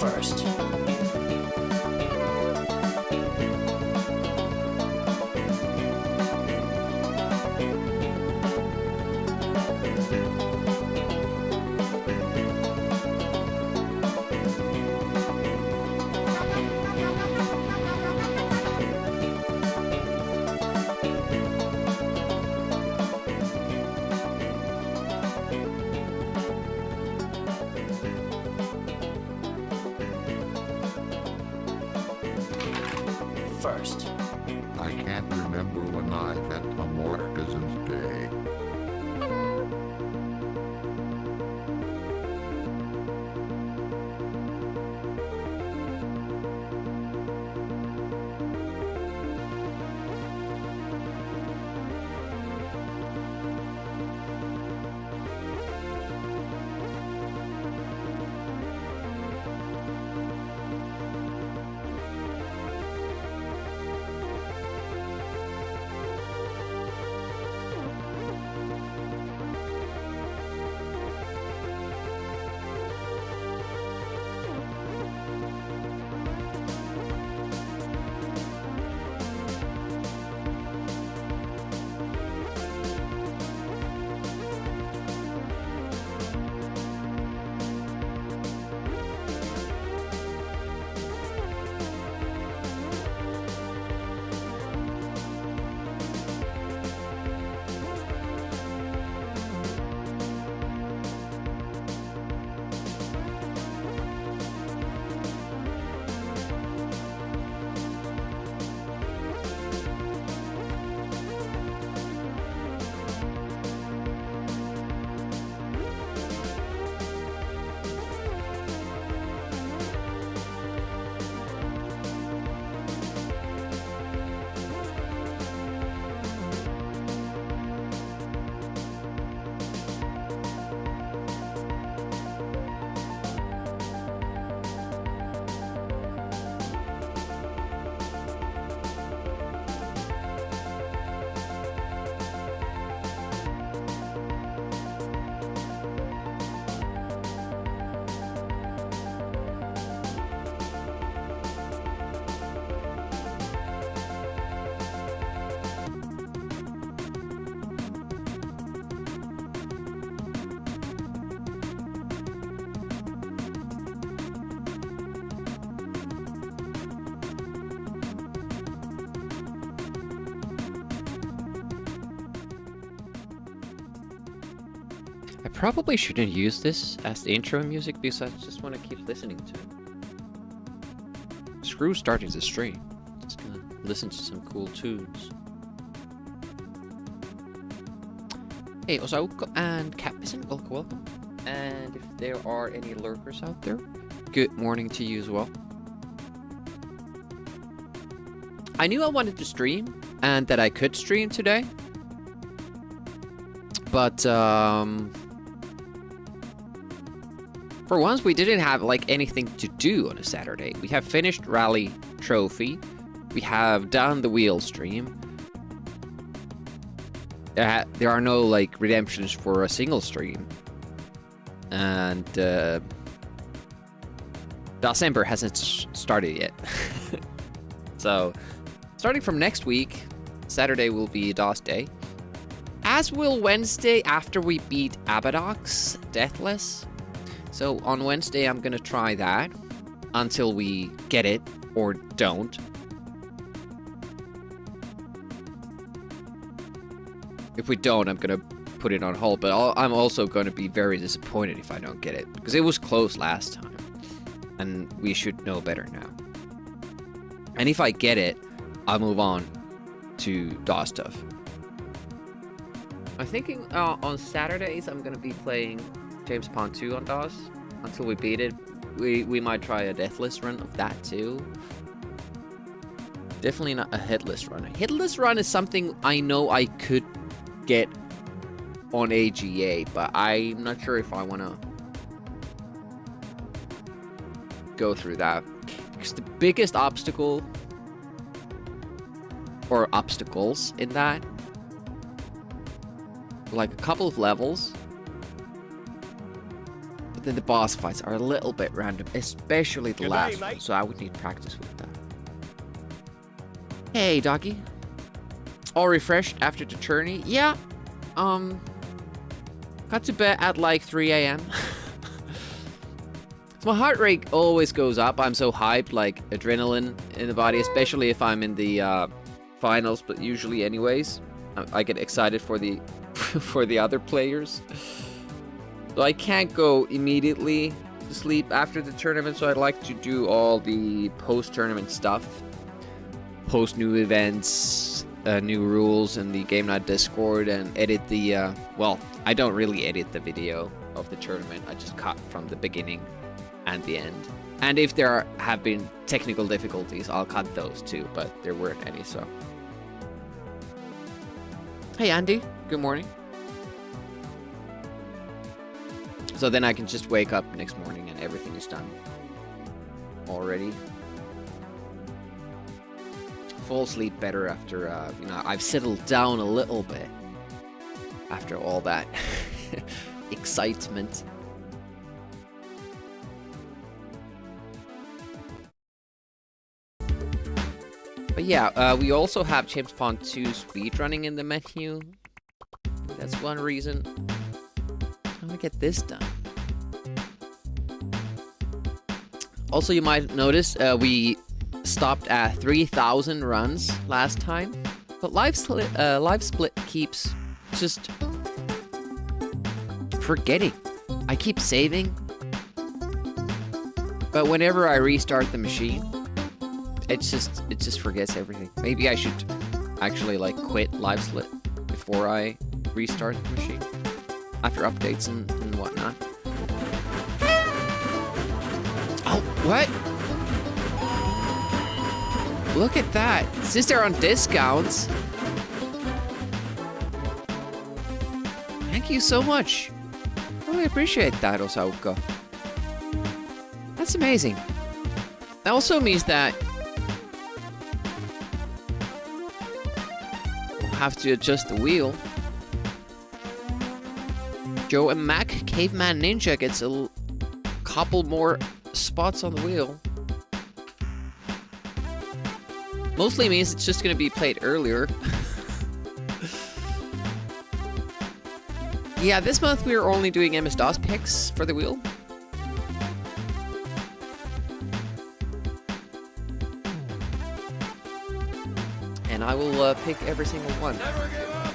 first. First. I can't remember when I had a Mortison's Day. I probably shouldn't use this as the intro music because I just want to keep listening to it. Screw starting the stream. Just gonna listen to some cool tunes. Hey, Osauko and Capison, welcome. And if there are any lurkers out there, good morning to you as well. I knew I wanted to stream and that I could stream today. But, for once, we didn't have, like, anything to do on a Saturday. We have finished Rally Trophy. We have done the wheel stream. There are no, like, redemptions for a single stream. And, December hasn't started yet. So, starting from next week, Saturday will be DOS Day. As will Wednesday after we beat Abadox Deathless. So on Wednesday, I'm gonna try that until we get it or don't. If we don't, I'm gonna put it on hold, but I'm also gonna be very disappointed if I don't get it, because it was close last time, and we should know better now. And if I get it, I'll move on to DOS stuff. I'm thinking on Saturdays, I'm gonna be playing James Pond 2 on DOS until we beat it. We might try a deathless run of that too. Definitely not a headless run. A headless run is something I know I could get on AGA, but I'm not sure if I want to go through that. Because the biggest obstacle, or obstacles in that, like a couple of levels. then the boss fights are a little bit random, especially the Good last day, one, mate. so I would need practice with that. Hey, doggy. All refreshed after the journey? Yeah. Got to bed at like 3 a.m. So my heart rate always goes up. I'm so hyped, like adrenaline in the body, especially if I'm in the finals, but usually anyways. I get excited for the for the other players. So I can't go immediately to sleep after the tournament, so I like to do all the post-tournament stuff. Post new events, new rules in the Game Night Discord, and edit the, well, I don't really edit the video of the tournament. I just cut from the beginning and the end. And if there have been technical difficulties, I'll cut those too, but there weren't any, so. Hey Andy, good morning. So then I can just wake up next morning and everything is done already. Fall asleep better after, you know, I've settled down a little bit after all that excitement. But yeah, we also have James Bond 2 speedrunning in the menu. That's one reason. How do I get this done? Also, you might notice we stopped at 3,000 runs last time, but live split keeps just forgetting. I keep saving, but whenever I restart the machine, it just forgets everything. Maybe I should actually like quit live split before I restart the machine after updates and whatnot. Oh, what? Look at that. Since they're on discounts. Thank you so much. I really appreciate that, Osauka. That's amazing. That also means that we'll have to adjust the wheel. Joe and Mac Caveman Ninja gets a couple more spots on the wheel. Mostly means it's just gonna be played earlier. Yeah, this month we are only doing MS-DOS picks for the wheel. And I will pick every single one. Never give up.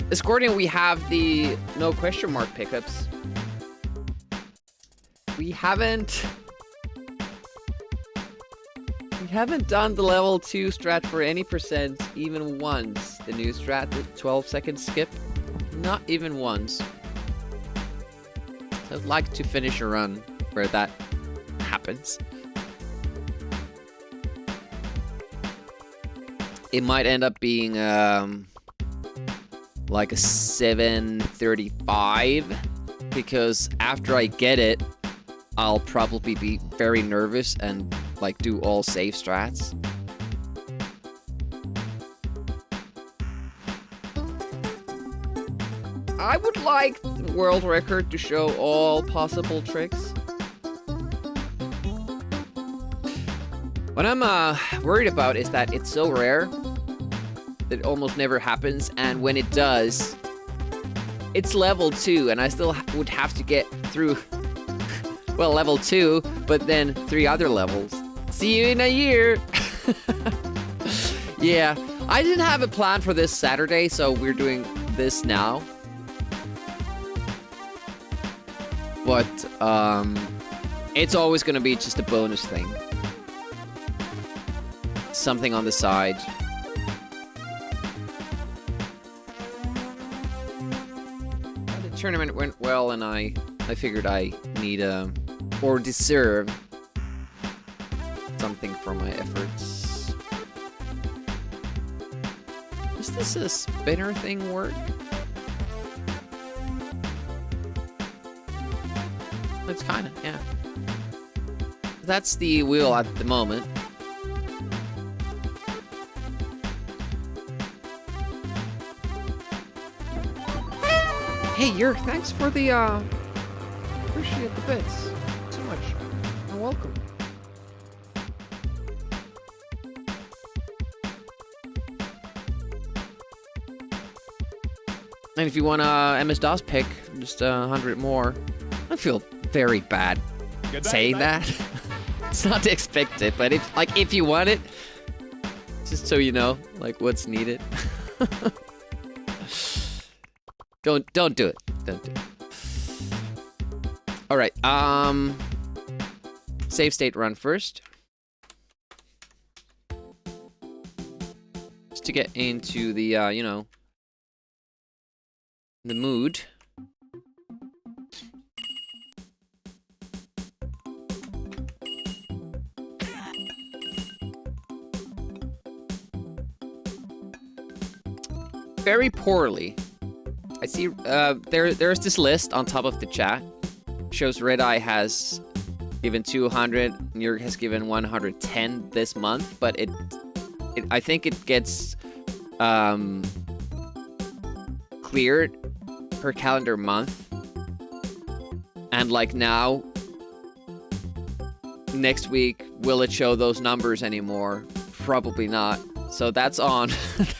Discordian, we have the no question mark pickups. We haven't done the level 2 strat for any percent even once. The new strat, the 12-second skip, not even once. So I'd like to finish a run where that happens. It might end up being like a 7:35 because after I get it, I'll probably be very nervous and like do all save strats. I would like the world record to show all possible tricks. What I'm worried about is that it's so rare that it almost never happens, and when it does, it's level 2, and I still would have to get through, well, level 2, but then 3 other levels. See you in a year! Yeah, I didn't have a plan for this Saturday, so we're doing this now. But, it's always gonna be just a bonus thing. Something on the side. The tournament went well, and I figured I need or deserve something for my efforts. Does this spinner thing work? It's kinda, yeah. That's the wheel at the moment. Hey, Yerk, thanks for the, appreciate the bits. So much. You're welcome. And if you want a MS-DOS pick, just 100 more. I feel very bad saying that. It's not expected, but if you want it, just so you know, like what's needed. Don't do it. Don't do it. All right. Save state run first. Just to get into the you know, the mood. Very poorly. I see there's this list on top of the chat. Shows Red Eye has given 200, New York has given 110 this month, but I think it gets cleared per calendar month. And like now, next week, will it show those numbers anymore? Probably not. So that's on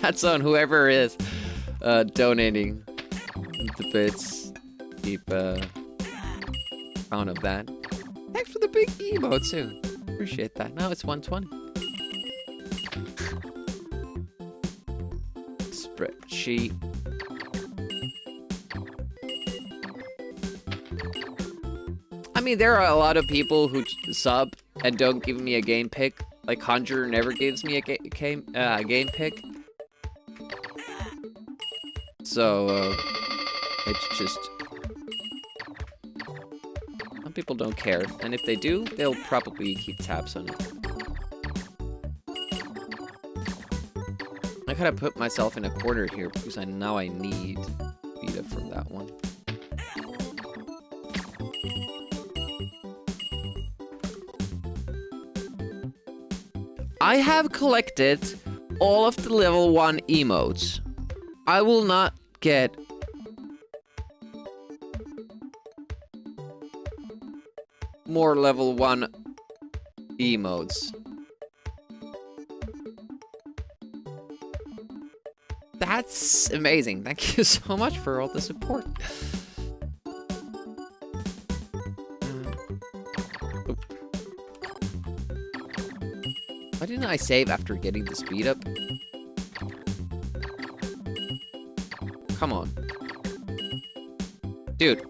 that's on whoever is donating the bits. Keep count of that. Thanks for the big emote too. Appreciate that. Now it's 120. Spreadsheet. I mean, there are a lot of people who sub and don't give me a game pick. Like Conjure never gives me a game pick. So it's just some people don't care, and if they do, they'll probably keep tabs on it. I gotta put myself in a corner here because I need Vita from that one. I have collected all of the level 1 emotes. I will not get more level 1 emotes. That's amazing. Thank you so much for all the support. Why didn't I save after getting the speed up? Come on. Dude.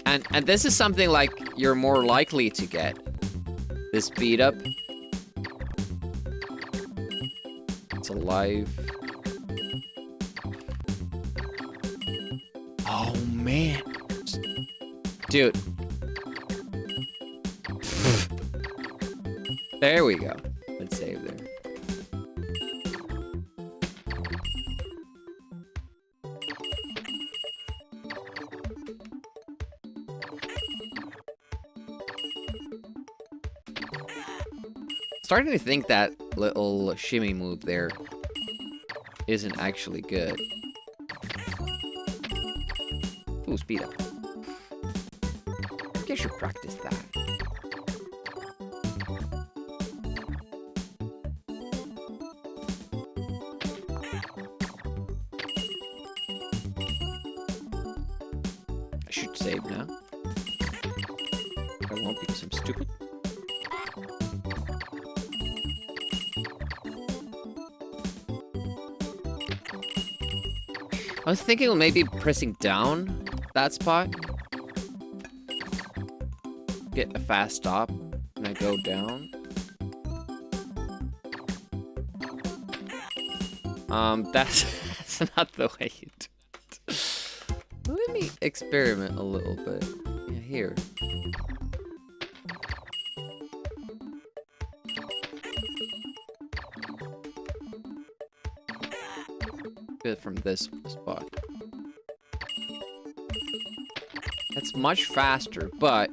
And this is something like you're more likely to get. This speed up. It's alive. Oh man. Dude. There we go. Let's save there. Starting to think that little shimmy move there isn't actually good. Ooh, speed up. I guess you should practice that. I should save now. I won't because I'm stupid. I was thinking of maybe pressing down that spot. Get a fast stop and I go down. That's not the way you do it. Let me experiment a little bit. Yeah, here. Good from this spot. That's much faster, but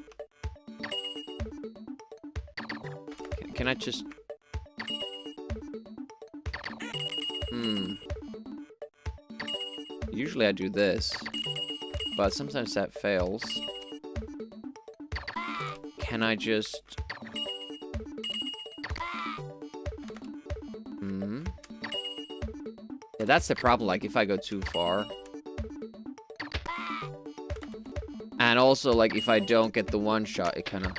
can I just? Usually I do this, but sometimes that fails. Can I just... Yeah, that's the problem, like, if I go too far. And also, like, if I don't get the one shot, it kind of...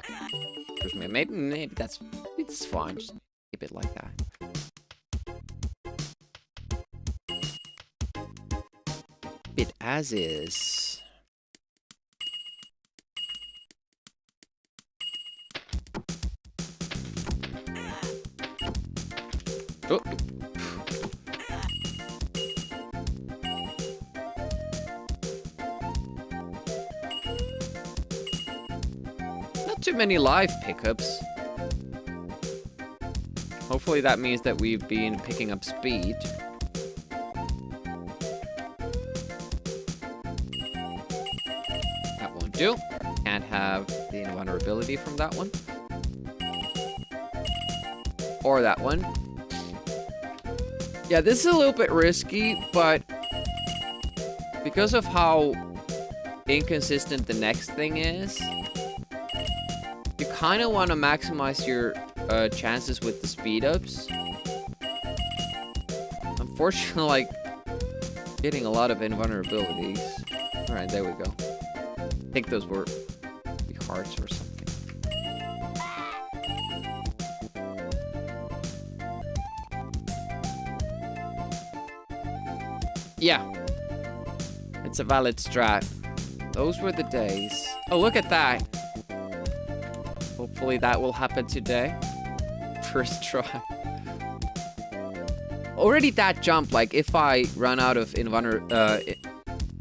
Maybe that's... It's fine, just keep it like that. It as is. Oh. Not too many live pickups. Hopefully that means that we've been picking up speed. That won't do. Can't have the invulnerability from that one. Or that one. Yeah, this is a little bit risky, but because of how inconsistent the next thing is, you kind of want to maximize your chances with the speed ups. Unfortunately, like, getting a lot of invulnerabilities. Alright, there we go. I think those were hearts or something. Yeah. It's a valid strat. Those were the days. Oh, look at that. Hopefully that will happen today. First try. Already that jump, like, if I run out of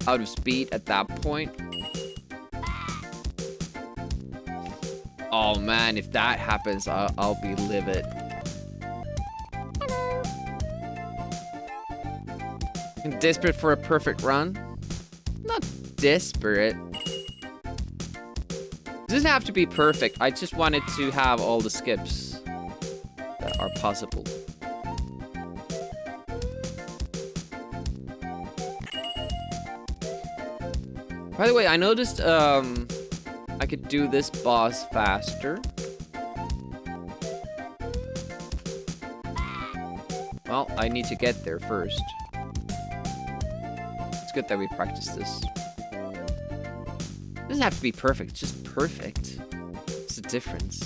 out of speed at that point. Oh man, if that happens, I'll be livid. I'm desperate for a perfect run. Not desperate. It doesn't have to be perfect. I just wanted to have all the skips that are possible. By the way, I noticed I could do this boss faster. Well, I need to get there first. It's good that we practice this. It doesn't have to be perfect, it's just perfect. It's the difference.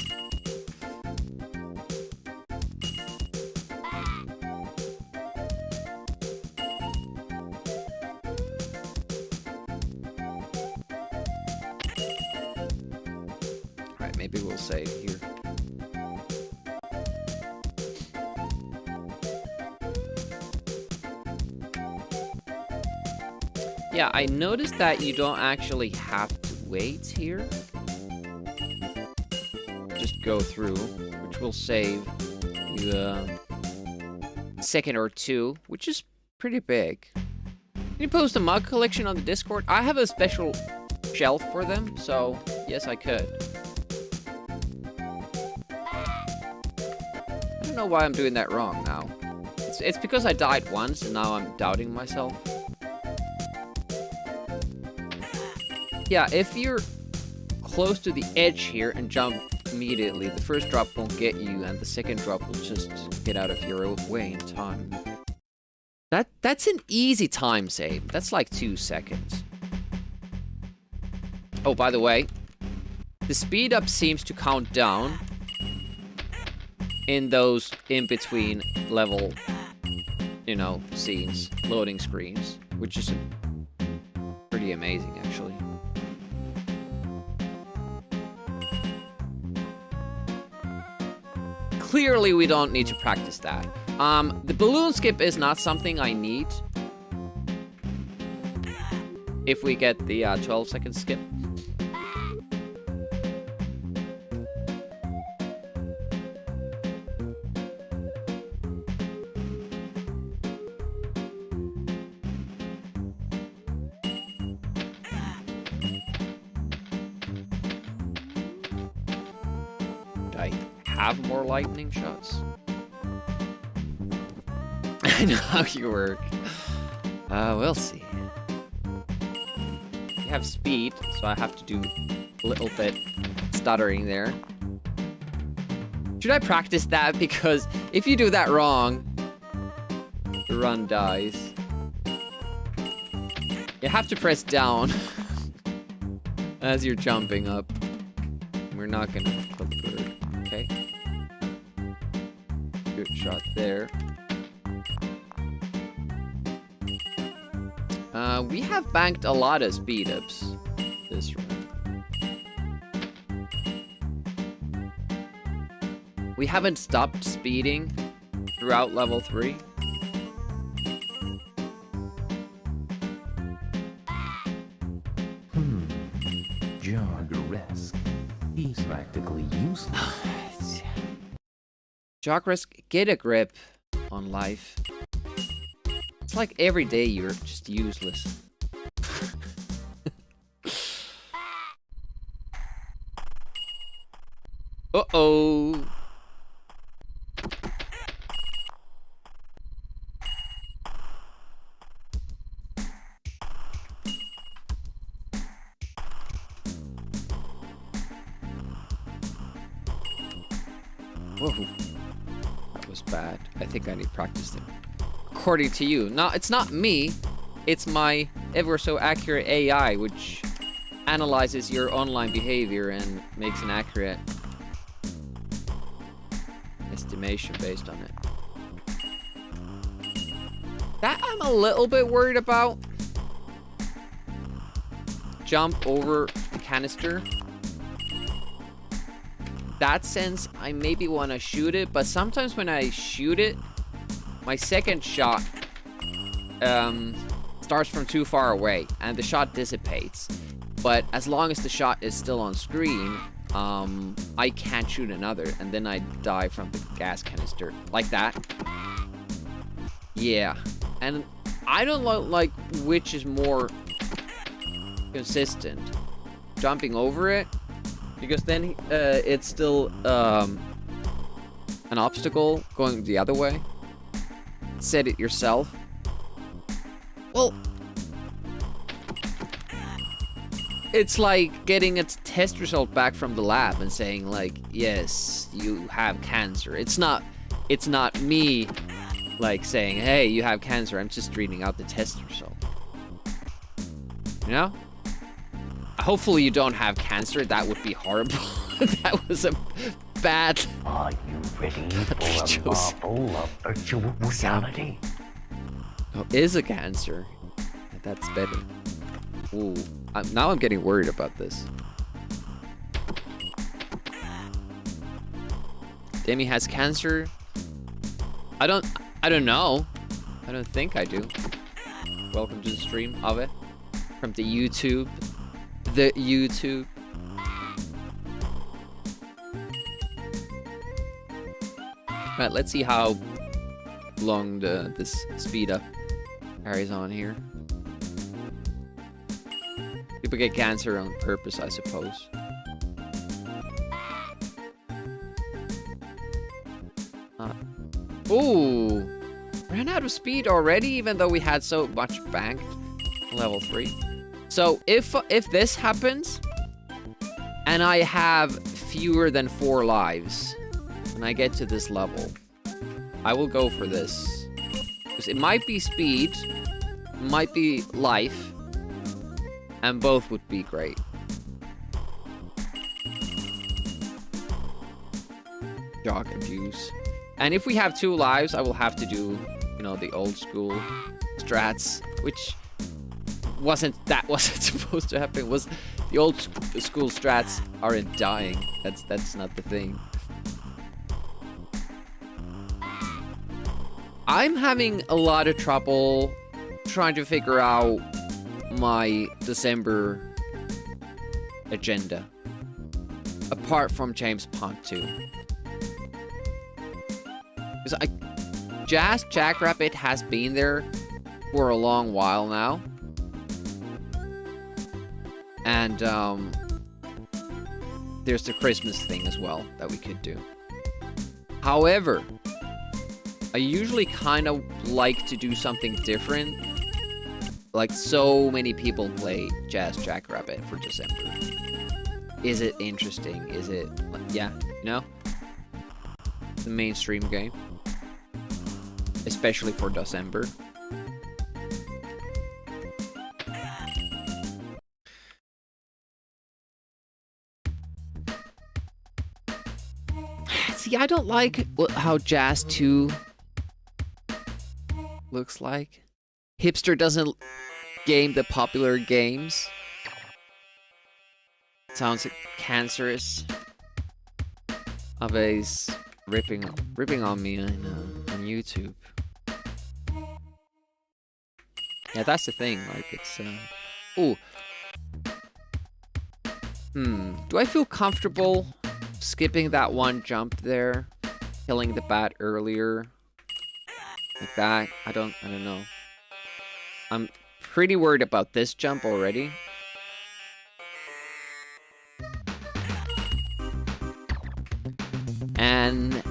Alright, maybe we'll save here. Yeah, I noticed that you don't actually have to wait here. Just go through, which will save you a second or two, which is pretty big. Can you post a mug collection on the Discord? I have a special shelf for them, so yes, I could. I don't know why I'm doing that wrong now. It's because I died once, and now I'm doubting myself. Yeah, if you're close to the edge here and jump immediately, the first drop won't get you, and the second drop will just get out of your way in time. That's an easy time save. That's like 2 seconds. Oh, by the way, the speed up seems to count down in those in-between level, you know, scenes, loading screens, which is pretty amazing, actually. Clearly, we don't need to practice that. The balloon skip is not something I need. If we get the 12-second skip. I have more lightning shots. I know how you work. We'll see. you have speed, so I have to do a little bit stuttering there. Should I practice that? Because if you do that wrong, the run dies. You have to press down as you're jumping up. We're not gonna look good. Okay. Good shot there. We have banked a lot of speed ups this round. We haven't stopped speeding throughout level 3. Jog-risk. He's practically useless. Jog-risk, get a grip on life. It's like every day you're just useless. Uh-oh. Whoa. That was bad. I think I need practice there. According to you. No, it's not me. It's my ever so accurate AI, which analyzes your online behavior and makes an accurate estimation based on it. That I'm a little bit worried about. Jump over the canister. That sense, I maybe want to shoot it, but sometimes when I shoot it, my second shot starts from too far away, and the shot dissipates. But as long as the shot is still on screen, I can't shoot another, and then I die from the gas canister. Like that. Yeah. And I don't like which is more consistent. Jumping over it, because then it's still an obstacle going the other way. Set it yourself. Well, it's like getting a test result back from the lab and saying like, yes, you have cancer. It's not me like saying, hey, you have cancer. I'm just reading out the test result. You know? Hopefully you don't have cancer. That would be horrible. That was a bad... Are you ready for a marvel of virtual reality? Oh, is a cancer. That's better. Ooh. Now I'm getting worried about this. Demi has cancer. I don't know. I don't think I do. Welcome to the stream, Ave. From the YouTube. The YouTube. Right, let's see how long this speed up carries on here. People get cancer on purpose, I suppose. Ooh! Ran out of speed already, even though we had so much banked. Level 3. So, if this happens, and I have fewer than 4 lives, when I get to this level, I will go for this. Because it might be speed, might be life, and both would be great. Jog abuse. And if we have 2 lives, I will have to do, you know, the old school strats, which wasn't supposed to happen. Was the old school strats aren't dying. That's not the thing. I'm having a lot of trouble trying to figure out my December agenda. Apart from James Pond 2. Because Jazz Jackrabbit has been there for a long while now. And there's the Christmas thing as well that we could do. However, I usually kind of like to do something different like so many people play Jazz Jackrabbit for December. Is it interesting? Is it, yeah, you know? The mainstream game. Especially for December. See, I don't like how Jazz 2 looks like. Hipster doesn't game the popular games. Sounds cancerous. Aves ripping on me on YouTube. Yeah, that's the thing. Like it's ooh. Do I feel comfortable skipping that one jump there, killing the bat earlier, like that? I don't know. I'm pretty worried about this jump already. And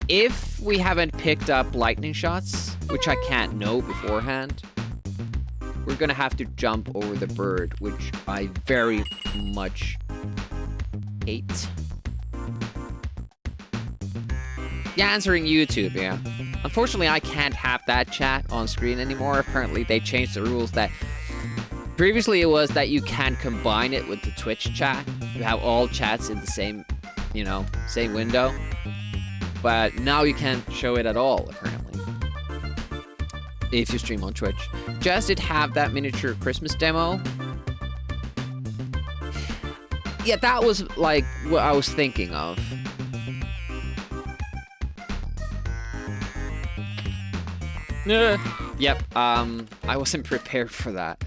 if we haven't picked up lightning shots, which I can't know beforehand, we're gonna have to jump over the bird, which I very much hate. Yeah, answering YouTube, yeah. Unfortunately, I can't have that chat on screen anymore. Apparently, they changed the rules that... Previously, it was that you can combine it with the Twitch chat. You have all chats in the same, you know, same window. But now you can't show it at all, apparently. If you stream on Twitch. Jazz did have that miniature Christmas demo. Yeah, that was, like, what I was thinking of. Yep, I wasn't prepared for that.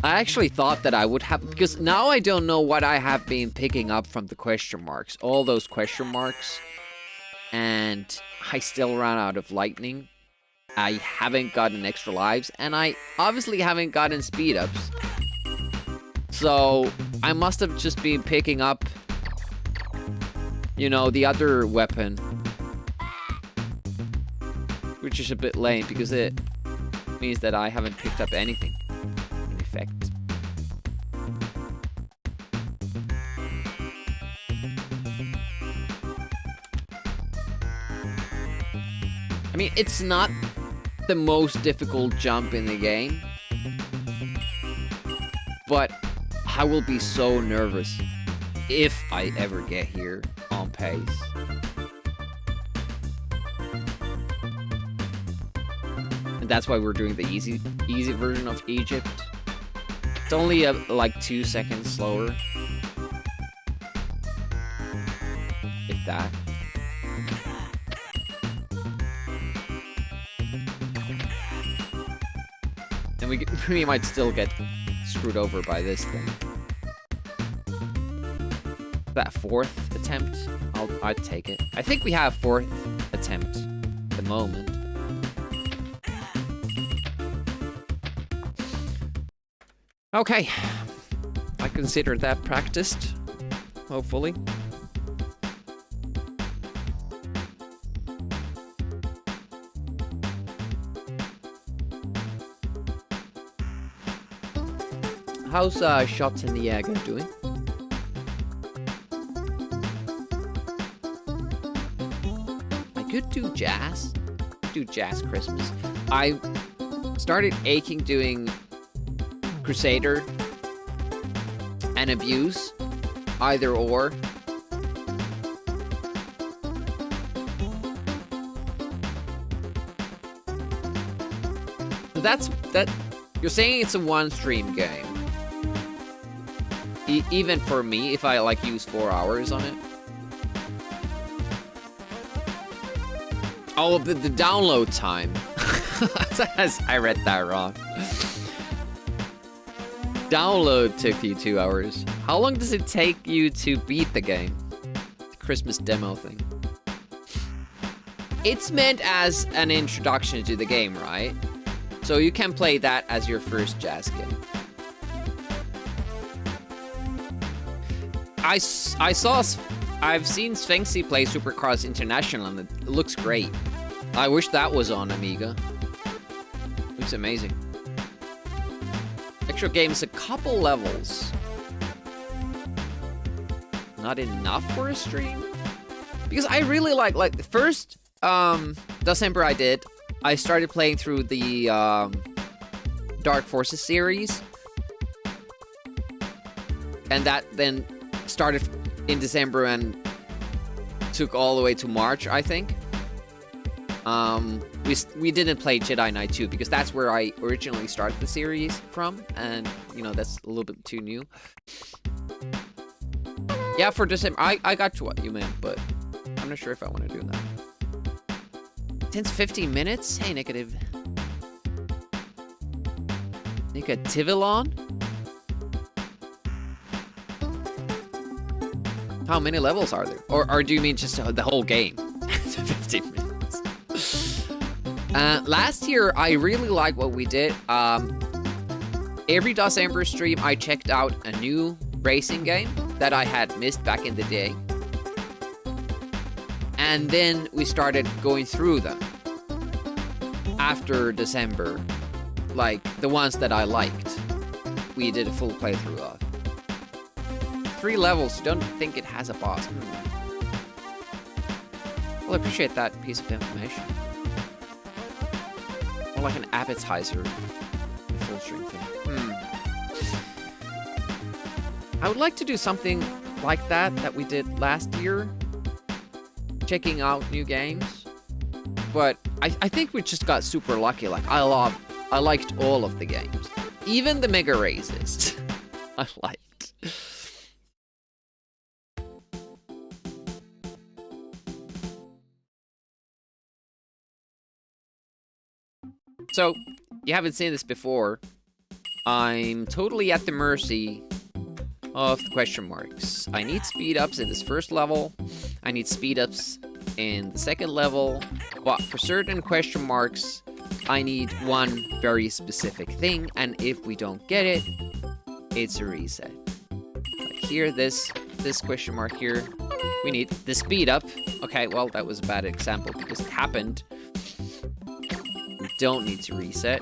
I actually thought that I would have, because now I don't know what I have been picking up from the question marks. All those question marks. And I still ran out of lightning. I haven't gotten extra lives, and I obviously haven't gotten speed ups. So, I must have just been picking up, you know, the other weapon. Which is a bit lame, because it means that I haven't picked up anything, in effect. I mean, it's not the most difficult jump in the game, but I will be so nervous if I ever get here on pace. And that's why we're doing the easy version of Egypt. It's only like 2 seconds slower. If that. And we might still get screwed over by this thing. That 4th attempt, I'd take it. I think we have 4th attempt at the moment. Okay, I consider that practiced, hopefully. How's Schwarzenegger doing? I could do jazz. Do jazz Christmas. I started aching doing Crusader and Abuse, either or. So that's that. You're saying it's a one-stream game. Even for me, if I like use 4 hours on it. Oh, the download time. I read that wrong. Download took you 2 hours. How long does it take you to beat the game? The Christmas demo thing. It's meant as an introduction to the game, right? So you can play that as your first jazz game. I've seen Sphinxy play Supercross International and it looks great. I wish that was on Amiga. Looks amazing. Actual game is a couple levels. Not enough for a stream? Because I really like the first December I started playing through the Dark Forces series. And that then started in December and took all the way to March, I think. We didn't play Jedi Knight 2 because that's where I originally started the series from, and you know that's a little bit too new. Yeah, for December, I got what you meant, but I'm not sure if I want to do that. 10's 15 minutes? Hey, Negative. Negativilon? How many levels are there? Or do you mean just the whole game? 15 minutes. Last year, I really liked what we did. Every December stream, I checked out a new racing game that I had missed back in the day. And then we started going through them after December. Like, the ones that I liked, we did a full playthrough of. 3 levels, don't think it has a boss. Well, I appreciate that piece of information. More like an appetizer. Full stream thing. I would like to do something like that we did last year. Checking out new games. But I think we just got super lucky. Like, I liked all of the games. Even the Mega Races. I liked. So, you haven't seen this before. I'm totally at the mercy of the question marks. I need speed ups in this first level. I need speed ups in the second level. But for certain question marks, I need one very specific thing. And if we don't get it, it's a reset. Like here, this question mark here, we need the speed up. Okay, well, that was a bad example because it happened. We don't need to reset.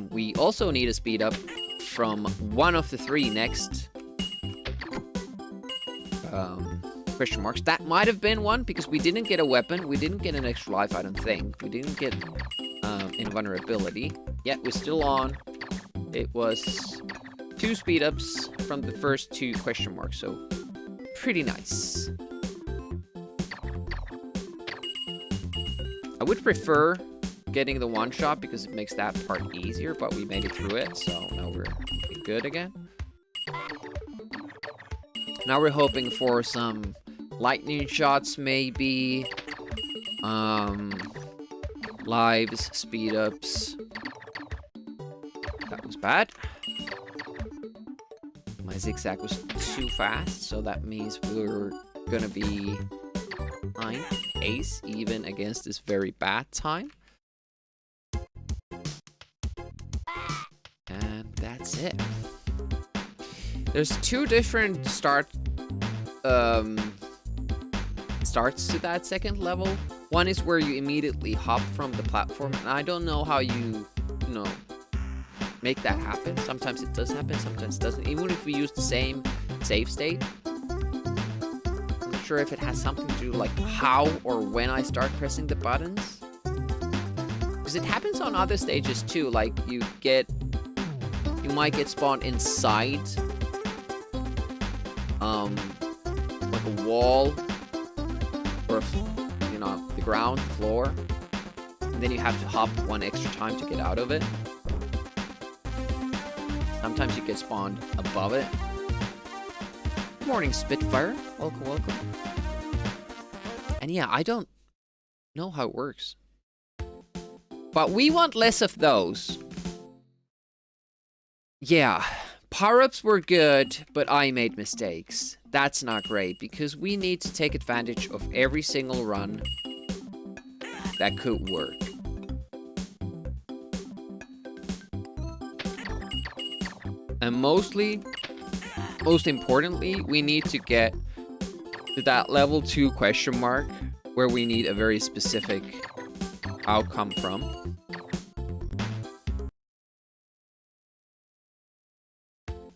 We also need a speed up from one of the 3 next question marks. That might have been one because we didn't get a weapon. We didn't get an extra life, I don't think. We didn't get invulnerability. Yet we're still on. It was 2 speed ups from the first 2 question marks, so pretty nice. I would prefer getting the one shot because it makes that part easier, but we made it through it, so now we're good again. Now we're hoping for some lightning shots, maybe. Lives, speed ups. That was bad. My zigzag was too fast, so that means we're gonna be 9th ace even against this very bad time. And that's it. There's 2 different starts to that second level. One is where you immediately hop from the platform, and I don't know how you make that happen. Sometimes it does happen, sometimes it doesn't. Even if we use the same save state. I'm not sure if it has something to do like how or when I start pressing the buttons. Because it happens on other stages too, like you might get spawned inside like a wall or the ground floor, and then you have to hop one extra time to get out of it. Sometimes you get spawned above it. Good morning, Spitfire. Welcome, welcome. And yeah, I don't know how it works, but we want less of those. Yeah, power-ups were good, but I made mistakes. That's not great, because we need to take advantage of every single run that could work. And most importantly, we need to get to that level 2 question mark, where we need a very specific outcome from.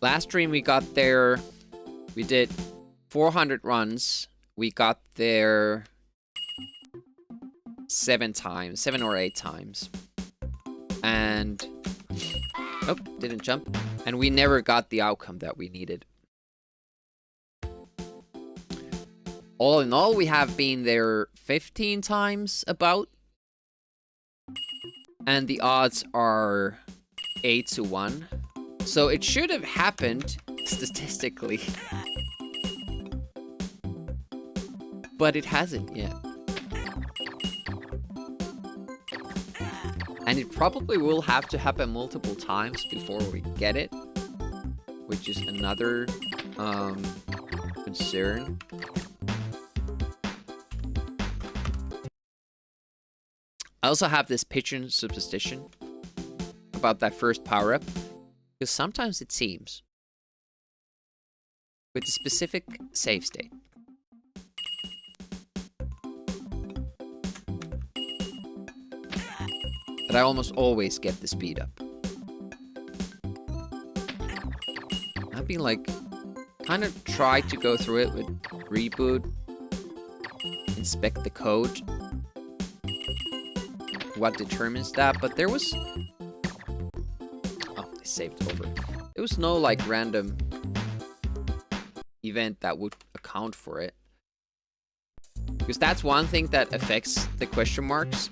Last stream we got there, we did 400 runs. We got there 7 or 8 times. And, oh, didn't jump. And we never got the outcome that we needed. All in all, we have been there 15 times about. And the odds are 8 to 1. So it should have happened statistically. But it hasn't yet. And it probably will have to happen multiple times before we get it. Which is another concern. I also have this pigeon superstition about that first power-up. Because sometimes it seems, with a specific save state, that I almost always get the speed up. I've been like, kind of tried to go through it with reboot, inspect the code, what determines that, but there was... Oh, they saved over. There was no like random event that would account for it. Because that's one thing that affects the question marks.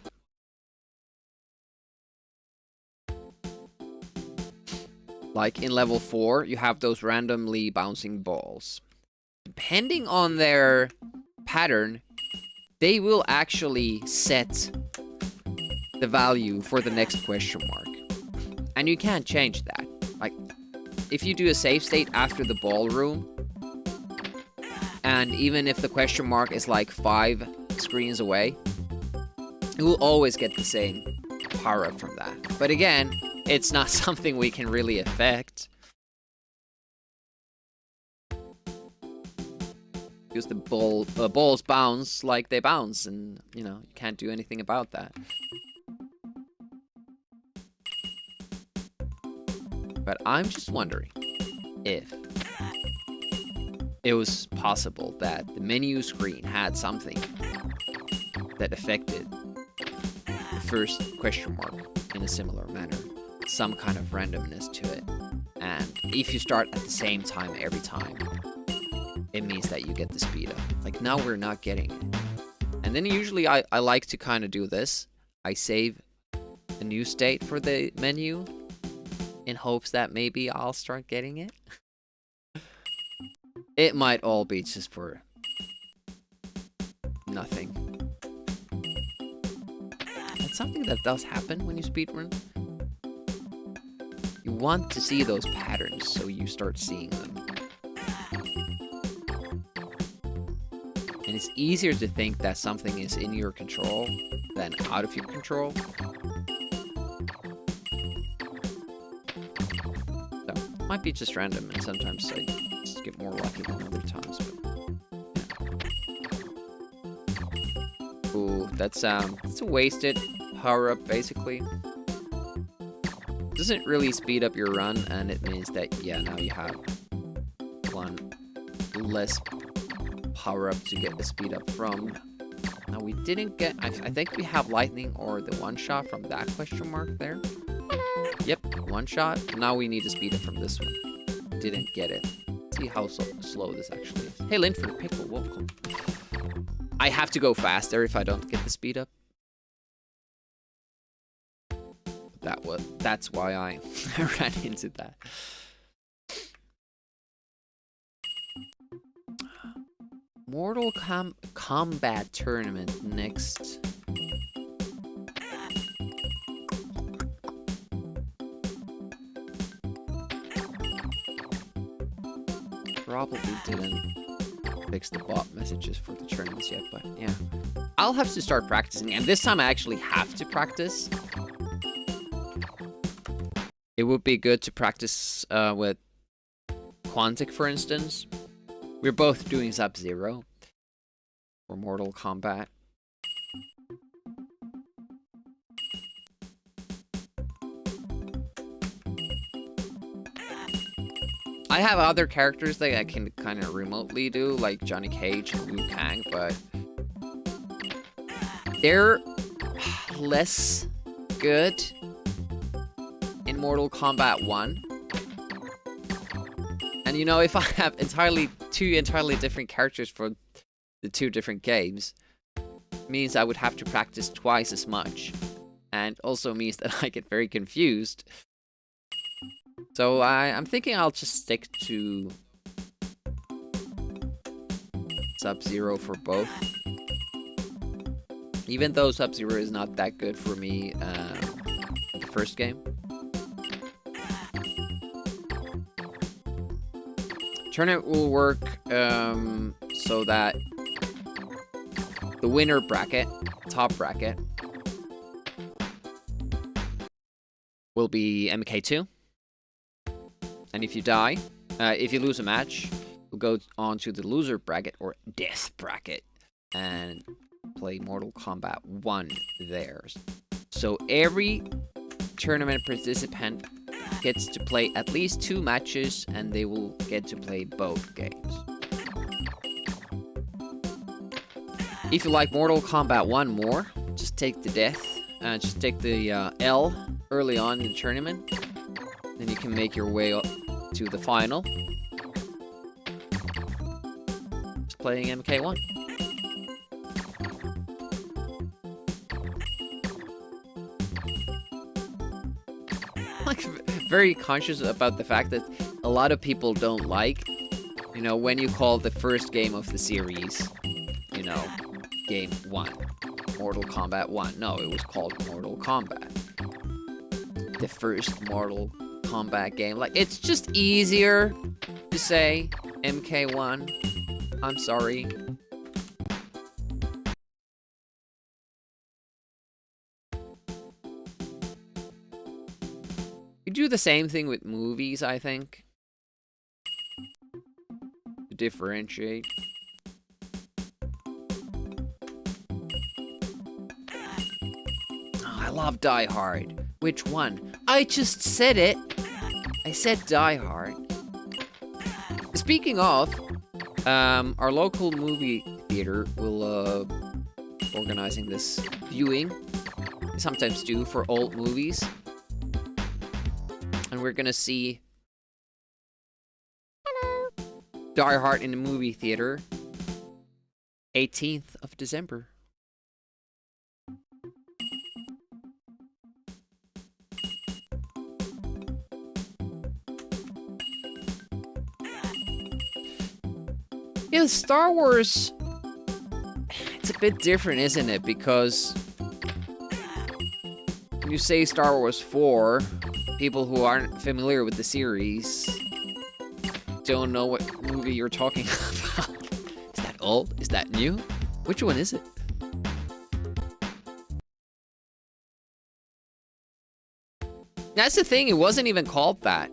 Like in level 4, you have those randomly bouncing balls. Depending on their pattern, they will actually set the value for the next question mark. And you can't change that. Like, if you do a save state after the ballroom, and even if the question mark is like 5 screens away, you will always get the same power up from that. But again, it's not something we can really affect. Because the balls bounce like they bounce, and, you know, you can't do anything about that. But I'm just wondering if it was possible that the menu screen had something that affected the first question mark in a similar manner. Some kind of randomness to it. And if you start at the same time every time, it means that you get the speed up. Like now we're not getting it. And then usually I like to kind of do this. I save a new state for the menu in hopes that maybe I'll start getting it. It might all be just for nothing. That's something that does happen when you speedrun. You want to see those patterns, so you start seeing them. And it's easier to think that something is in your control than out of your control. Might be just random, and sometimes I just get more lucky than other times. But, yeah. Ooh, that's a wasted power-up, basically. Doesn't really speed up your run, and it means that, yeah, now you have one less power-up to get the speed up from. Now, we didn't get... I think we have lightning or the one-shot from that question mark there. Yep, one shot. Now we need to speed up from this one. Didn't get it. Let's see how slow this actually is. Hey, Lynn for the pickle, welcome. I have to go faster if I don't get the speed up. That's why I ran into that. Mortal Kombat tournament next. Probably didn't fix the bot messages for the tournaments yet, but yeah. I'll have to start practicing, and this time I actually have to practice. It would be good to practice with Quantic, for instance. We're both doing Sub-Zero for Mortal Kombat. I have other characters that I can kind of remotely do, like Johnny Cage and Liu Kang, but they're less good in Mortal Kombat 1. And you know, if I have two entirely different characters for the two different games, it means I would have to practice twice as much. And also means that I get very confused. So I'm thinking I'll just stick to Sub-Zero for both. Even though Sub-Zero is not that good for me in the first game. Tournament will work so that the winner bracket, top bracket, will be MK2. And if you die, if you lose a match, we'll go on to the loser bracket or death bracket and play Mortal Kombat 1 there. So every tournament participant gets to play at least 2 matches and they will get to play both games. If you like Mortal Kombat 1 more, just take the death, just take the L early on in the tournament. Then you can make your way up to the final. Just playing MK1. Like, very conscious about the fact that a lot of people don't like, you know, when you call the first game of the series, you know, game 1. Mortal Kombat 1. No, it was called Mortal Kombat. The first Mortal Kombat game. Like, it's just easier to say MK1. I'm sorry. You do the same thing with movies, I think. To differentiate. Oh, I love Die Hard. Which one? I just said it. I said Die Hard. Speaking of, our local movie theater will organizing this viewing. They sometimes do for old movies. And we're gonna see Die Hard in the movie theater 18th of December. Yeah, Star Wars, it's a bit different, isn't it? Because when you say Star Wars 4, people who aren't familiar with the series don't know what movie you're talking about. Is that old? Is that new? Which one is it? That's the thing, it wasn't even called that.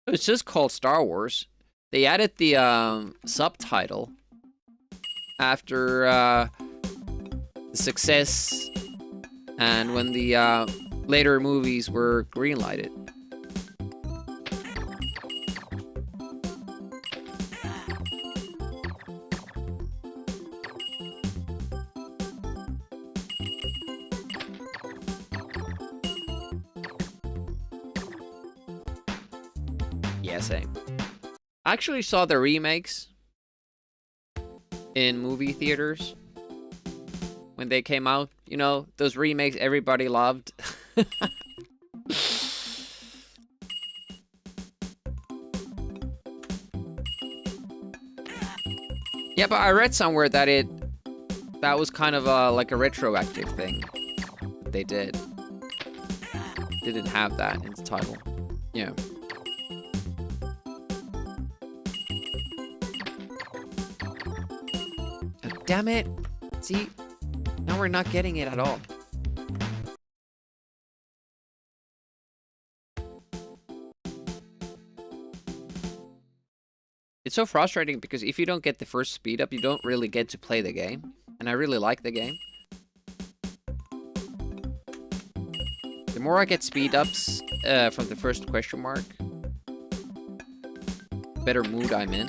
It's just called Star Wars. They added the subtitle after the success and when the later movies were greenlighted. Yeah, same. I actually saw the remakes in movie theaters when they came out. You know, those remakes everybody loved. Yeah, but I read somewhere that that was kind of like a retroactive thing that they did. Didn't have that in the title. Yeah. Oh, damn it. See? Now we're not getting it at all. It's so frustrating because if you don't get the first speed up, you don't really get to play the game. And I really like the game. The more I get speed ups from the first question mark, better mood I'm in.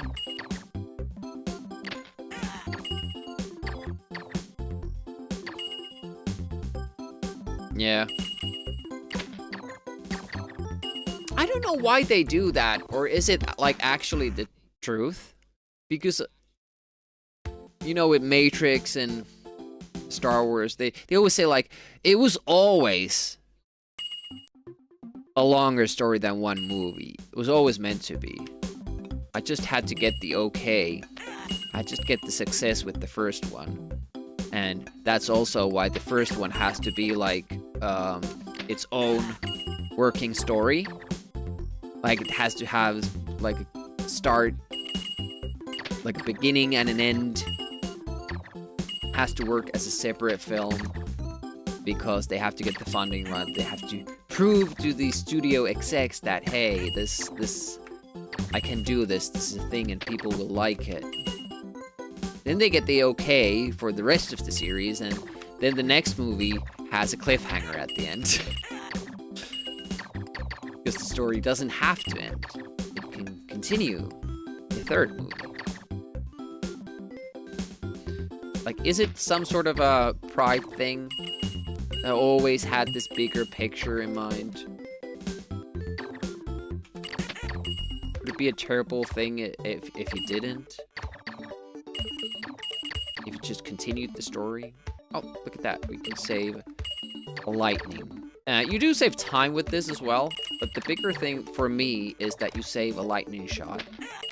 Yeah. I don't know why they do that, or is it like actually the truth? Because, you know, with Matrix and Star Wars, they always say like, it was always a longer story than one movie. It was always meant to be. I just had to get the okay. I just get the success with the first one. And that's also why the first one has to be like its own working story. Like it has to have like a start, like a beginning and an end. Has to work as a separate film because they have to get the funding right. They have to prove to the studio execs that, hey, this I can do this. This is a thing and people will like it. Then they get the okay for the rest of the series, and then the next movie has a cliffhanger at the end. Because the story doesn't have to end. It can continue the third movie. Like, is it some sort of a pride thing? I always had this bigger picture in mind. Would it be a terrible thing if you didn't? If you just continued the story? Oh, look at that. We can save lightning. You do save time with this as well, but the bigger thing for me is that you save a lightning shot,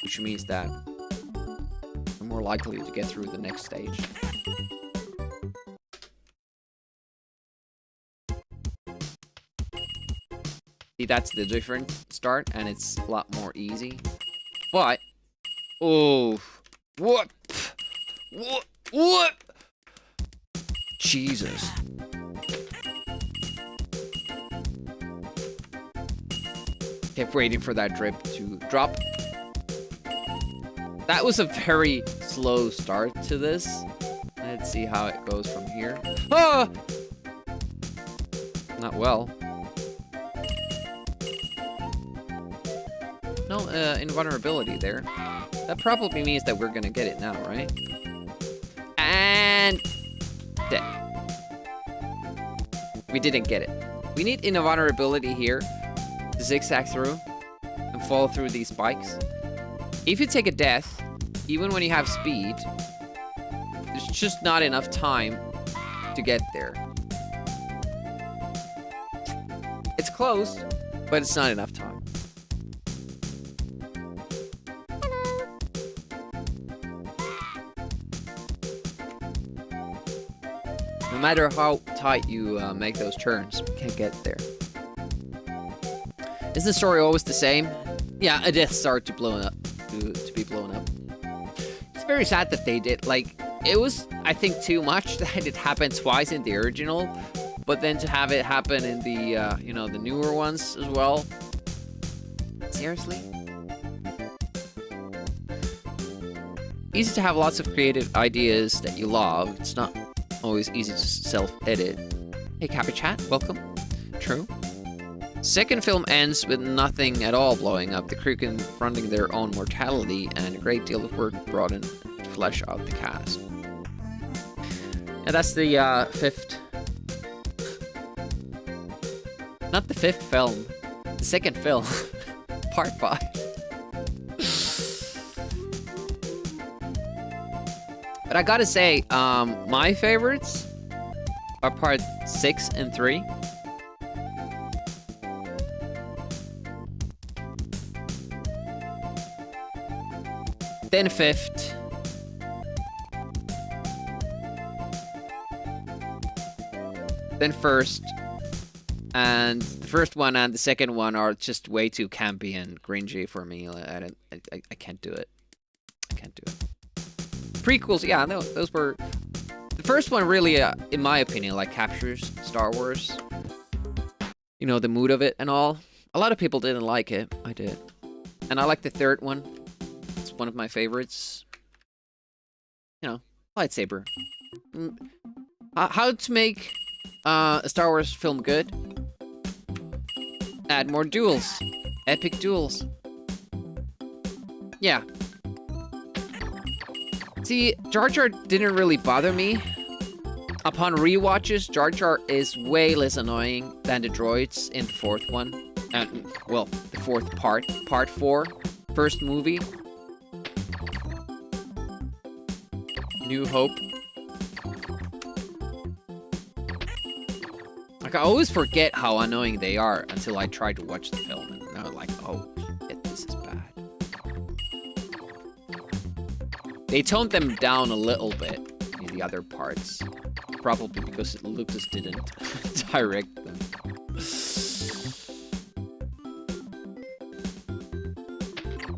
which means that you're more likely to get through the next stage. See, that's the different start, and it's a lot more easy. But, oh, what? What? Jesus. Kept waiting for that drip to drop. That was a very slow start to this. Let's see how it goes from here. Ah! Not well. No, invulnerability there. That probably means that we're gonna get it now, right? And dead. We didn't get it. We need invulnerability here to zigzag through and fall through these spikes. If you take a death, even when you have speed, there's just not enough time to get there. It's close, but it's not enough time. No matter how tight you make those turns, you can't get there. Is the story always the same? Yeah, a Death Star to blow up, to be blown up. It's very sad that they did. Like, it was, I think, too much that it happened twice in the original, but then to have it happen in the, you know, the newer ones as well. Seriously? Easy to have lots of creative ideas that you love. It's not always easy to self-edit. Hey, Cappy Chat, welcome. True. Second film ends with nothing at all blowing up, the crew confronting their own mortality, and a great deal of work brought in to flesh out the cast. And that's the fifth... Not the fifth film, the second film. Part 5. But I gotta say, my favorites are part 6 and 3. Then 5th. Then 1st. And the first one and the second one are just way too campy and cringy for me. I can't do it. I can't do it. Prequels, yeah, no, those were... The first one really, in my opinion, like, captures Star Wars. You know, the mood of it and all. A lot of people didn't like it. I did. And I like the third one. It's one of my favorites. You know, lightsaber. How to make a Star Wars film good? Add more duels. Epic duels. Yeah. See, Jar Jar didn't really bother me. Upon rewatches, Jar Jar is way less annoying than the droids in the fourth one. Well, the fourth part. Part 4. First movie. New Hope. Like, I always forget how annoying they are until I try to watch the film. And now I'm like, oh, shit, this is bad. They toned them down a little bit in the other parts. Probably because Lucas didn't direct them.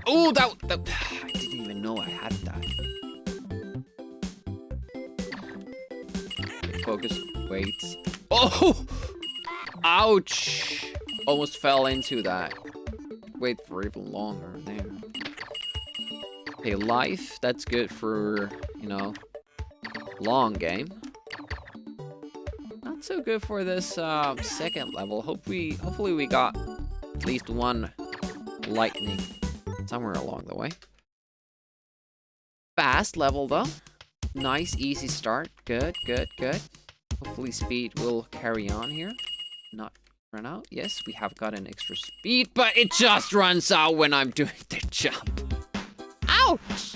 Oh, that I didn't even know I had that. Focus, wait. Oh! Ouch! Almost fell into that. Wait for even longer there. Okay, life, that's good for, you know, long game. Not so good for this second level. Hopefully we got at least one lightning somewhere along the way. Fast level though. Nice, easy start. Good, good, good. Hopefully speed will carry on here. Not run out. Yes, we have got an extra speed, but it just runs out when I'm doing the jump. Ouch!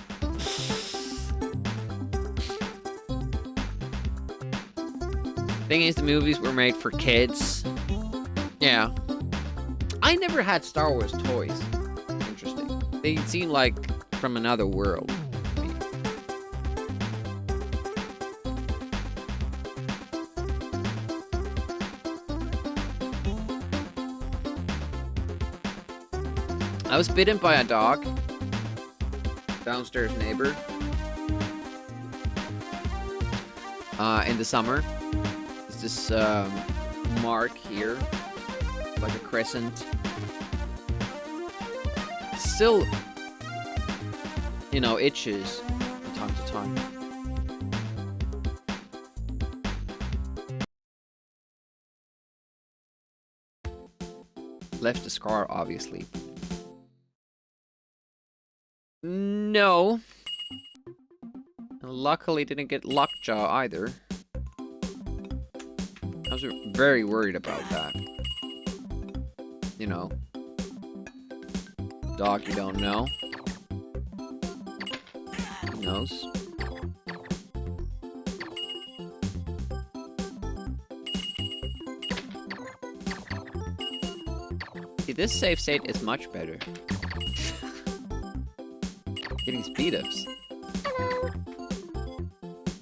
Thing is, the movies were made for kids. Yeah. I never had Star Wars toys. Interesting. They seem like from another world. I was bitten by a dog. Downstairs neighbor. In the summer. It's this mark here. Like a crescent. Still, you know, itches from time to time. Left a scar, obviously. No. Luckily didn't get lockjaw either. I was very worried about that. You know. Dog you don't know. Who knows? See, this save state is much better. Getting speed ups.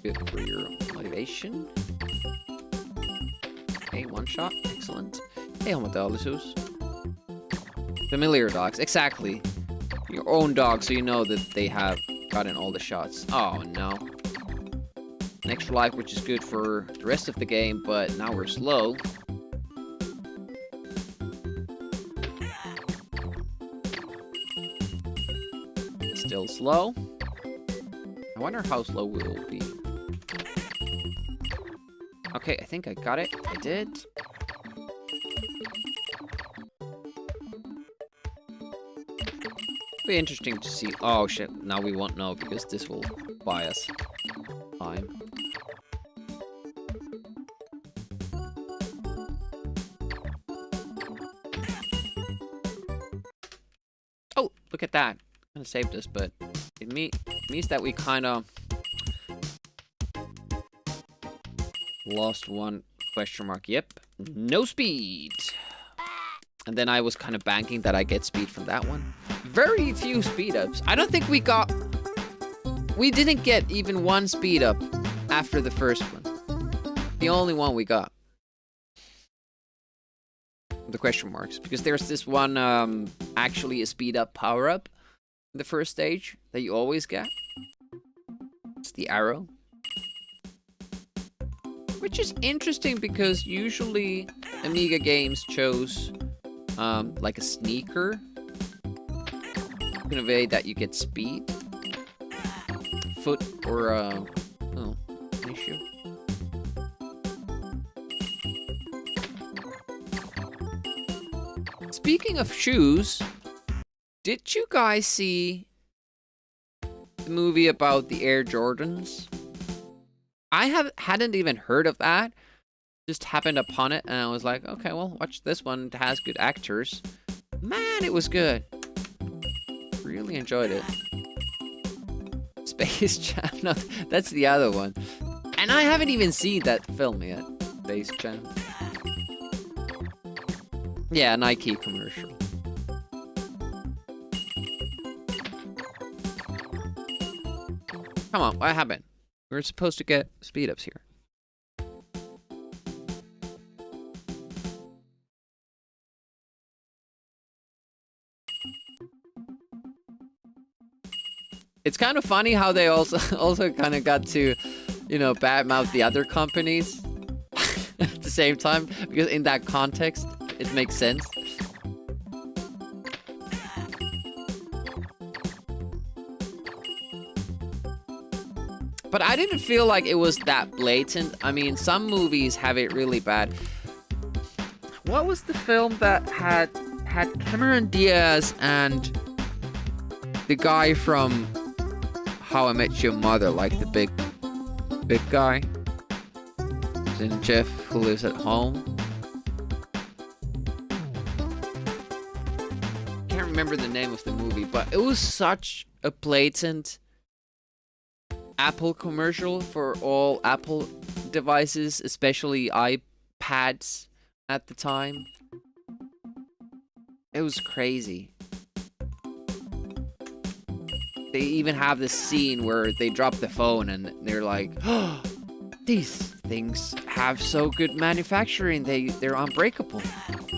Good for your motivation. Okay, one shot. Excellent. Hey, Homodalusus. Familiar dogs. Exactly. Your own dog, so you know that they have gotten all the shots. Oh, no. An extra life, which is good for the rest of the game, but now we're slow. Still slow. I wonder how slow we will be. Okay, I think I got it. I did. Be interesting to see. Oh shit, now we won't know because this will buy us time. Oh, look at that. Kind of saved us, but it means that we kind of lost one question mark. Yep, no speed. And then I was kind of banking that I get speed from that one. Very few speed ups. I don't think we didn't get even one speed up after the first one. The only one we got. The question marks. Because there's this one, actually a speed up power up in the first stage that you always get. It's the arrow. Which is interesting because usually Amiga games chose like a sneaker in a way that you get speed, foot, or oh, an issue. Speaking of shoes, did you guys see the movie about the Air Jordans. I hadn't even heard of that. Just happened upon it, and I was like, okay, well, watch this one. It has good actors. Man, it was good. Really enjoyed it. Space Jam. No, that's the other one. And I haven't even seen that film yet. Space Jam. Yeah, Nike commercial. Come on, what happened? We were supposed to get speed ups here. It's kind of funny how they also kind of got to, you know, badmouth the other companies at the same time, because in that context, it makes sense. But I didn't feel like it was that blatant. I mean, some movies have it really bad. What was the film that had Cameron Diaz and the guy from How I Met Your Mother, like the big guy? And Jeff Who Lives at Home. Can't remember the name of the movie, but it was such a blatant Apple commercial for all Apple devices, especially iPads at the time. It was crazy. They even have this scene where they drop the phone and they're like, oh, these things have so good manufacturing, they're unbreakable.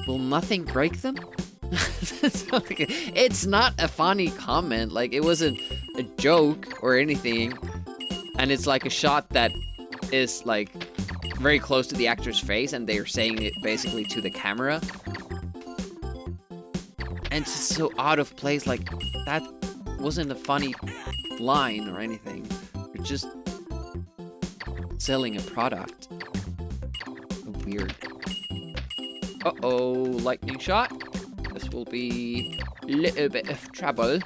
Will nothing break them? It's not a funny comment, like it wasn't a joke or anything. And it's like a shot that is like very close to the actor's face, and they're saying it basically to the camera. And it's just so out of place, like that wasn't a funny line or anything. You're just selling a product. So weird. Uh-oh, lightning shot. This will be a little bit of trouble.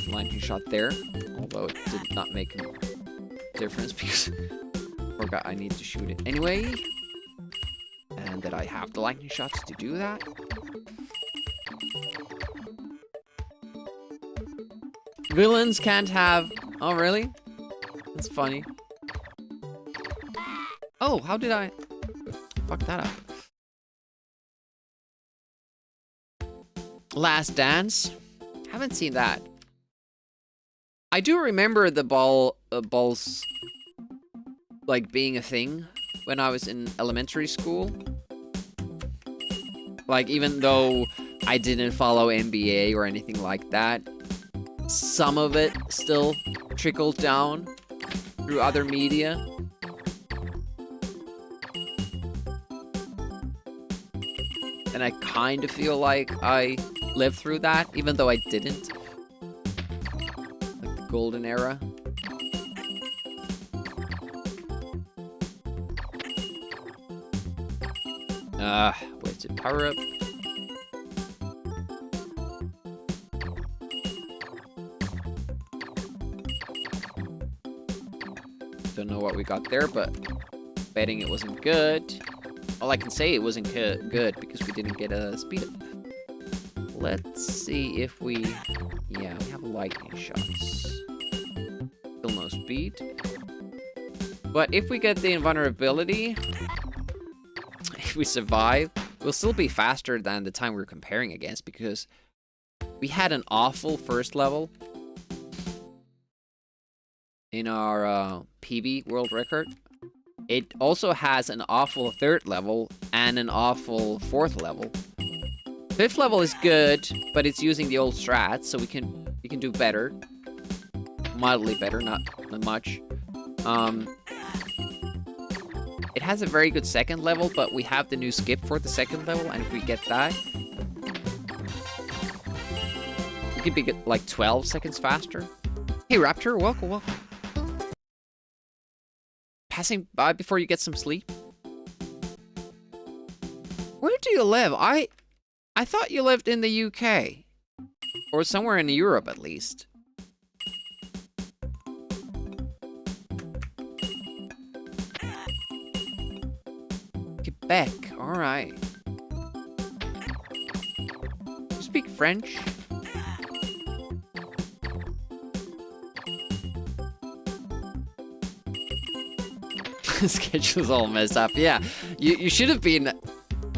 Lightning shot there, although it did not make a difference because I forgot I need to shoot it anyway. And that I have the lightning shots to do that. Villains can't have... Oh, really? That's funny. Oh, how did I... Fuck that up. Last Dance. Haven't seen that. I do remember the balls like being a thing when I was in elementary school. Like, even though I didn't follow NBA or anything like that, some of it still trickled down through other media. And I kind of feel like I lived through that, even though I didn't. Golden era. Wasted power up. Don't know what we got there, but betting it wasn't good. All I can say it wasn't good because we didn't get a speed up. Let's see if we... Yeah, we have lightning shots. Still no speed. But if we get the invulnerability, if we survive, we'll still be faster than the time we were comparing against, because we had an awful first level in our PB world record. It also has an awful third level and an awful fourth level. Fifth level is good, but it's using the old strats, so we can do better. Mildly better, not much. It has a very good second level, but we have the new skip for the second level, and if we get that, we could be like 12 seconds faster. Hey Raptor, welcome. Passing by before you get some sleep. Where do you live? I thought you lived in the UK. Or somewhere in Europe, at least. Quebec, alright. You speak French? Schedule's all messed up. Yeah, you should have been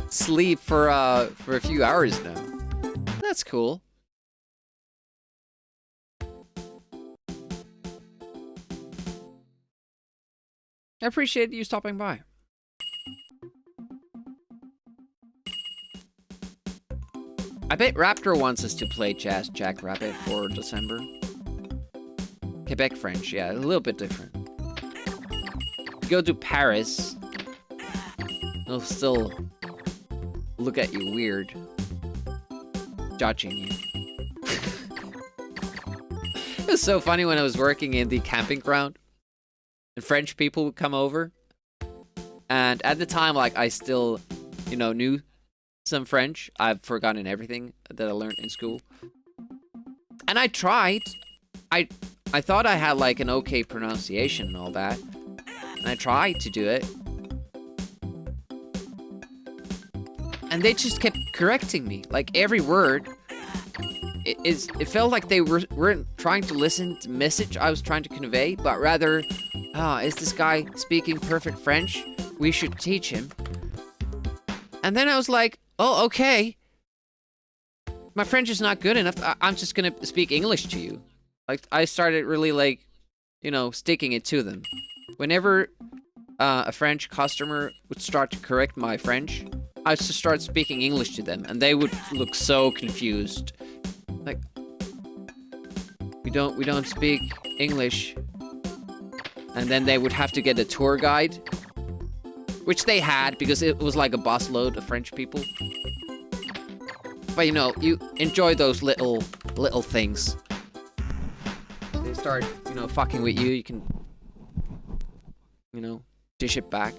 asleep for a few hours now. That's cool. I appreciate you stopping by. I bet Raptor wants us to play Jazz Jackrabbit for December. Quebec French, yeah, a little bit different. Go to Paris, they'll still look at you weird, judging you. It was so funny when I was working in the camping ground, and French people would come over, and at the time, like, I still, you know, knew some French. I've forgotten everything that I learned in school, and I tried. I thought I had like an okay pronunciation and all that. And I tried to do it. And they just kept correcting me. Like, every word. It felt like they weren't trying to listen to the message I was trying to convey, but rather, is this guy speaking perfect French? We should teach him. And then I was like, oh, okay. My French is not good enough. I'm just gonna speak English to you. Like, I started really, like, you know, sticking it to them. Whenever a French customer would start to correct my French, I would just start speaking English to them, and they would look so confused. Like, we don't speak English. And then they would have to get a tour guide, which they had because it was like a busload of French people. But you know, you enjoy those little things. They start, you know, fucking with you. You can, you know, dish it back.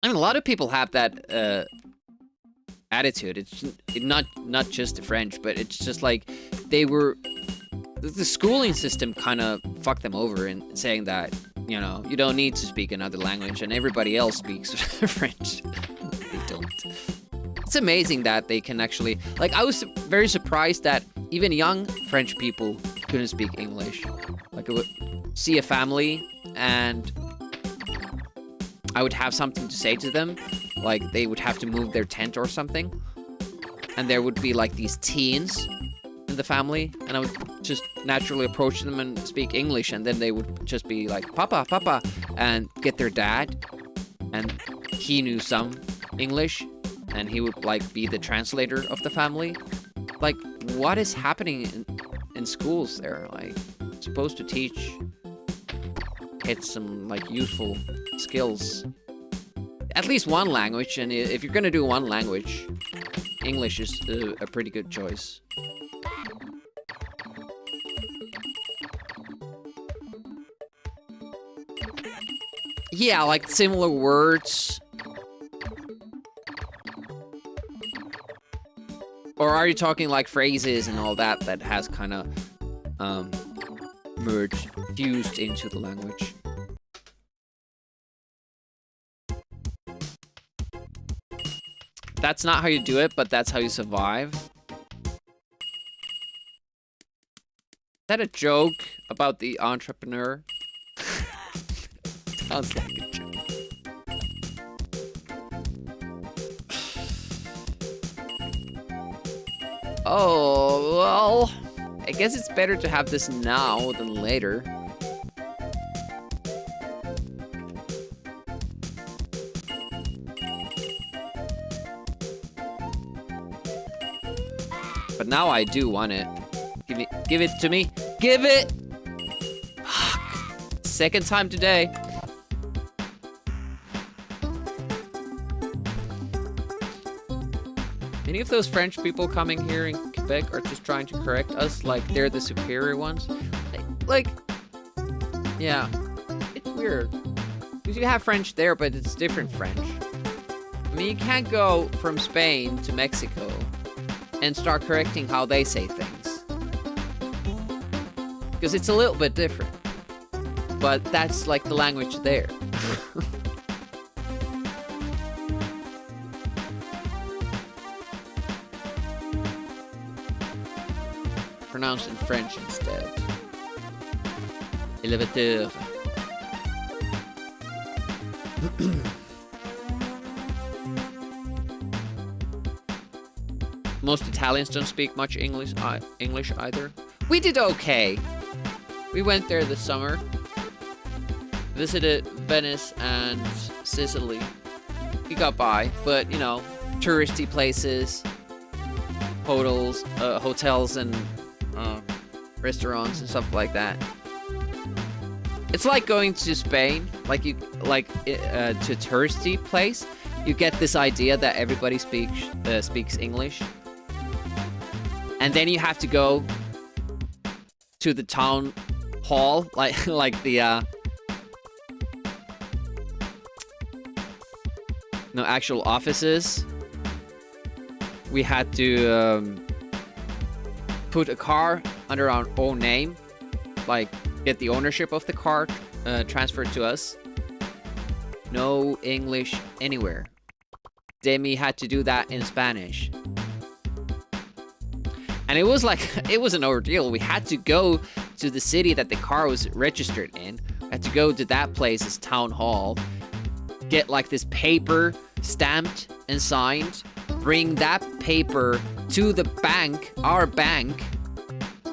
I mean, a lot of people have that attitude. It's not just the French, but it's just like they were. The schooling system kind of fucked them over in saying that, you know, you don't need to speak another language, and everybody else speaks French. They don't. It's amazing that they can actually, like, I was very surprised that even young French people couldn't speak English. Like, I would see a family and I would have something to say to them, like they would have to move their tent or something, and there would be like these teens in the family, and I would just naturally approach them and speak English, and then they would just be like, Papa, Papa, and get their dad, and he knew some English, and he would like be the translator of the family. Like, what is happening in schools there? Like, supposed to teach kids some like useful skills, at least one language, and if you're gonna do one language, English is a pretty good choice. Yeah, like similar words. Or are you talking like phrases and all that that has kind of merged, fused into the language? That's not how you do it, but that's how you survive. Is that a joke about the entrepreneur? Sounds like a joke. Oh, well, I guess it's better to have this now than later. But now I do want it. Give it to me. Give it! Second time today. Any of those French people coming here in Quebec are just trying to correct us like they're the superior ones? Like, yeah, it's weird. Because you have French there, but it's different French. I mean, you can't go from Spain to Mexico and start correcting how they say things. Because it's a little bit different. But that's like the language there. Pronounced in French instead. Elevateur. Most Italians don't speak much English either. We did okay. We went there this summer. Visited Venice and Sicily. We got by, but you know, touristy places, hotels and restaurants and stuff like that. It's like going to Spain, to a touristy place. You get this idea that everybody speaks English, and then you have to go to the town hall, like the actual offices. We had to put a car under our own name, like get the ownership of the car transferred to us. No English anywhere. Demi had to do that in Spanish. And it was an ordeal. We had to go to the city that the car was registered in. We had to go to that place's town hall, get like this paper stamped and signed, bring that paper to the bank, our bank,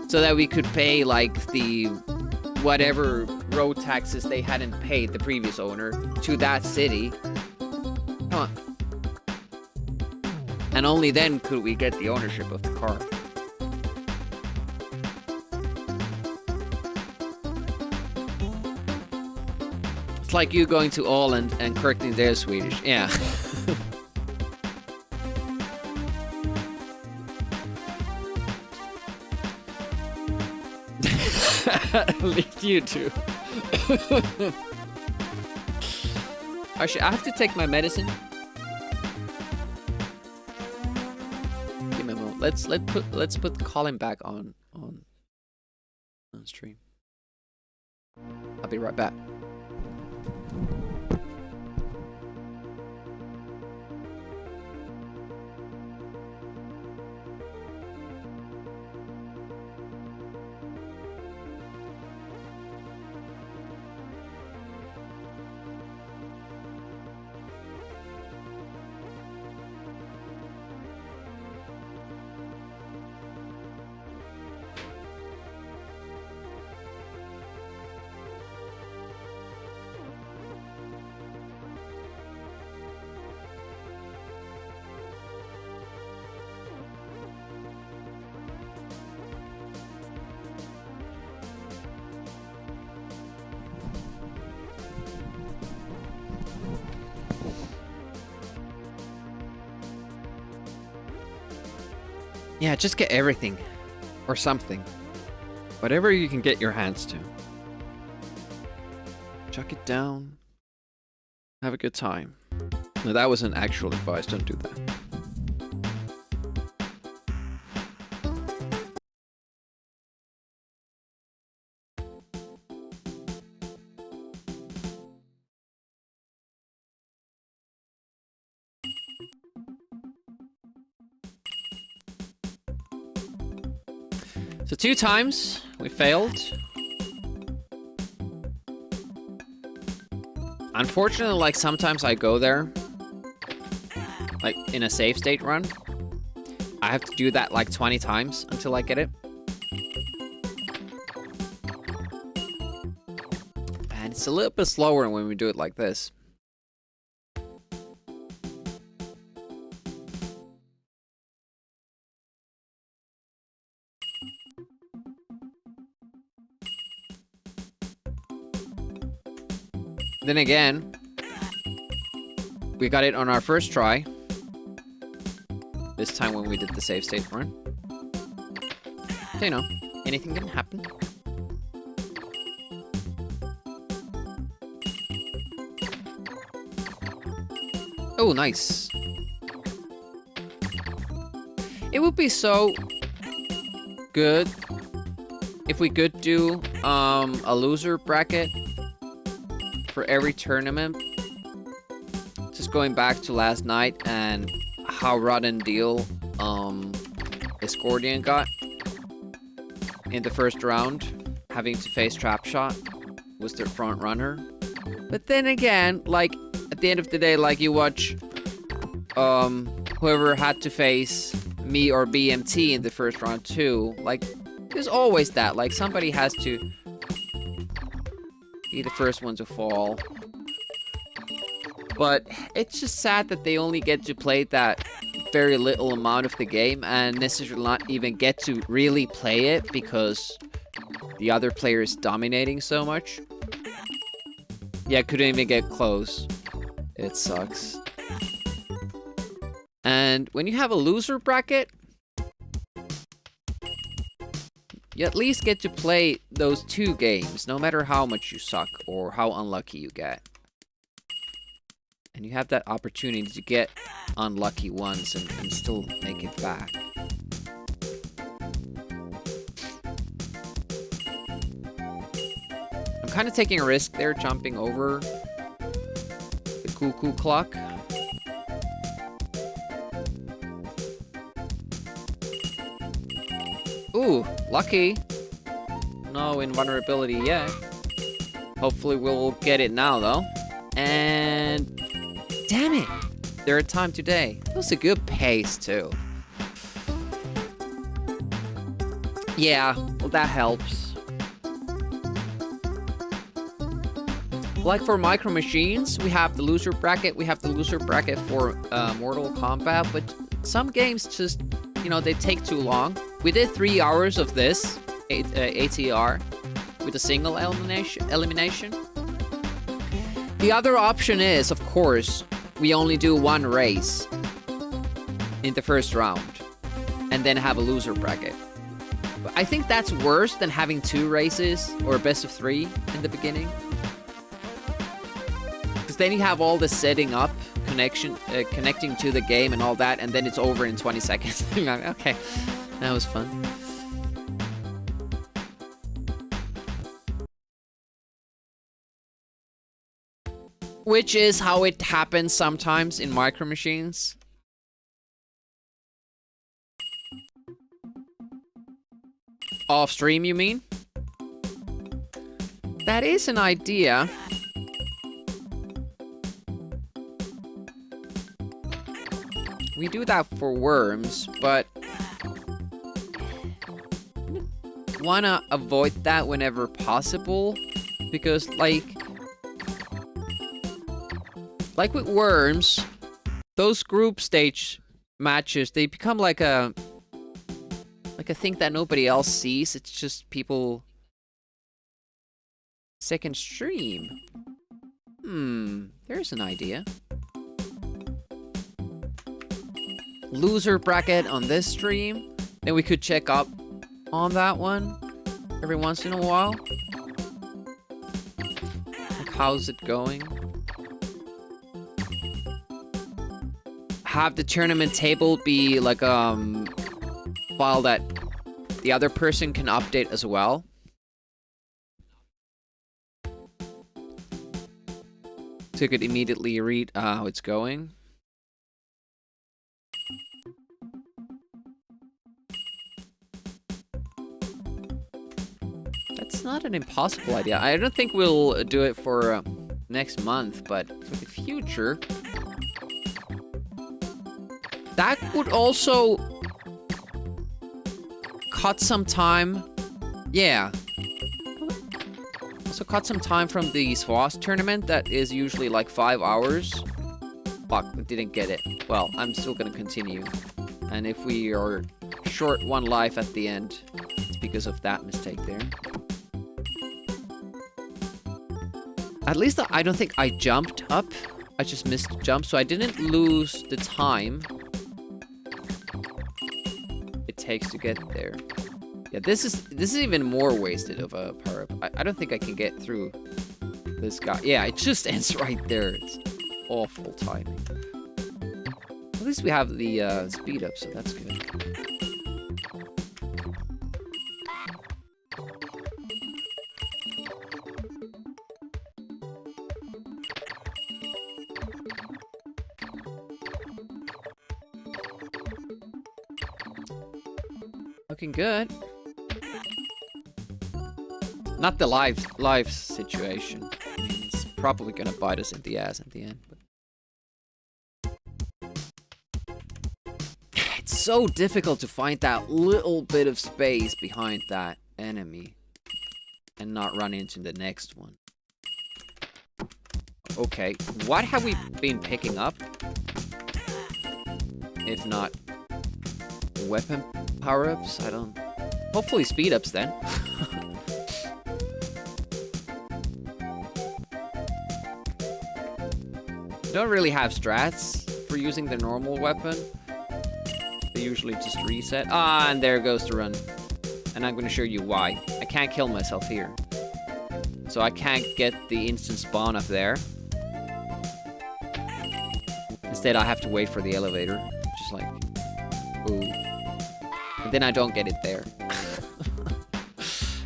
so that we could pay like the whatever road taxes they hadn't paid the previous owner to that city. Come on. And only then could we get the ownership of the car. It's like you going to Åland and correcting their Swedish. Yeah. At least you two. Actually, I have to take my medicine. Give me a moment. Let's put Colin back on stream. I'll be right back. Yeah, just get everything. Or something. Whatever you can get your hands to. Chuck it down. Have a good time. No, that wasn't actual advice. Don't do that. So 2 times we failed. Unfortunately, like sometimes I go there, like in a save state run. I have to do that like 20 times until I get it. And it's a little bit slower when we do it like this. Then again, we got it on our first try. This time when we did the save state run. So, you know, anything can happen. Oh, nice. It would be so good if we could do a loser bracket for every tournament. Just going back to last night and how rotten deal Escordian got in the first round, having to face Trapshot was their front runner. But then again, like at the end of the day, like you watch whoever had to face me or BMT in the first round too, like there's always that, like somebody has to be the first one to fall. But it's just sad that they only get to play that very little amount of the game and necessarily not even get to really play it because the other player is dominating so much. Yeah, couldn't even get close. It sucks. And when you have a loser bracket, you at least get to play those 2 games, no matter how much you suck or how unlucky you get. And you have that opportunity to get unlucky once and still make it back. I'm kind of taking a risk there, jumping over the cuckoo clock. Ooh, lucky. No invulnerability yet. Hopefully we'll get it now, though. And... damn it! Third time today. That was a good pace, too. Yeah, well, that helps. Like for Micro Machines, we have the loser bracket. We have the loser bracket for Mortal Kombat, but some games just, you know, they take too long. We did 3 hours of this, ATR, with a single elimination. The other option is, of course, we only do 1 race in the first round, and then have a loser bracket. But I think that's worse than having 2 races, or a best of 3 in the beginning. Because then you have all the setting up, connecting to the game and all that, and then it's over in 20 seconds. Okay, that was fun. Which is how it happens sometimes in Micro Machines. Off stream, you mean? That is an idea. We do that for Worms, but wanna avoid that whenever possible, because like with Worms, those group stage matches, they become like a thing that nobody else sees. It's just people second stream. There's an idea. Loser bracket on this stream. Then we could check up on that one every once in a while. Like, how's it going? Have the tournament table be like file that the other person can update as well. So you could immediately read how it's going. That's not an impossible idea. I don't think we'll do it for next month, but for the future. That would also cut some time. Yeah. Also cut some time from the SWAS tournament that is usually like 5 hours. Fuck, we didn't get it. Well, I'm still gonna continue. And if we are short 1 life at the end, it's because of that mistake there. At least I don't think I jumped up. I just missed the jump, so I didn't lose the time it takes to get there. Yeah, this is even more wasted of a power-up. I don't think I can get through this guy. Yeah, it just ends right there. It's awful timing. least we have the speed up, so that's good. Looking good. Not the live situation. I mean, it's probably gonna bite us in the ass at the end. But it's so difficult to find that little bit of space behind that enemy and not run into the next one. Okay, what have we been picking up? If not weapon power-ups, I don't... Hopefully speed-ups then. Don't really have strats for using the normal weapon. They usually just reset. Ah, and there goes the run. And I'm gonna show you why. I can't kill myself here. So I can't get the instant spawn up there. Instead, I have to wait for the elevator. Just like... Ooh. And then I don't get it there.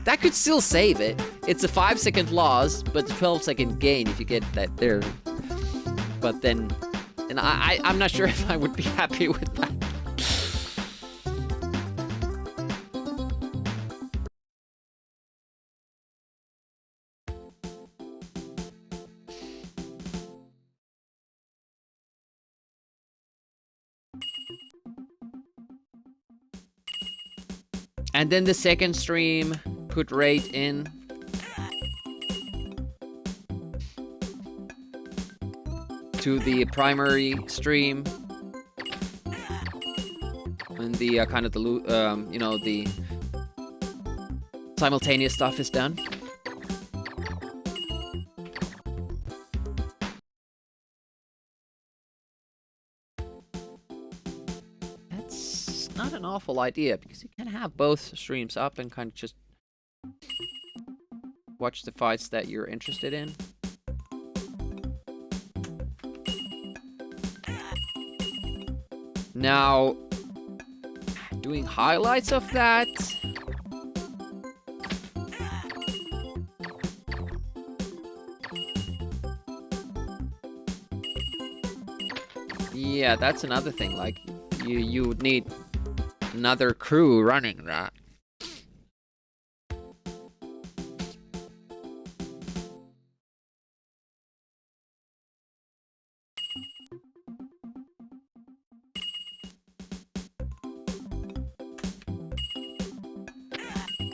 That could still save it. It's a 5-second loss, but a 12-second gain if you get that there. But then... And I'm not sure if I would be happy with that. And then the second stream, put rate in. To the primary stream. And the kind of the, you know, the simultaneous stuff is done. Not an awful idea, because you can have both streams up and kind of just watch the fights that you're interested in. Now, doing highlights of that... Yeah, that's another thing, like, you would need another crew running that.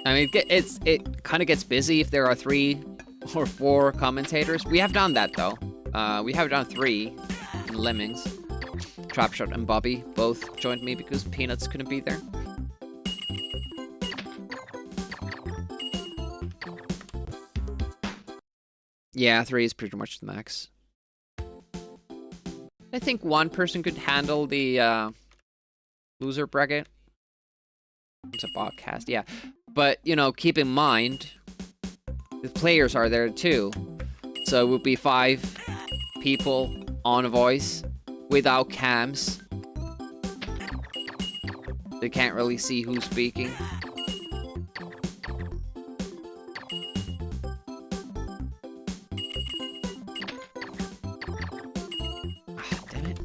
I mean, it kind of gets busy if there are 3 or 4 commentators. We have done that though. We have done 3 in Lemmings. Trapshot and Bobby both joined me because Peanuts couldn't be there. Yeah, 3 is pretty much the max. I think 1 person could handle the loser bracket. It's a podcast, yeah. But, you know, keep in mind, the players are there too. So it would be 5 people on a voice without cams. They can't really see who's speaking. Ah, damn it.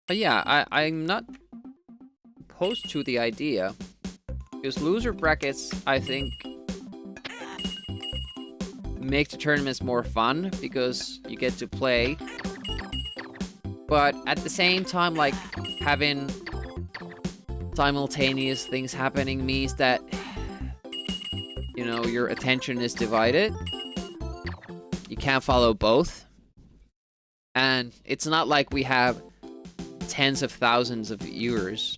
But yeah, I'm not opposed to the idea. Because loser brackets, I think, make the tournaments more fun because you get to play. But at the same time, like, having simultaneous things happening means that, you know, your attention is divided. You can't follow both. And it's not like we have tens of thousands of viewers.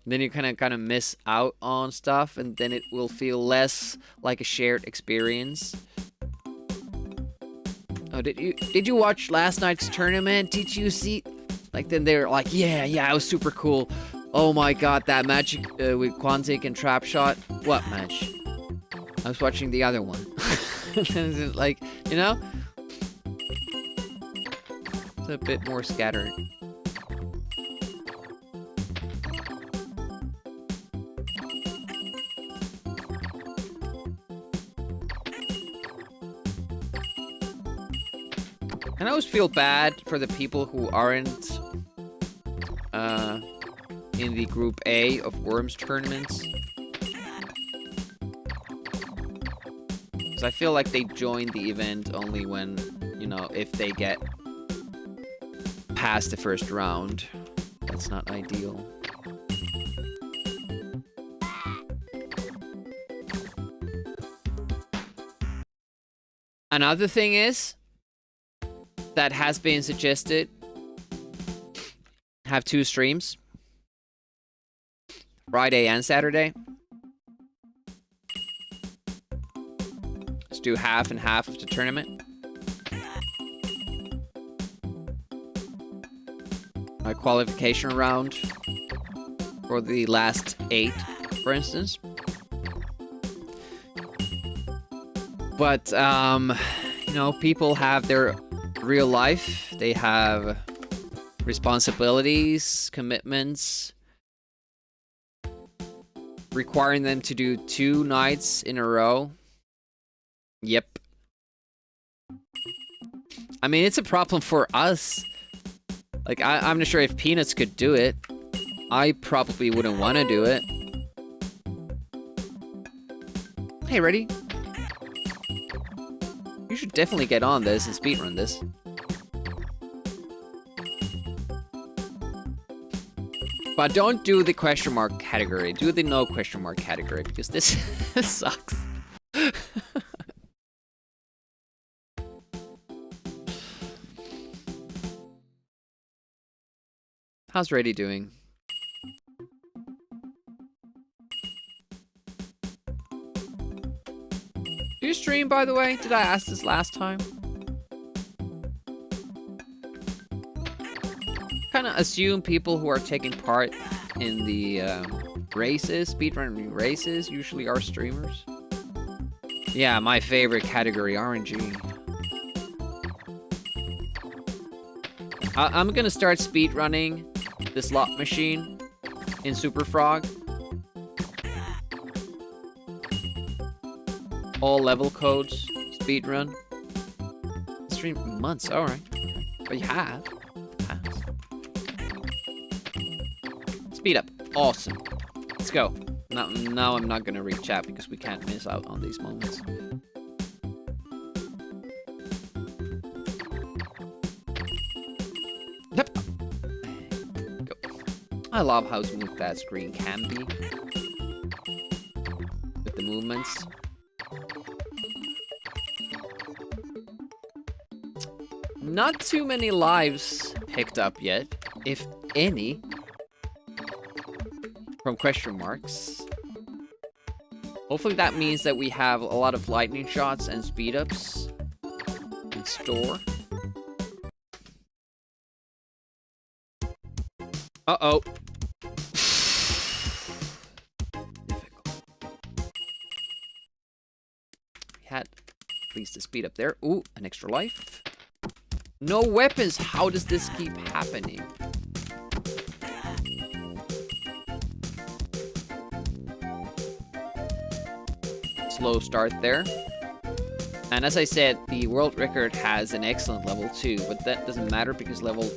Then you kind of miss out on stuff, and then it will feel less like a shared experience. Oh, did you watch last night's tournament? Did you see? Like, then they're like, yeah, it was super cool. Oh my god, that match with Quantic and Trapshot. What match? I was watching the other one. Like, you know? It's a bit more scattered. And I always feel bad for the people who aren't in the Group A of Worms tournaments. Because I feel like they join the event only when, you know, if they get past the first round. That's not ideal. Another thing is, that has been suggested, have 2 streams. Friday and Saturday. Let's do half and half of the tournament. A qualification round for the last 8, for instance. But, you know, people have their real life. They have responsibilities, commitments, requiring them to do 2 nights in a row. Yep. I mean, it's a problem for us. Like, I'm not sure if Peanuts could do it. I probably wouldn't want to do it. Hey, ready? You should definitely get on this and speedrun this. But don't do the question mark category. Do the no question mark category, because this sucks. How's Ready doing? Do you stream, by the way? Did I ask this last time? Kind of assume people who are taking part in the races, speedrunning races, usually are streamers. Yeah, my favorite category, RNG. I'm gonna start speedrunning the slot machine in Super Frog. All level codes, speedrun. Stream months, alright. But you have. Speed up. Awesome. Let's go. Now I'm not gonna read chat because we can't miss out on these moments. Yep. Go. I love how smooth that screen can be. With the movements. Not too many lives picked up yet, if any. From question marks. Hopefully that means that we have a lot of lightning shots and speed ups in store. Uh-oh. Difficult. We had at least a speed up there. Ooh, an extra life. No weapons. How does this keep happening? Slow start there. And as I said, the world record has an excellent level 2, but that doesn't matter because levels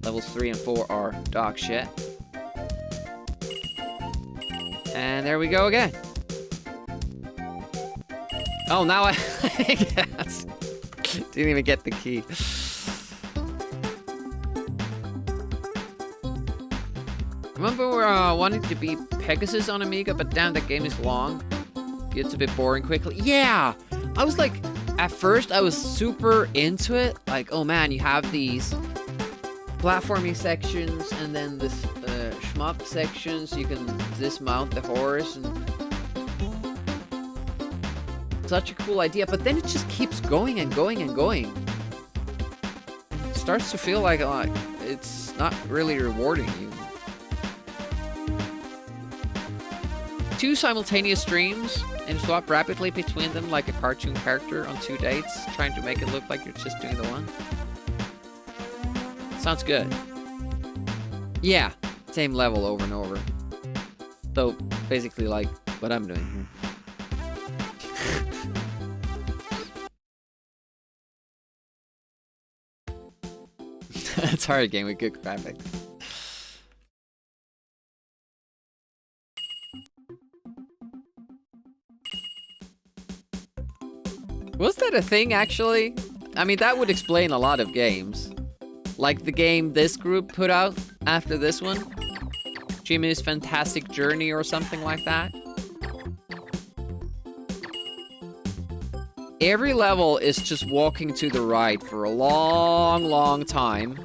3 and 4 are dog shit. And there we go again. Oh, now I yes. Didn't even get the key. Remember wanting to beat Pegasus on Amiga, but damn, that game is long. Gets a bit boring quickly. Yeah! I was like, at first I was super into it. Like, oh man, you have these platforming sections and then this shmup sections. You can dismount the horse and such a cool idea, but then it just keeps going and going and going. It starts to feel like it's not really rewarding you. 2 simultaneous streams and swap rapidly between them like a cartoon character on 2 dates, trying to make it look like you're just doing the one? Sounds good. Yeah, same level over and over. So, basically like what I'm doing here. It's a hard game with good graphics. Was that a thing, actually? I mean, that would explain a lot of games. Like the game this group put out after this one. Jimmy's Fantastic Journey or something like that. Every level is just walking to the right for a long, long time.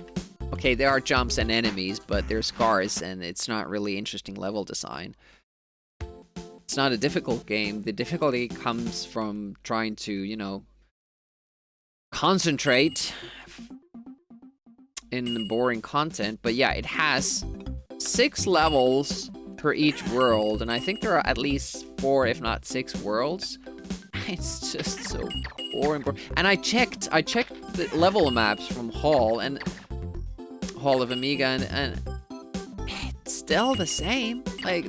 Okay, there are jumps and enemies, but they're scars, and it's not really interesting level design. It's not a difficult game. The difficulty comes from trying to, you know, concentrate in boring content. But yeah, it has 6 levels per each world, and I think there are at least 4, if not 6 worlds. It's just so boring. And I checked the level maps from Hall of Amiga, and it's still the same. Like,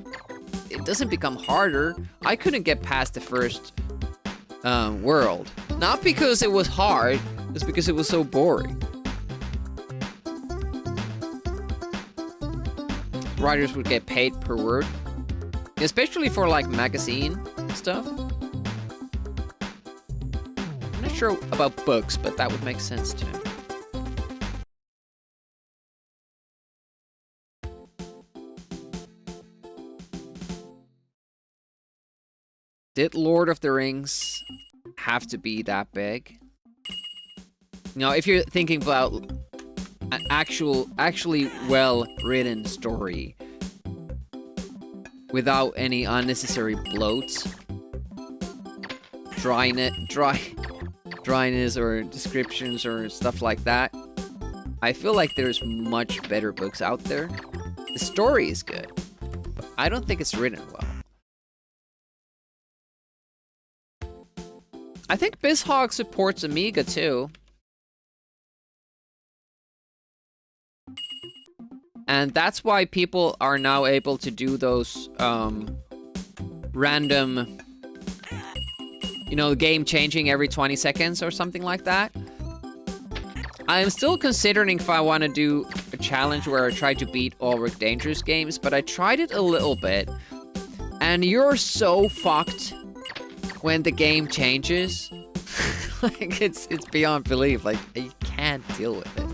it doesn't become harder. I couldn't get past the first world. Not because it was hard, it's because it was so boring. Writers would get paid per word. Especially for, like, magazine stuff. I'm not sure about books, but that would make sense too. Did Lord of the Rings have to be that big? Now, if you're thinking about an actually well-written story without any unnecessary bloat, dryness or descriptions or stuff like that, I feel like there's much better books out there. The story is good, but I don't think it's written well. I think BizHog supports Amiga too. And that's why people are now able to do those random, you know, game changing every 20 seconds or something like that. I'm still considering if I want to do a challenge where I try to beat all Rick Dangerous games, but I tried it a little bit. And you're so fucked when the game changes. Like, it's beyond belief. Like, you can't deal with it.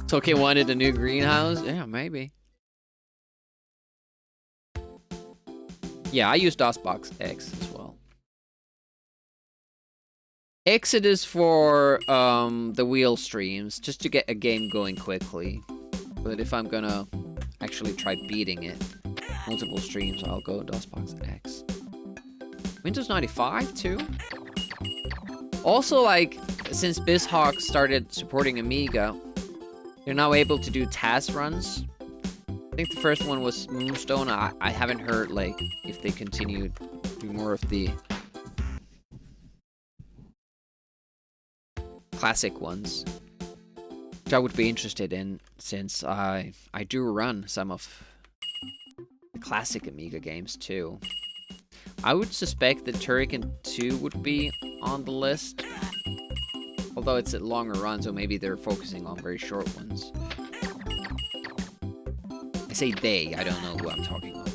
Tolkien wanted a new greenhouse? Yeah, maybe. Yeah, I use DOSBox X as well. Exodus for the wheel streams, just to get a game going quickly. But if I'm gonna actually try beating it, multiple streams, I'll go DOSBox X. Windows 95 too? Also, like, since BizHawk started supporting Amiga, they're now able to do task runs. I think the first one was Moonstone. I haven't heard, like, if they continued to do more of the classic ones, which I would be interested in, since I do run some of the classic Amiga games too. I would suspect that Turrican 2 would be on the list, although it's a longer run, so maybe they're focusing on very short ones. I say they, I don't know who I'm talking about.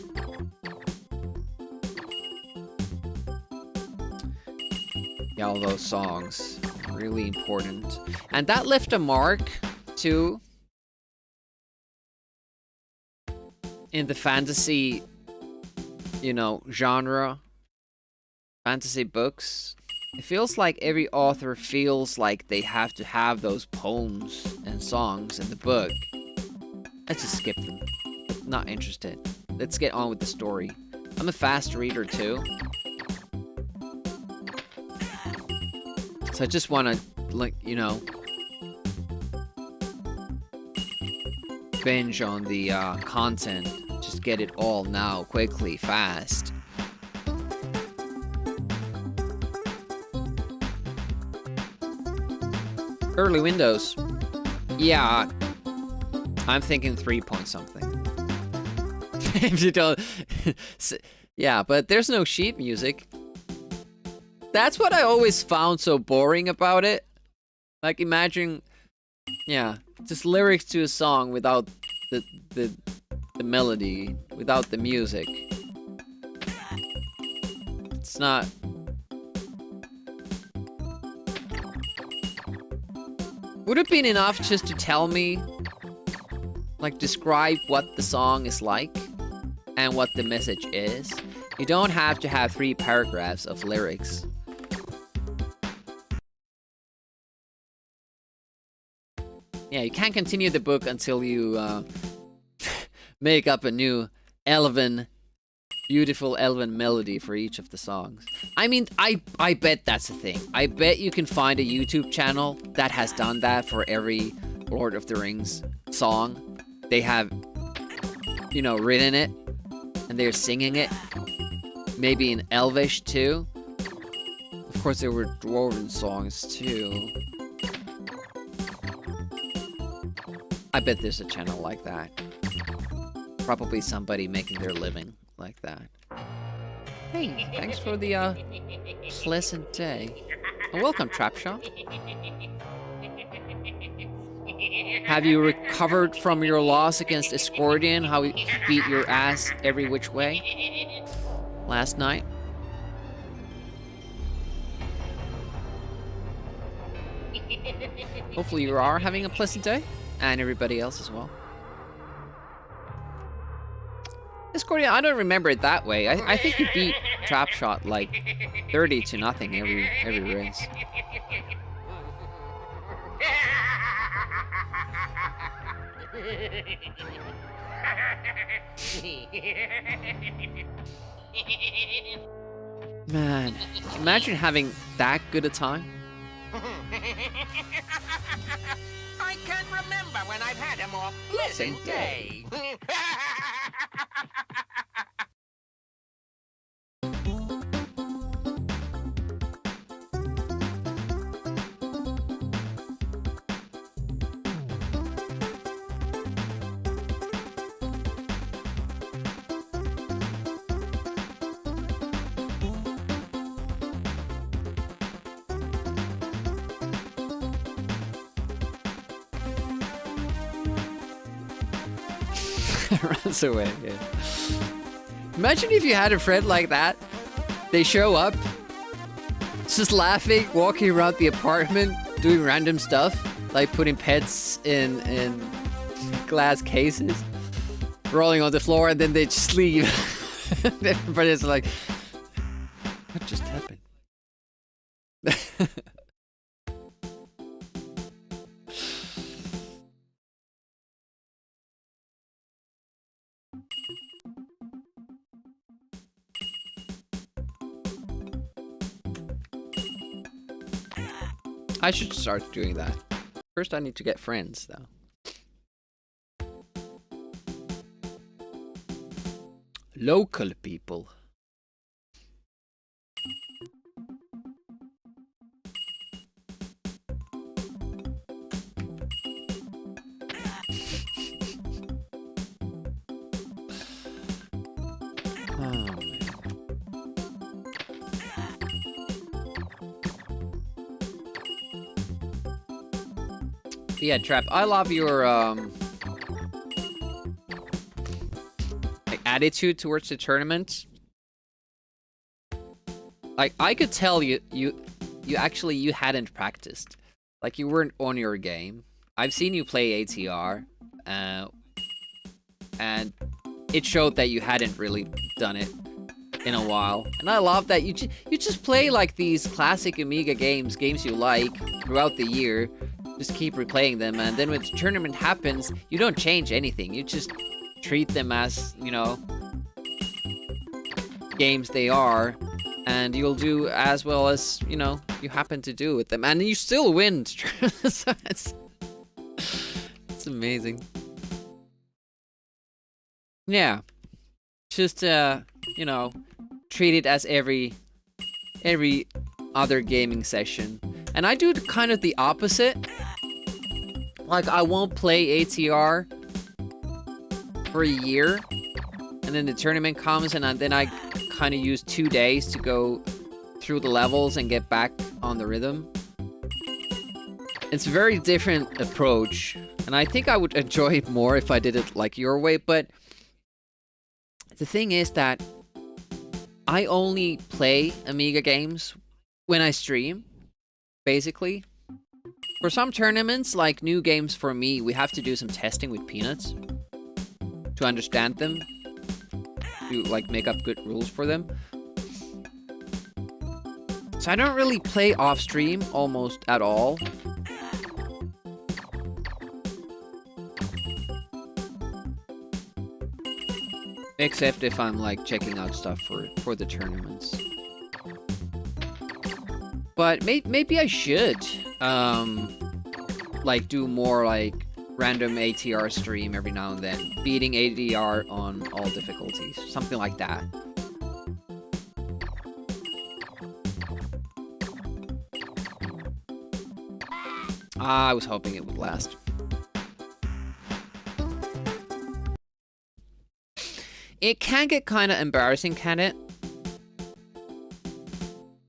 Yeah, all those songs, really important. And that left a mark, too, in the fantasy, you know, genre. Fantasy books. It feels like every author feels like they have to have those poems and songs in the book. Let's just skip them. Not interested. Let's get on with the story. I'm a fast reader too. So I just want to, like, you know, binge on the content Just get it all now, quickly, fast. Early Windows. Yeah, I'm thinking 3 point something. If you don't... Yeah, but there's no sheet music. That's what I always found so boring about it. Like, imagine... Yeah, just lyrics to a song without the melody, without the music. It's not... Would it have been enough just to tell me, like, describe what the song is like and what the message is? You don't have to have 3 paragraphs of lyrics. Yeah, you can't continue the book until you make up a new beautiful elven melody for each of the songs. I mean, I bet that's the thing. I bet you can find a YouTube channel that has done that for every Lord of the Rings song. They have, you know, written it, and they're singing it. Maybe in Elvish, too. Of course, there were Dwarven songs, too. I bet there's a channel like that. Probably somebody making their living like that. Hey, thanks for the pleasant day. And welcome, Trapshot. Have you recovered from your loss against Escordian? How he beat your ass every which way last night? Hopefully you are having a pleasant day, and everybody else as well. Escordian, I don't remember it that way. I think you beat Trapshot like 30-0 every race. Man, imagine having that good a time. I can't remember when I've had a more pleasant day. Runs away, yeah. Imagine if you had a friend like that. They show up, just laughing, walking around the apartment, doing random stuff, like putting pets in glass cases, rolling on the floor, and then they just leave. Everybody's like, what just happened? I should start doing that. First, I need to get friends, though. Local people. Yeah, Trap, I love your like, attitude towards the tournament. Like, I could tell you actually hadn't practiced. Like, you weren't on your game. I've seen you play ATR, and it showed that you hadn't really done it in a while. And I love that you just play like these classic Amiga games you like throughout the year. Just keep replaying them, and then when the tournament happens, you don't change anything. You just treat them as, you know, games they are, and you'll do as well as, you know, you happen to do with them. And you still win. So it's amazing. Yeah, Just, you know, treat it as every other gaming session. And I do kind of the opposite. Like, I won't play ATR for a year, and then the tournament comes, and then I kind of use 2 days to go through the levels and get back on the rhythm. It's a very different approach, and I think I would enjoy it more if I did it like your way, but the thing is that I only play Amiga games when I stream, basically. For some tournaments, like new games for me, we have to do some testing with Peanuts to understand them, to like make up good rules for them. So I don't really play off stream almost at all. Except if I'm like checking out stuff for the tournaments. But maybe I should like do more like random ATR stream every now and then, beating ADR on all difficulties, something like that. I was hoping it would last. It can get kind of embarrassing, can it?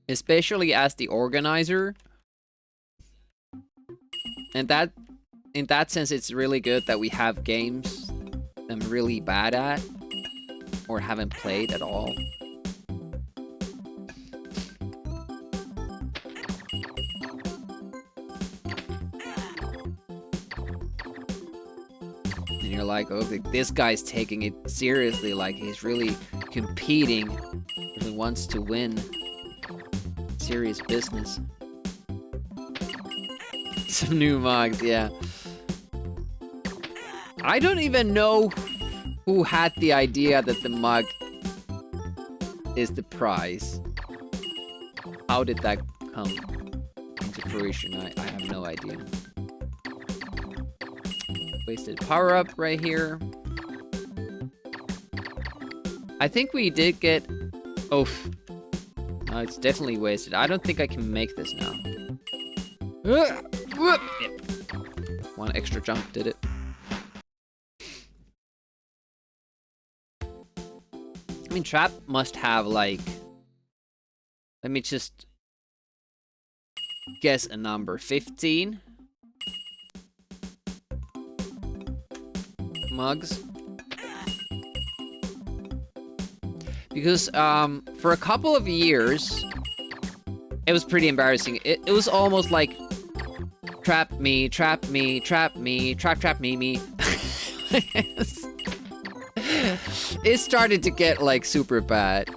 Especially as the organizer. And that, in that sense, it's really good that we have games I'm really bad at or haven't played at all. And you're like, oh, this guy's taking it seriously, like he's really competing, really wants to win. Serious business. Some new mugs, yeah. I don't even know who had the idea that the mug is the prize. How did that come into fruition? I have no idea. Wasted power-up right here. I think we did get... Oh, no, it's definitely wasted. I don't think I can make this now. Yep. One extra jump did it. I mean, Trap must have, like... Let me just... guess a number. 15? Mugs? Because, for a couple of years, it was pretty embarrassing. It was almost like, trap me, trap me, trap me, trap me, me. It started to get, like, super bad.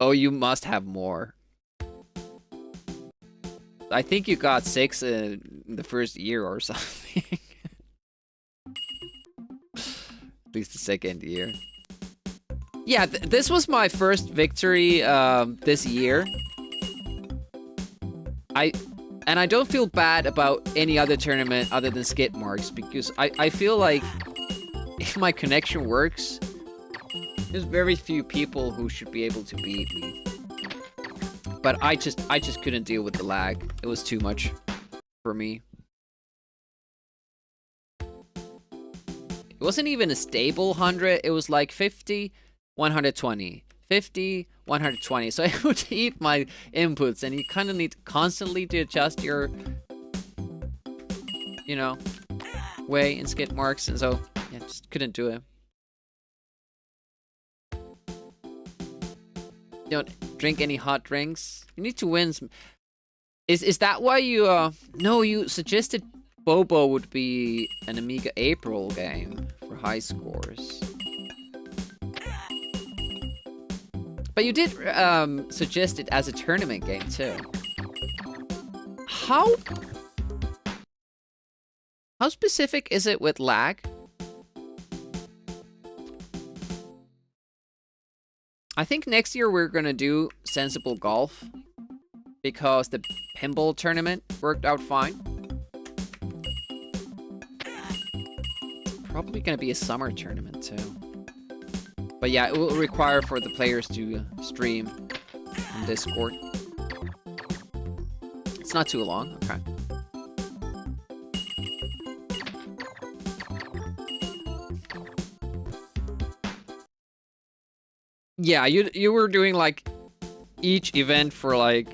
Oh, you must have more. I think you got 6 in the first year or something. At least the second year. Yeah, this was my first victory this year. And I don't feel bad about any other tournament other than skid marks, because I feel like if my connection works, there's very few people who should be able to beat me. But I just couldn't deal with the lag. It was too much for me. It wasn't even a stable 100. It was like 50, 120, 50, 120. So it would eat my inputs, and you kind of need constantly to adjust your, you know, way in skid marks, and so yeah, just couldn't do it. Don't drink any hot drinks. You need to win some. Is that why you no, you suggested Bobo would be an Amiga April game for high scores. But you did suggest it as a tournament game too. How specific is it with lag? I think next year we're gonna do Sensible Golf because the pinball tournament worked out fine. Probably gonna be a summer tournament too. But yeah, it will require for the players to stream on Discord. It's not too long, okay. Yeah, you were doing like each event for like,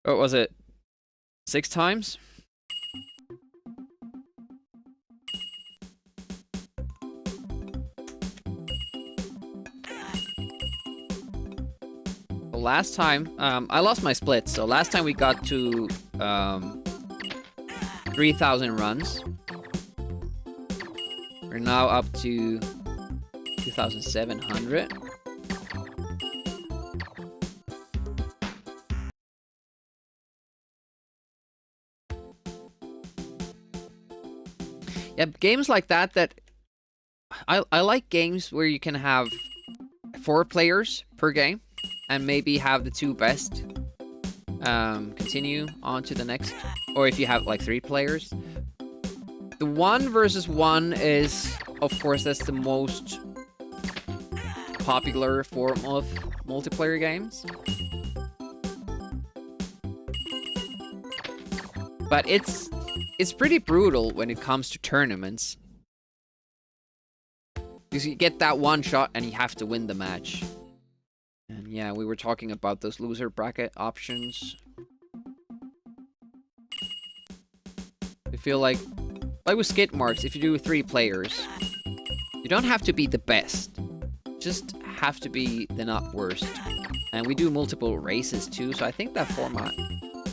what was it? 6 times? Last time, I lost my split, so last time we got to 3,000 runs. We're now up to 2,700. Yeah, games like that I like games where you can have 4 players per game and maybe have the 2 best continue on to the next, or if you have like 3 players. The 1 versus 1 is, of course, that's the most popular form of multiplayer games. But it's pretty brutal when it comes to tournaments. Because you get that one shot and you have to win the match. And yeah, we were talking about those loser bracket options. I feel like with skid marks, if you do 3 players, you don't have to be the best. Just have to be the not worst. And we do multiple races too, so I think that format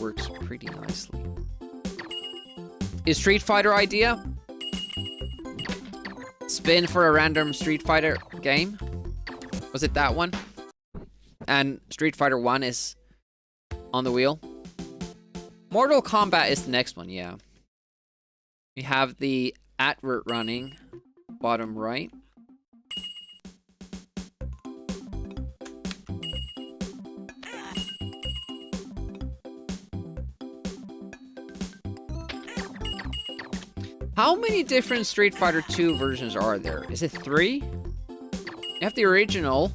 works pretty nicely. Is Street Fighter idea? Spin for a random Street Fighter game? Was it that one? And Street Fighter 1 is on the wheel? Mortal Kombat is the next one, yeah. We have the advert running, bottom right. How many different Street Fighter 2 versions are there? Is it 3? You have the original.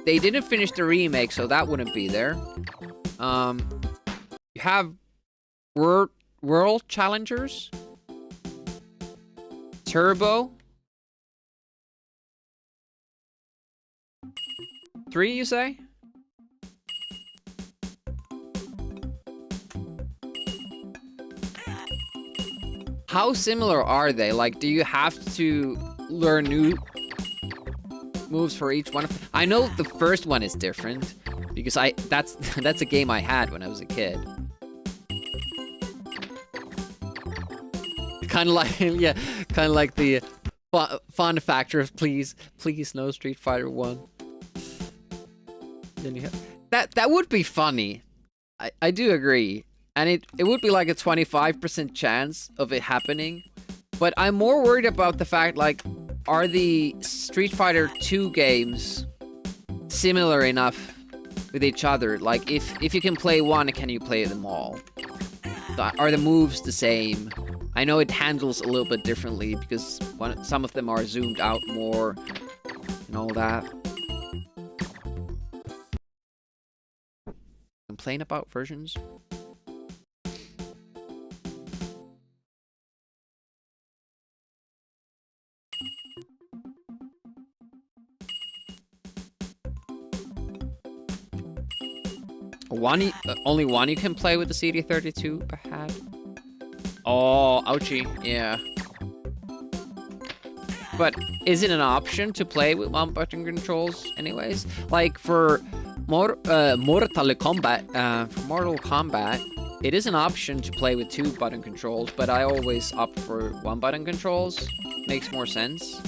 They didn't finish the remake, so that wouldn't be there. You have World Challengers, Turbo. 3, you say? How similar are they? Like, do you have to learn new moves for each one? I know the first one is different because that's a game I had when I was a kid. Kind of like, yeah, kind of like the fun factor of please no Street Fighter 1. Then you have that would be funny. I do agree. And it would be like a 25% chance of it happening. But I'm more worried about the fact, like, are the Street Fighter 2 games similar enough with each other? Like, if you can play one, can you play them all? Are the moves the same? I know it handles a little bit differently because some of them are zoomed out more and all that. Complain about versions? Only one you can play with the CD32 pad. Oh, ouchie, yeah. But is it an option to play with 1-button controls anyways? Like for Mortal Kombat, it is an option to play with 2-button controls, but I always opt for 1-button controls. Makes more sense.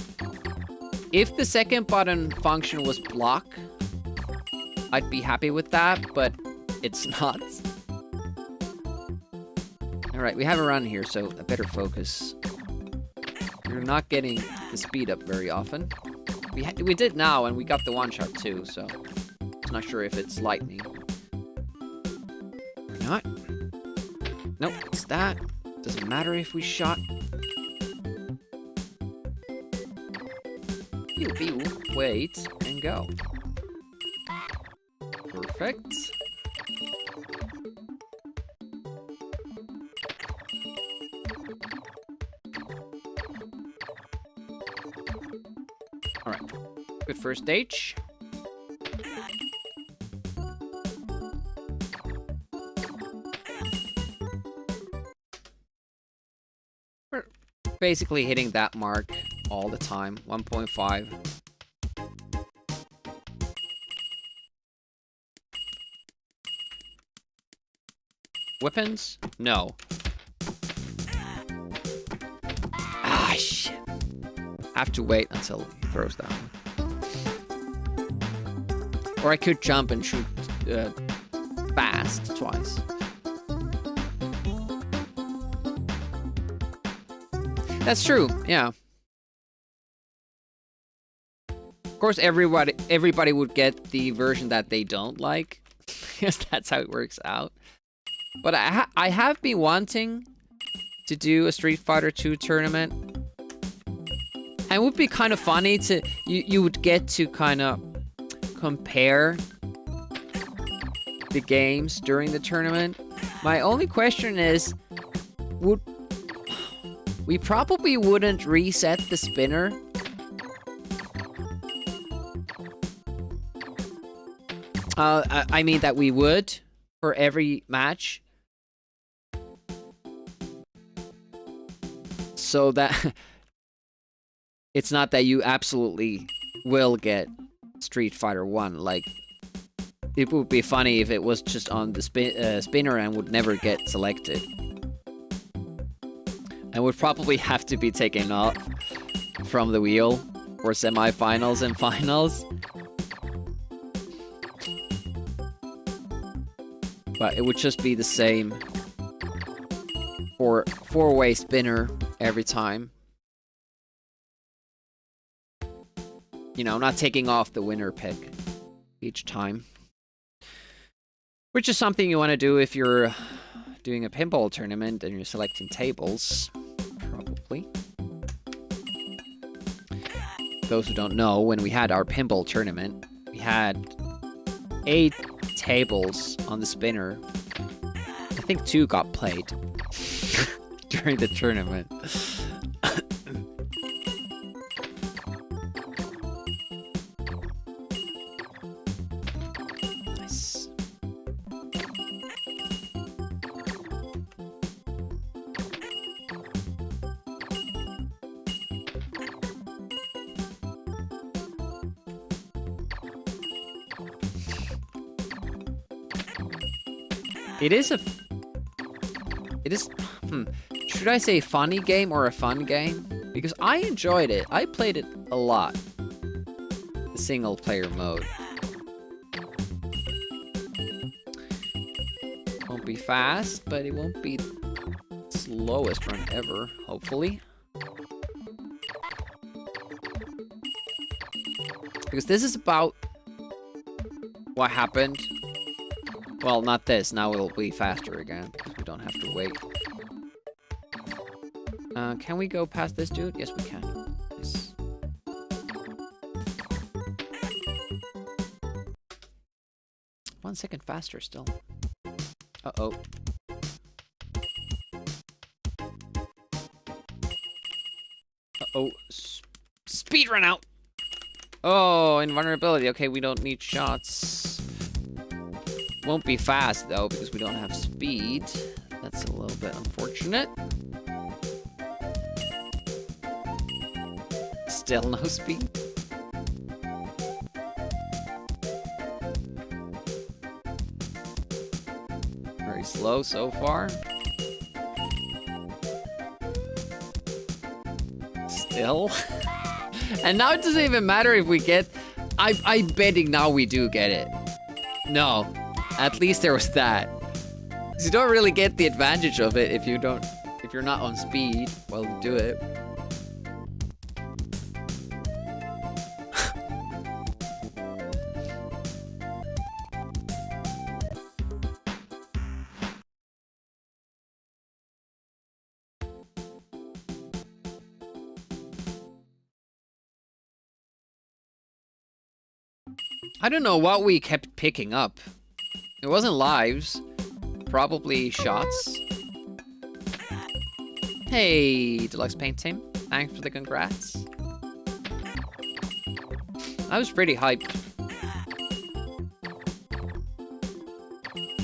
If the second button function was block, I'd be happy with that, but it's not. Alright, we have a run here, so I better focus. We're not getting the speed up very often. We did now, and we got the one-shot too, so I'm not sure if it's lightning. Or not. Nope, it's that. Doesn't matter if we shot. Pew pew. Wait and go. Perfect. Alright. Good first stage. We're basically hitting that mark all the time. 1.5. Weapons? No. Ah, shit. Have to wait until he throws that one. Or I could jump and shoot fast twice. That's true, yeah. Of course, everybody would get the version that they don't like. Because that's how it works out. But I have been wanting to do a Street Fighter 2 tournament. And it would be kind of funny to... You would get to kind of compare the games during the tournament. My only question is... We probably wouldn't reset the spinner. I mean that we would for every match. So that it's not that you absolutely will get Street Fighter 1. Like, it would be funny if it was just on the spinner and would never get selected. And would probably have to be taken off from the wheel for semifinals and finals. But it would just be the same for four-way spinner every time. You know, not taking off the winner pick each time. Which is something you want to do if you're doing a pinball tournament and you're selecting tables. Probably. Those who don't know, when we had our pinball tournament, we had 8 tables on the spinner. I think 2 got played during the tournament. Nice. It is should I say funny game or a fun game? Because I enjoyed it. I played it a lot. The single player mode. Won't be fast, but it won't be the slowest run ever, hopefully. Because this is about what happened. Well, not this. Now it'll be faster again, because we don't have to wait. Can we go past this dude? Yes, we can. Nice. One second faster still. Uh-oh. Uh-oh. Speed run out! Oh, invulnerability. Okay, we don't need shots. Won't be fast, though, because we don't have speed. That's a little bit unfortunate. Still no speed. Very slow so far. Still. And now it doesn't even matter if we get... I'm betting now we do get it. No. At least there was that. 'Cause you don't really get the advantage of it if you're not on speed while you do it. I don't know what we kept picking up. It wasn't lives. Probably shots. Hey, Deluxe Paint Team. Thanks for the congrats. I was pretty hyped.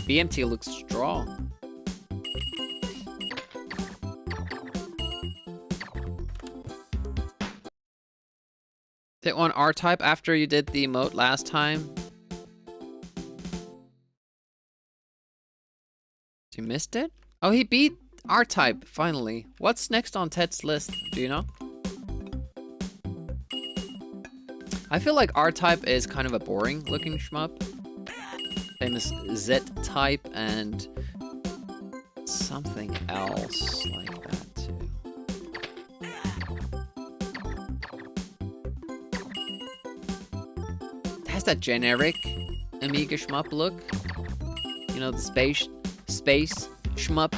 BMT looks strong. Did one R-type after you did the emote last time? You missed it? Oh, he beat R-type, finally. What's next on Ted's list? Do you know? I feel like R-type is kind of a boring looking shmup. Famous Z-type and something else like that too. It has that generic Amiga shmup look. You know, the space shmup.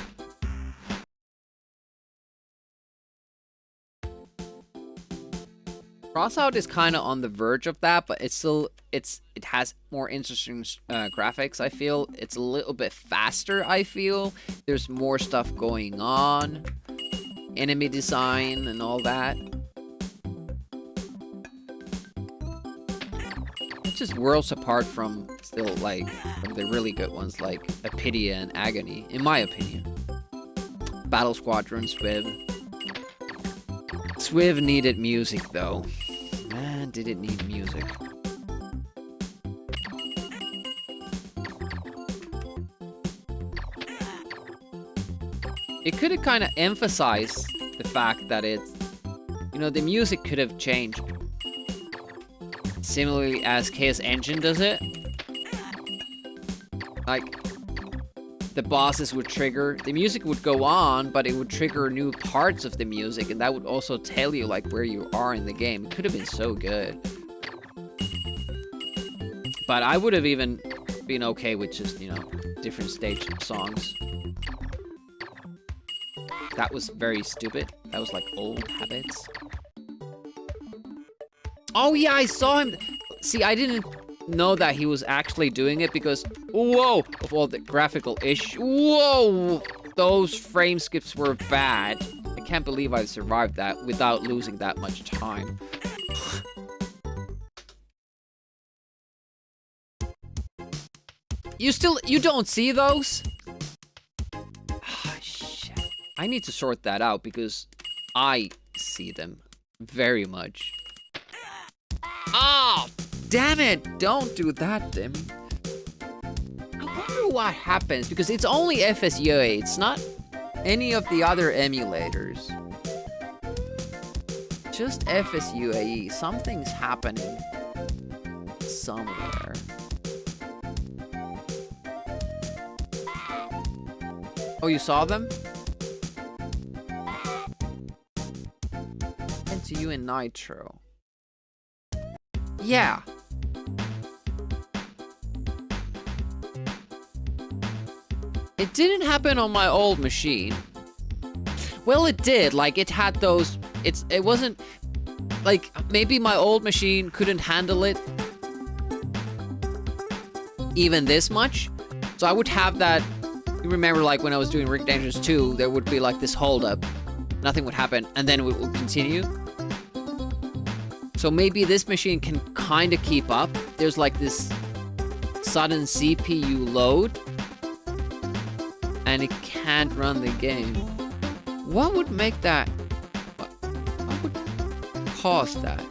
Crossout is kind of on the verge of that, but it has more interesting graphics. I feel it's a little bit faster. I feel there's more stuff going on, enemy design and all that. It's just worlds apart from still like from the really good ones like Apidia and Agony, in my opinion. Battle Squadron, Swiv. Swiv needed music though. Man, did it need music. It could have kind of emphasized the fact that it's, you know, the music could have changed. Similarly as Chaos Engine does it. Like, the bosses would trigger, the music would go on, but it would trigger new parts of the music, and that would also tell you like where you are in the game. It could have been so good. But I would have even been okay with just, you know, different stage songs. That was very stupid. That was like old habits. Oh yeah, I saw him. See, I didn't know that he was actually doing it because, whoa, of all the graphical issues, whoa, those frame skips were bad. I can't believe I survived that without losing that much time. You don't see those? Ah, shit. I need to sort that out because I see them very much. Oh, damn it! Don't do that, Tim. I wonder what happens because it's only FSUA. It's not any of the other emulators. Just FSUAE. Something's happening somewhere. Oh, you saw them? And to you in Nitro. Yeah. It didn't happen on my old machine. Well, it did. Like, it had those... It wasn't... Like, maybe my old machine couldn't handle it even this much. So I would have that... You remember, like, when I was doing Ring Dangerous 2, there would be, like, this hold-up. Nothing would happen, and then it would continue. So maybe this machine can kind of keep up. There's, like, this sudden CPU load. And it can't run the game. What would make that... What would cause that?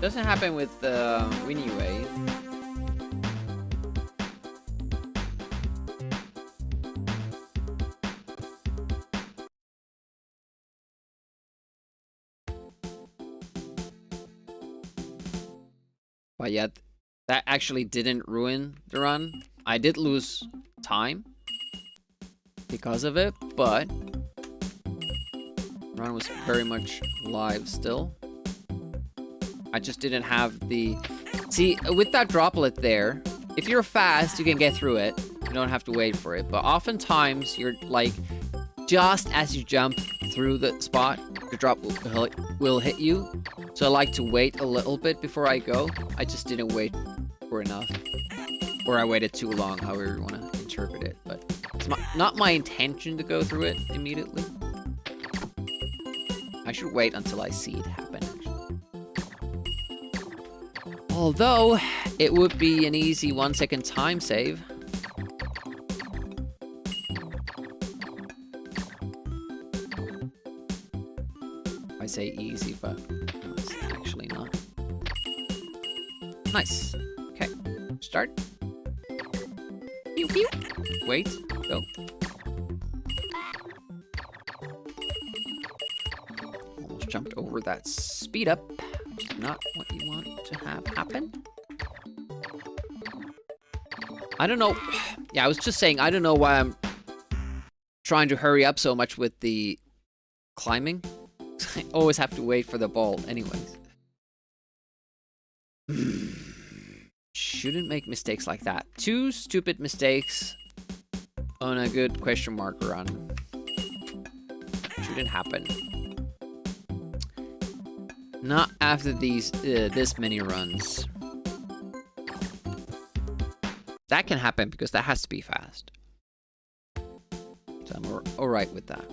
Doesn't happen with Winnie Way. But yeah, that actually didn't ruin the run. I did lose time because of it, but the run was very much live still. I just didn't have the... See, with that droplet there, if you're fast, you can get through it. You don't have to wait for it. But oftentimes, you're like, just as you jump through the spot, the drop will hit you. So I like to wait a little bit before I go. I just didn't wait for enough. Or I waited too long, however you want to interpret it. But it's not my intention to go through it immediately. I should wait until I see it happen. Although, it would be an easy 1 second time save. I say easy, but no, it's actually not. Nice. Okay. Start. Pew pew. Wait. Go. Almost jumped over that speed up. Which is not what you want to have happen. I don't know. Yeah, I was just saying, I don't know why I'm trying to hurry up so much with the climbing. I always have to wait for the ball anyways. Shouldn't make mistakes like that. 2 stupid mistakes on a good question mark run. Shouldn't happen. Not after these this many runs. That can happen because that has to be fast. So I'm alright with that.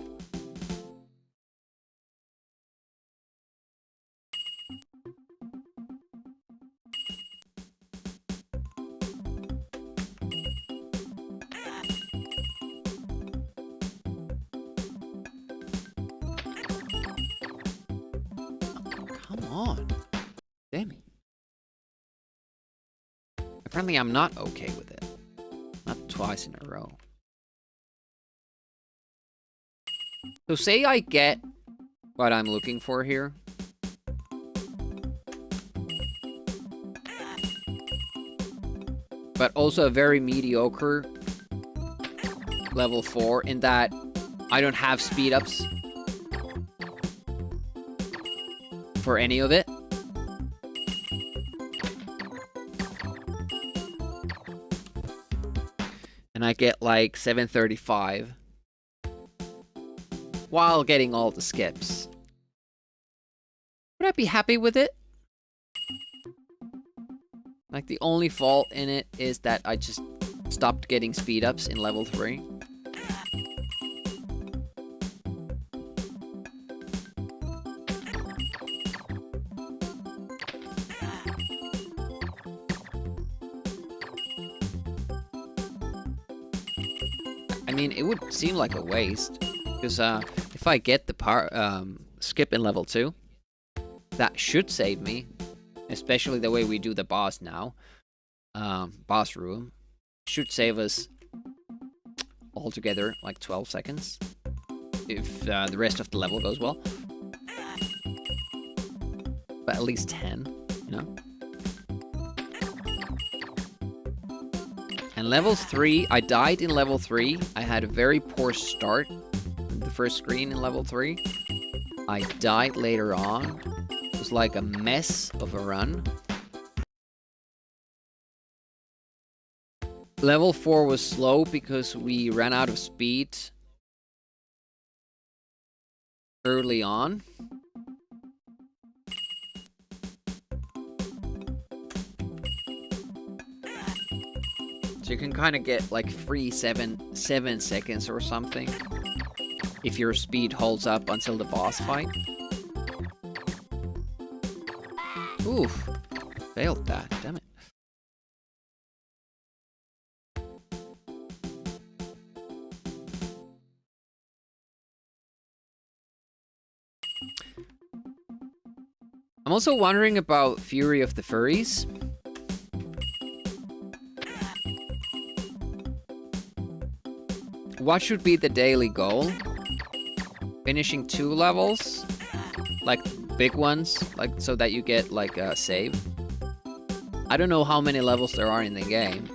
Come on. Damn it. Apparently I'm not okay with it. Not twice in a row. So say I get what I'm looking for here. But also a very mediocre level 4 in that I don't have speed ups for any of it. And I get like 735 while getting all the skips. Would I be happy with it? Like the only fault in it is that I just stopped getting speed ups in level 3. I mean, it would seem like a waste, because if I get the skip in level 2, that should save me, especially the way we do the boss now. Boss room should save us altogether like 12 seconds, if the rest of the level goes well. But at least 10, you know? And level 3, I died in level 3. I had a very poor start in the first screen in level 3. I died later on. It was like a mess of a run. Level 4 was slow because we ran out of speed early on. So you can kind of get like free 7 seconds or something if your speed holds up until the boss fight. Oof. Failed that, damn it. I'm also wondering about Fury of the Furries. What should be the daily goal? Finishing 2 levels? Like big ones? Like so that you get like a save? I don't know how many levels there are in the game.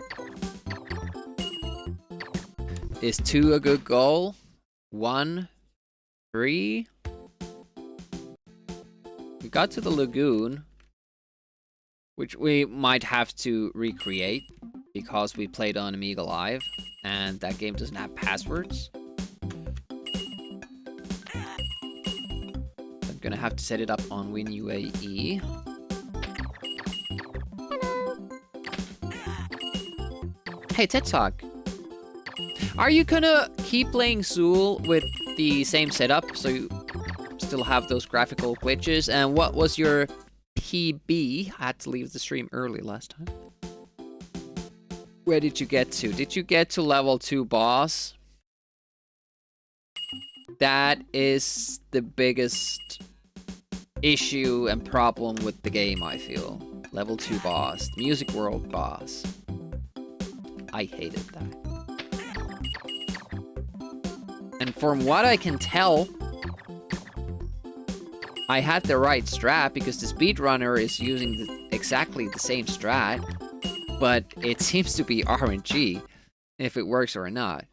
Is 2 a good goal? 1? 3? We got to the lagoon. which we might have to recreate because we played on Amiga Live and that game doesn't have passwords. I'm gonna have to set it up on WinUAE. Hey, TED Talk. Are you gonna keep playing Zool with the same setup so you still have those graphical glitches? And what was your PB? I had to leave the stream early last time. Where did you get to? Did you get to level 2 boss? That is the biggest issue and problem with the game, I feel. Level 2 boss. Music World boss. I hated that. And from what I can tell, I had the right strat because the speedrunner is using exactly the same strat, but it seems to be RNG if it works or not.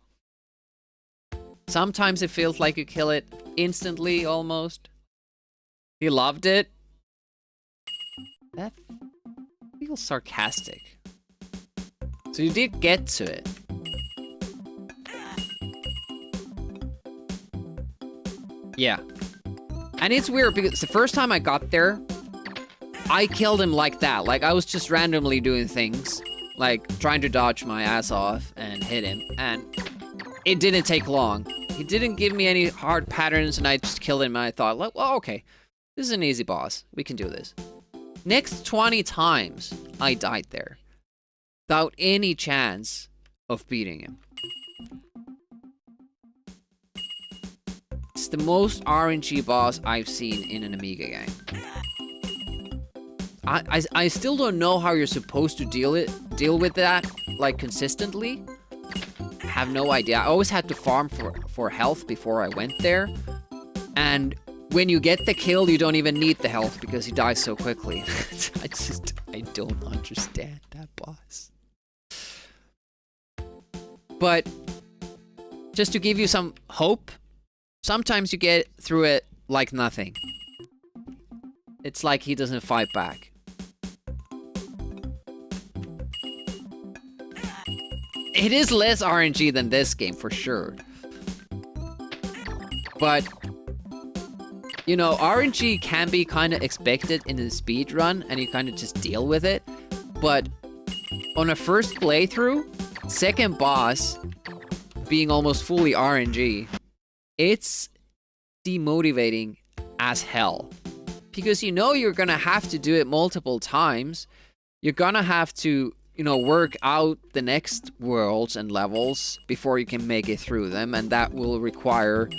Sometimes it feels like you kill it instantly almost. He loved it. That feels sarcastic. So you did get to it. Yeah. And it's weird because the first time I got there, I killed him like that. Like, I was just randomly doing things. Like, trying to dodge my ass off and hit him. And it didn't take long. He didn't give me any hard patterns and I just killed him and I thought, like, well, okay. This is an easy boss. We can do this. Next 20 times, I died there. Without any chance of beating him. It's the most RNG boss I've seen in an Amiga game. I still don't know how you're supposed to deal with that, like, consistently. I have no idea. I always had to farm for health before I went there. And when you get the kill, you don't even need the health because he dies so quickly. I don't understand that boss. But just to give you some hope, sometimes you get through it like nothing. It's like he doesn't fight back. It is less RNG than this game, for sure. But, you know, RNG can be kind of expected in a speedrun, and you kind of just deal with it. But on a first playthrough, second boss being almost fully RNG, it's demotivating as hell. Because you know you're gonna have to do it multiple times. You're gonna have to, you know, work out the next worlds and levels before you can make it through them. And that will require,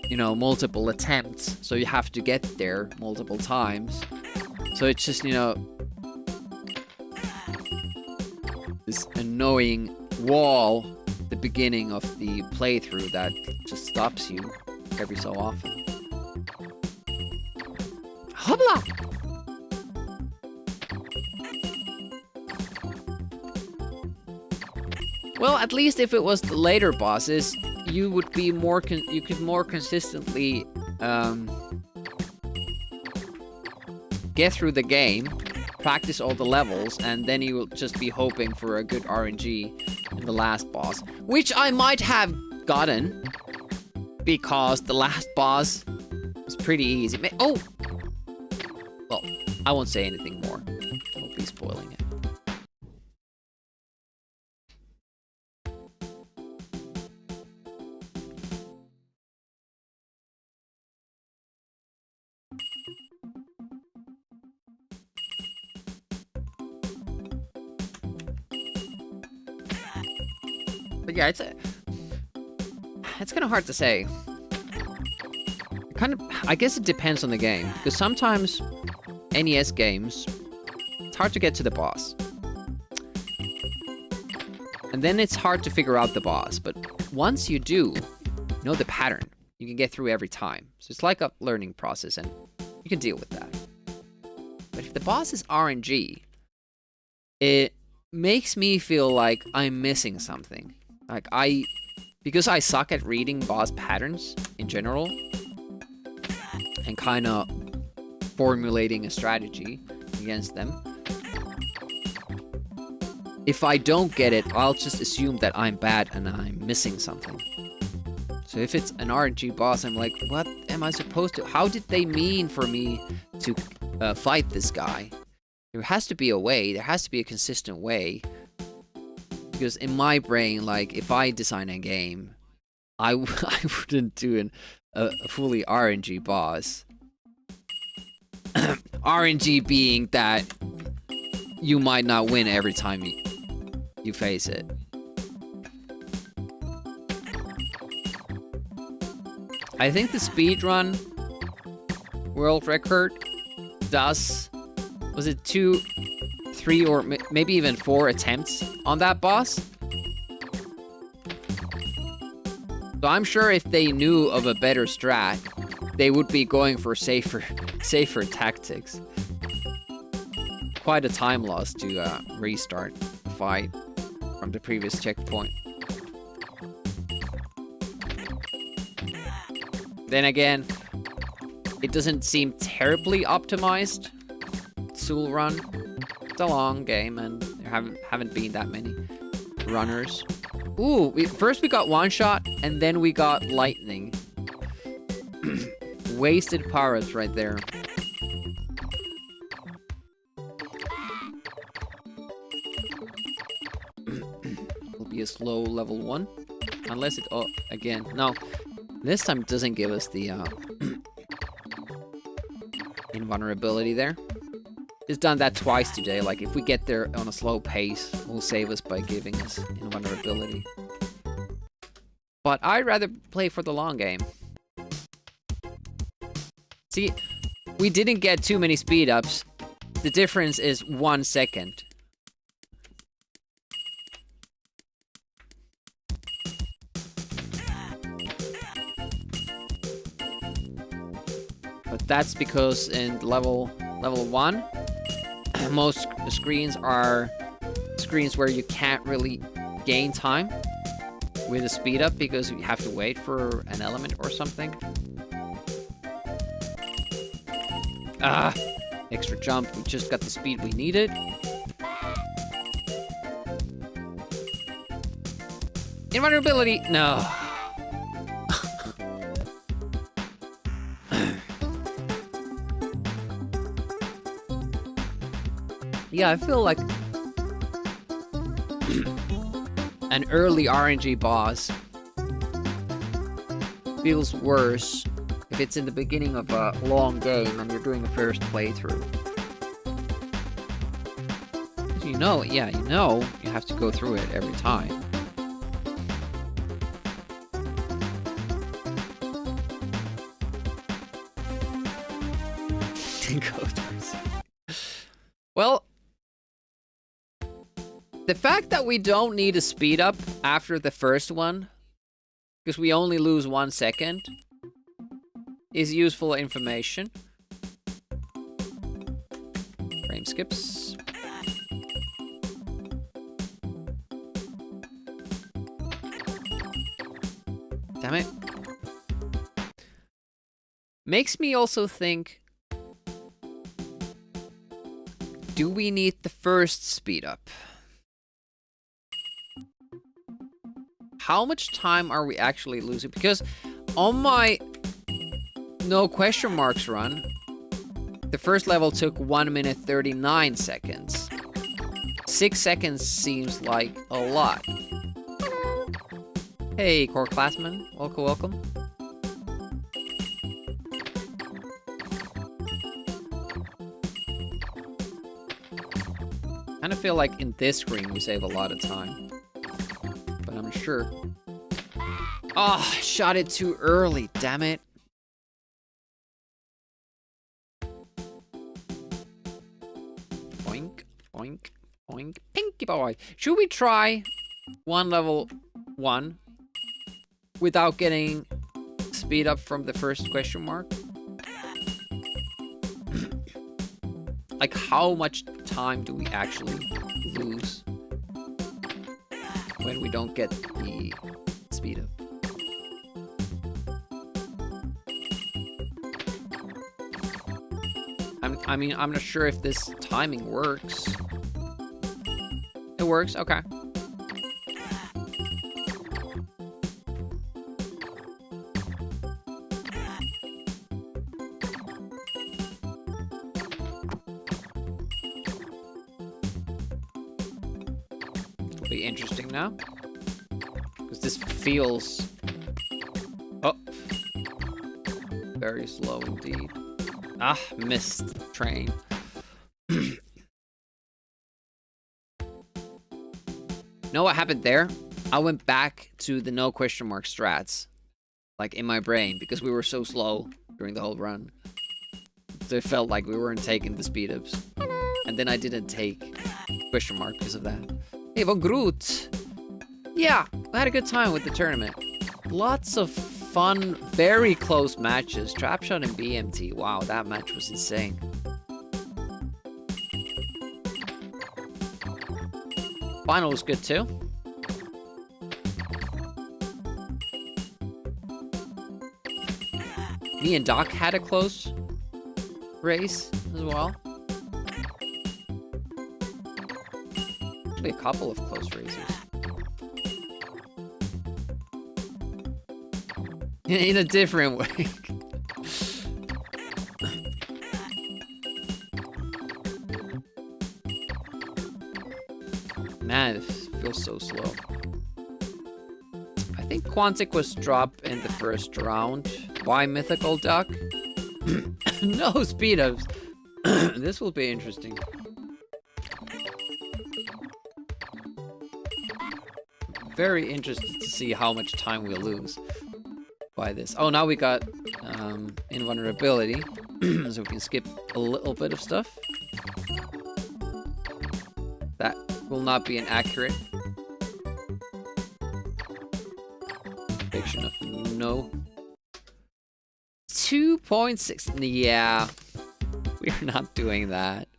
you know, multiple attempts. So you have to get there multiple times. So it's just, you know, this annoying wall at the beginning of the playthrough that just stops you every so often. Hopla! Well, at least if it was the later bosses, you would be more you could more consistently get through the game, practice all the levels, and then you will just be hoping for a good RNG in the last boss, which I might have gotten because the last boss was pretty easy. Oh! Well, I won't say anything more. I'll be spoiling it. But yeah, it's kind of hard to say. I guess it depends on the game, because sometimes NES games, it's hard to get to the boss. And then it's hard to figure out the boss, but once you do, you know the pattern. You can get through every time. So it's like a learning process, and you can deal with that. But if the boss is RNG, it makes me feel like I'm missing something. Like because I suck at reading boss patterns in general, and kind of formulating a strategy, against them. If I don't get it, I'll just assume that I'm bad and I'm missing something. So if it's an RNG boss, I'm like, what am I supposed to... How did they mean for me to fight this guy? There has to be a way. There has to be a consistent way. Because in my brain, like, if I design a game, I wouldn't do a fully RNG boss. RNG being that you might not win every time you face it. I think the speedrun world record does... Was it 2, 3, or maybe even 4 attempts on that boss? So I'm sure if they knew of a better strat, they would be going for safer tactics. Quite a time loss to restart the fight from the previous checkpoint. Then again, it doesn't seem terribly optimized. Soul Run. It's a long game, and there haven't been that many runners. Ooh, first we got one shot, and then we got lightning. Wasted powers right there. Will be a slow level 1, unless it. Oh, again, no. This time it doesn't give us the invulnerability there. It's done that twice today. Like, if we get there on a slow pace, it will save us by giving us invulnerability. But I'd rather play for the long game. See, we didn't get too many speed ups. The difference is 1 second. But that's because in level 1, most screens are screens where you can't really gain time with a speed up because you have to wait for an element or something. Ah, extra jump. We just got the speed we needed. Invulnerability, no. Yeah, I feel like an early RNG boss feels worse if it's in the beginning of a long game and you're doing the first playthrough. Because you know you have to go through it every time. Well, the fact that we don't need a speed up after the first one, because we only lose 1 second, is useful information. Frame skips. Damn it. Makes me also think, do we need the first speed up? How much time are we actually losing? Because on my no question marks run, the first level took 1 minute 39 seconds. 6 seconds seems like a lot. Hey, core classman, welcome. I kind of feel like in this screen we save a lot of time. But I'm sure. Ah, oh, shot it too early, damn it. Boink, boink, boink. Pinky boy. Should we try level 1 without getting speed up from the first question mark? Like, how much time do we actually lose when we don't get the speed up? I mean, I'm not sure if this timing works. It works, okay. It'll be interesting now. Because this feels... Oh. Very slow indeed. Ah, missed train. Know what happened there? I went back to the no question mark strats. Like in my brain, because we were so slow during the whole run. So it felt like we weren't taking the speed ups. And then I didn't take question mark because of that. Hey, Von Groot! Yeah, I had a good time with the tournament. Lots of fun, very close matches. Trapshot and BMT. Wow, that match was insane. Final was good too. Me and Doc had a close race as well. Actually, a couple of close races. In a different way. Man, it feels so slow. I think Quantic was dropped in the first round. Why Mythical Duck? No speed ups. This will be interesting. Very interested to see how much time we'll lose by this. Oh, now we got invulnerability. So we can skip a little bit of stuff. That will not be an accurate prediction of no. 2.6. Yeah, we are not doing that.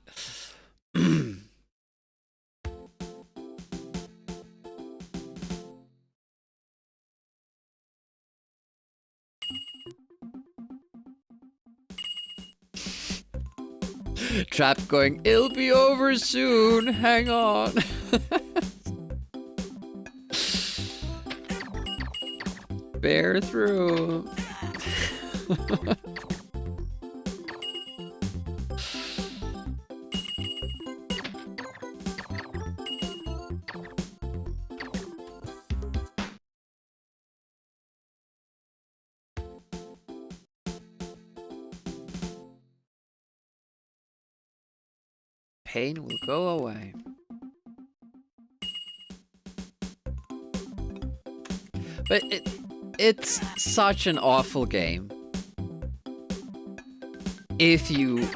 Trap going, it'll be over soon, hang on. Bear through. Pain will go away. But it's such an awful game. If you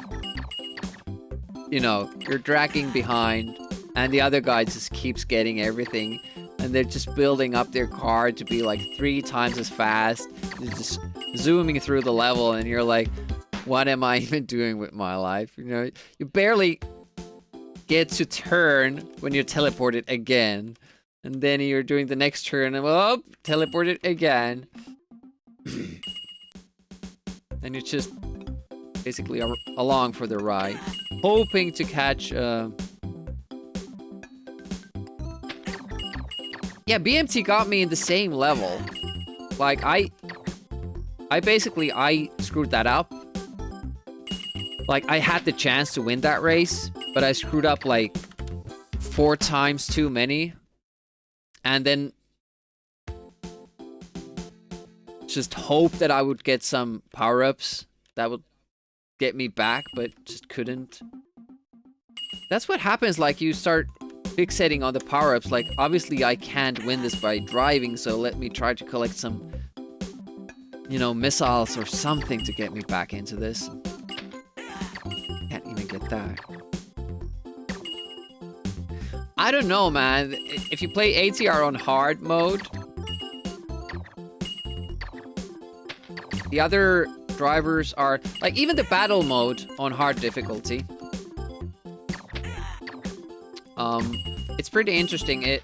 know, you're dragging behind and the other guy just keeps getting everything and they're just building up their car to be like 3 times as fast. They're just zooming through the level and you're like, what am I even doing with my life? You know, you barely get to turn when you're teleported again. And then you're doing the next turn and oh, teleported again. And you're just basically along for the ride. Hoping to catch... Yeah, BMT got me in the same level. Like, I basically screwed that up. Like, I had the chance to win that race, but I screwed up like 4 times too many. And then just hope that I would get some power-ups that would get me back, but just couldn't. That's what happens, like, you start fixating on the power-ups. Like, obviously I can't win this by driving, so let me try to collect some, you know, missiles or something to get me back into this. Can't even get that. I don't know, man. If you play ATR on hard mode, the other drivers are... Like, even the battle mode on hard difficulty. It's pretty interesting. It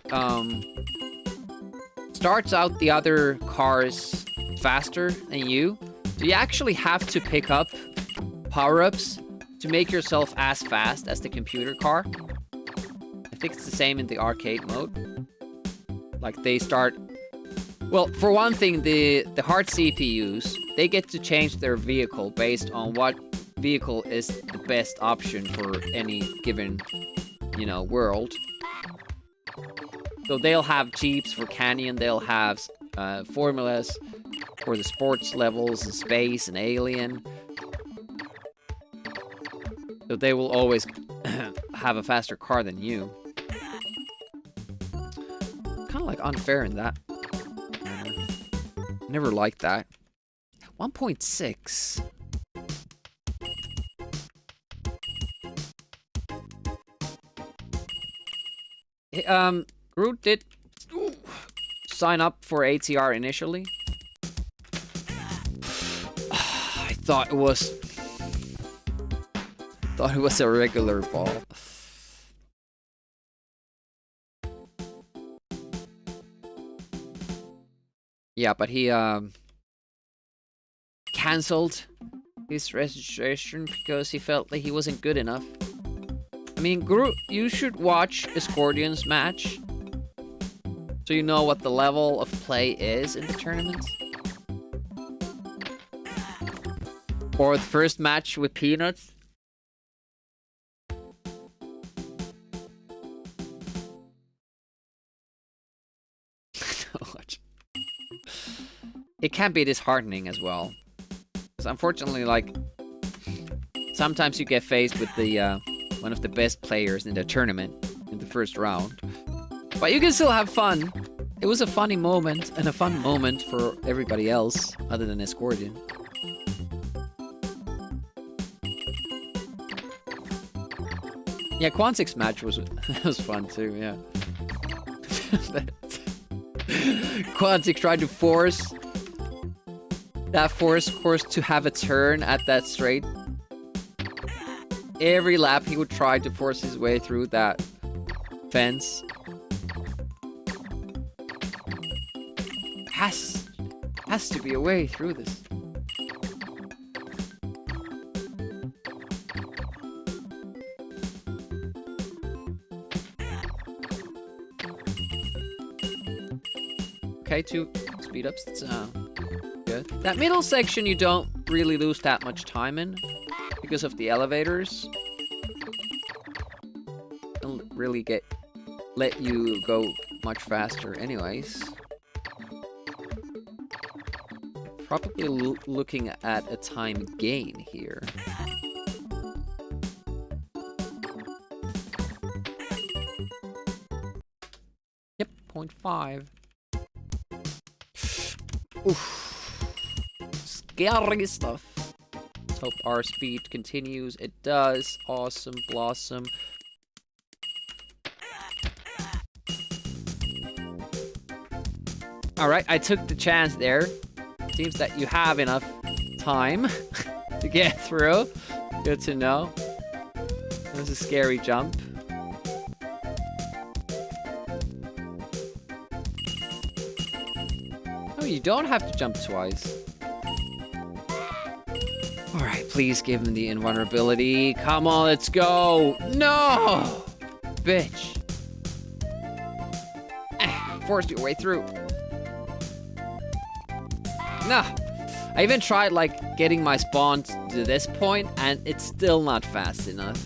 starts out the other cars faster than you. So you actually have to pick up power-ups to make yourself as fast as the computer car. I think it's the same in the arcade mode. Like they start... Well, for one thing, the hard CPUs, they get to change their vehicle based on what vehicle is the best option for any given, you know, world. So they'll have Jeeps for Canyon, they'll have formulas for the sports levels and space and alien. So they will always have a faster car than you. Kind of like unfair in that. Never liked that. 1.6. Groot did sign up for ATR initially. I thought it was a regular ball. Yeah, but he canceled his registration because he felt like he wasn't good enough. I mean, Groot, you should watch a Scorpion's match so you know what the level of play is in the tournament. Or the first match with Peanuts. It can be disheartening as well. Because unfortunately, like, sometimes you get faced with the one of the best players in the tournament in the first round. But you can still have fun. It was a funny moment and a fun moment for everybody else other than Escordian. Yeah, Quantic's match was fun too, yeah. Quantic tried to force that force course to have a turn at that straight. Every lap he would try to force his way through that fence. Has to be a way through this. Okay, 2 speed ups. That's good. That middle section you don't really lose that much time in because of the elevators. Don't really let you go much faster anyways. Probably looking at a time gain here. Yep, 0.5. Oof. Scary stuff. Let's hope our speed continues. It does. Awesome Blossom. Alright, I took the chance there. Seems that you have enough time to get through. Good to know. That was a scary jump. Oh, you don't have to jump twice. Alright, please give him the invulnerability. Come on, let's go. No! Bitch. Forced your way through. Nah. I even tried, like, getting my spawn to this point, and it's still not fast enough.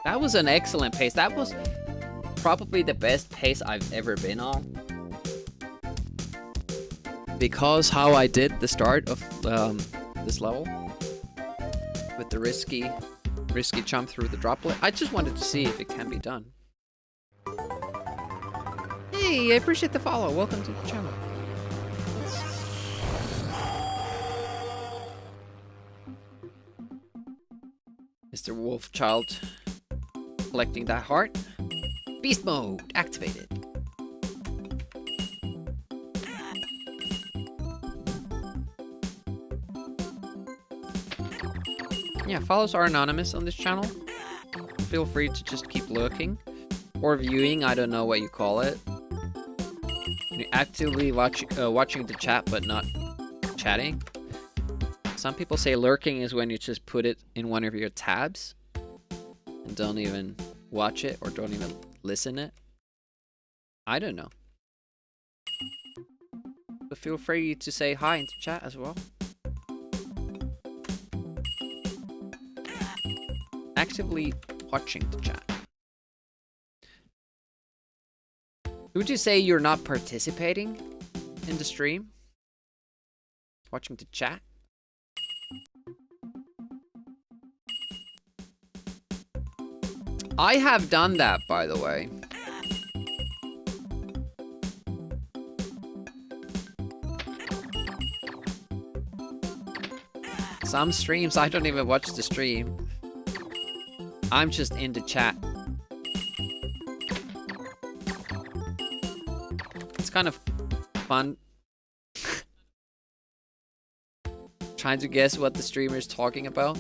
That was an excellent pace. That was probably the best pace I've ever been on. Because how I did the start of this level. With the risky jump through the droplet. I just wanted to see if it can be done. Hey, I appreciate the follow. Welcome to the channel. Mr. Wolfchild collecting that heart. Beast mode activated. Yeah, follows are anonymous on this channel. Feel free to just keep lurking. Or viewing, I don't know what you call it. You're actively watching the chat but not chatting. Some people say lurking is when you just put it in one of your tabs and don't even watch it or don't even listen it. I don't know. But feel free to say hi into chat as well. Actively watching the chat. Would you say you're not participating in the stream? Watching the chat? I have done that, by the way. Some streams, I don't even watch the stream. I'm just in the chat. It's kind of fun. Trying to guess what the streamer is talking about.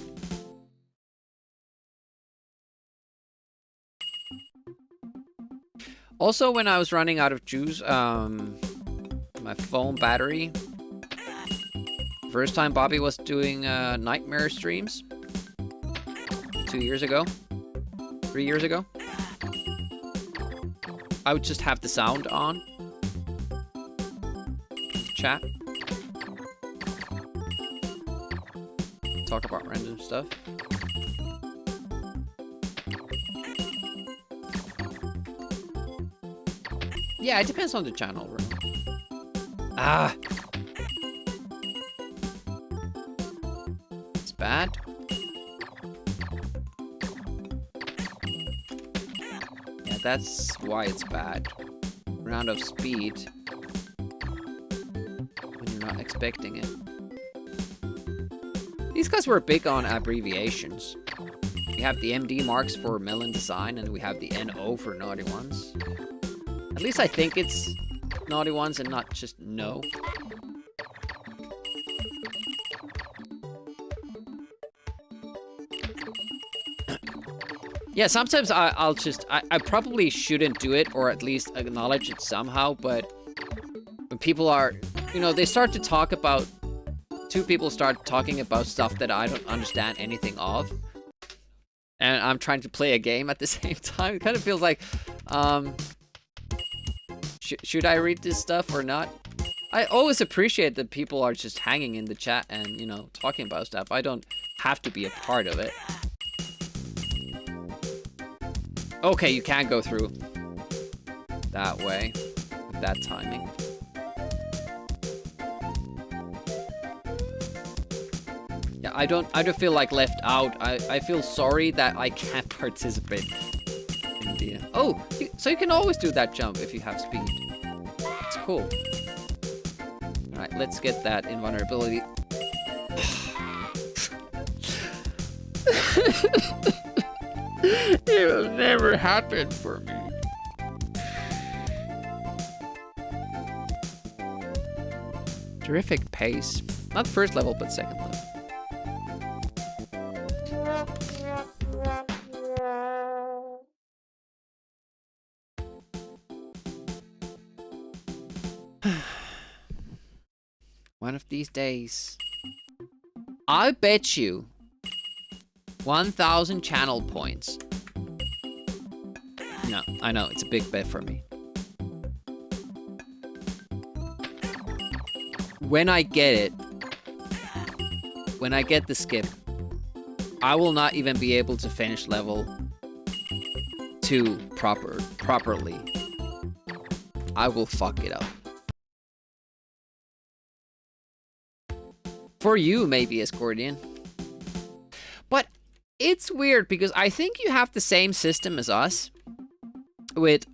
Also, when I was running out of juice, my phone battery. First time Bobby was doing nightmare streams. 2 years ago. 3 years ago. I would just have the sound on. Chat. Talk about random stuff. Yeah, it depends on the channel, really. Ah! It's bad. Yeah, that's why it's bad. Run out of speed. When you're not expecting it. These guys were big on abbreviations. We have the MD marks for melon design, and we have the NO for naughty ones. At least I think it's naughty ones and not just no. Yeah, sometimes I'll just... I probably shouldn't do it, or at least acknowledge it somehow, but... When people are... You know, they start to talk about... Two people start talking about stuff that I don't understand anything of. And I'm trying to play a game at the same time. It kind of feels like... Should I read this stuff or not? I always appreciate that people are just hanging in the chat and, you know, talking about stuff. I don't have to be a part of it. Okay, you can go through that way with that timing. Yeah, I don't feel like left out. I feel sorry that I can't participate in the... Oh, so you can always do that jump if you have speed. It's cool. Alright, let's get that invulnerability. It will never happen for me. Terrific pace. Not first level, but second level. One of these days. I bet you 1,000 channel points. No, I know, it's a big bet for me. When I get it, when I get the skip, I will not even be able to finish level 2 properly. I will fuck it up. For you, maybe, Escordian. But it's weird because I think you have the same system as us. With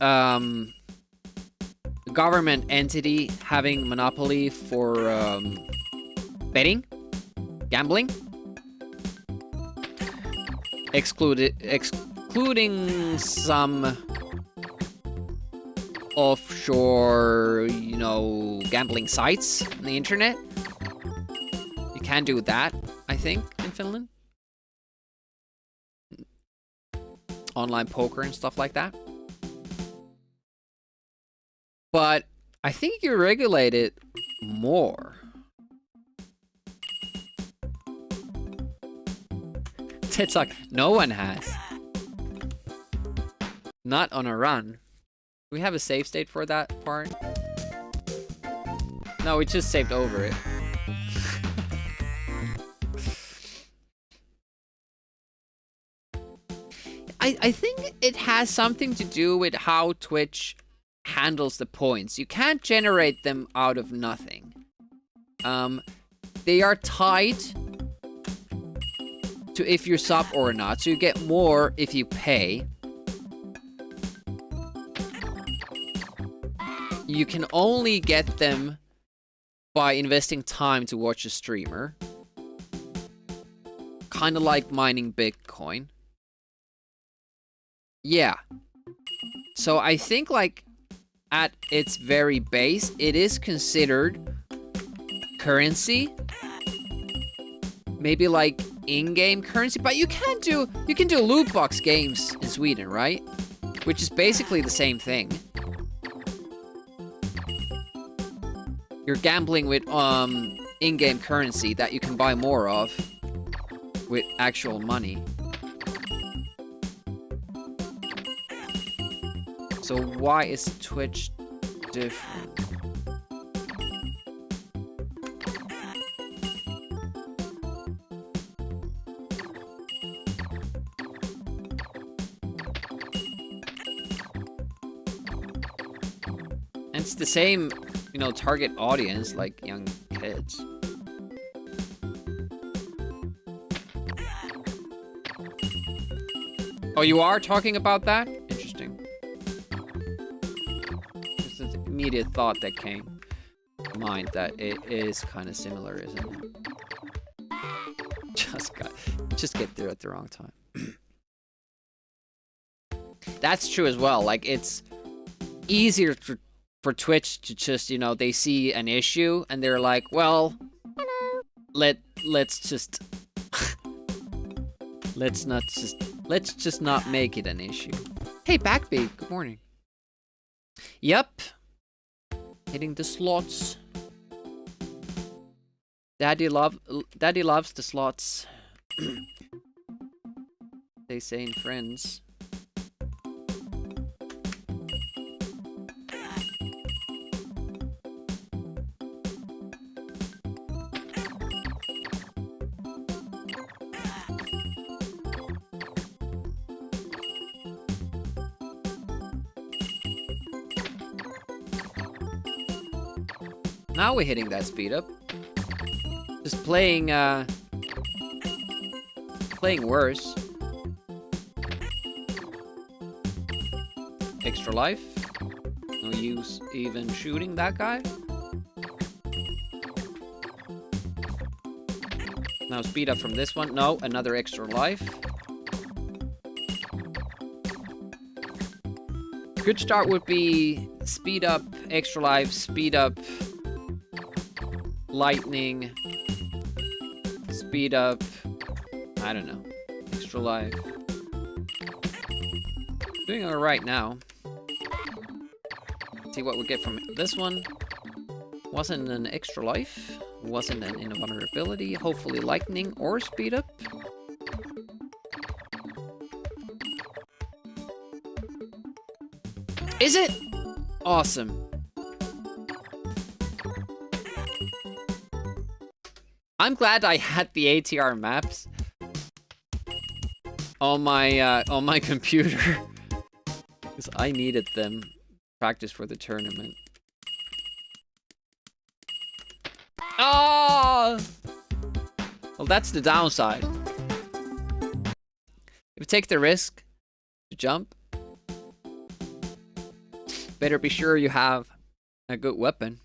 government entity having monopoly for betting, gambling. Excluding some offshore, you know, gambling sites on the internet. You can do that, I think, in Finland. Online poker and stuff like that. But I think you regulate it more. TikTok, no one has. Not on a run. Do we have a save state for that part? No, we just saved over it. I think it has something to do with how Twitch handles the points. You can't generate them out of nothing. They are tied to if you're sub or not, so you get more if you pay. You can only get them by investing time to watch a streamer. Kind of like mining Bitcoin. Yeah. So I think, like, at its very base, it is considered currency. Maybe like in-game currency, but you can do loot box games in Sweden, right? Which is basically the same thing. You're gambling with in-game currency that you can buy more of with actual money. So why is Twitch different? And it's the same, you know, target audience, like young kids. Oh, you are talking about that? Interesting. Just an immediate thought that came to mind that it is kind of similar, isn't it? Just get there at the wrong time. That's true as well. Like, it's easier for Twitch to just, you know, they see an issue and they're like, well, let's just let's just not make it an issue. Hey, Backbeat, good morning. Yep. Hitting the slots. Daddy loves the slots. They say in Friends. Now we're hitting that speed up. Just playing worse. Extra life. No use even shooting that guy. Now speed up from this one. No, another extra life. Good start would be speed up, extra life, speed up, lightning, speed up, I don't know, extra life. Doing alright now. See what we get from this one. Wasn't an extra life, wasn't an invulnerability, hopefully lightning or speed up. Is it? Awesome. I'm glad I had the ATR maps on my computer because I needed them to practice for the tournament. Oh! Well, that's the downside. If you take the risk to jump, better be sure you have a good weapon.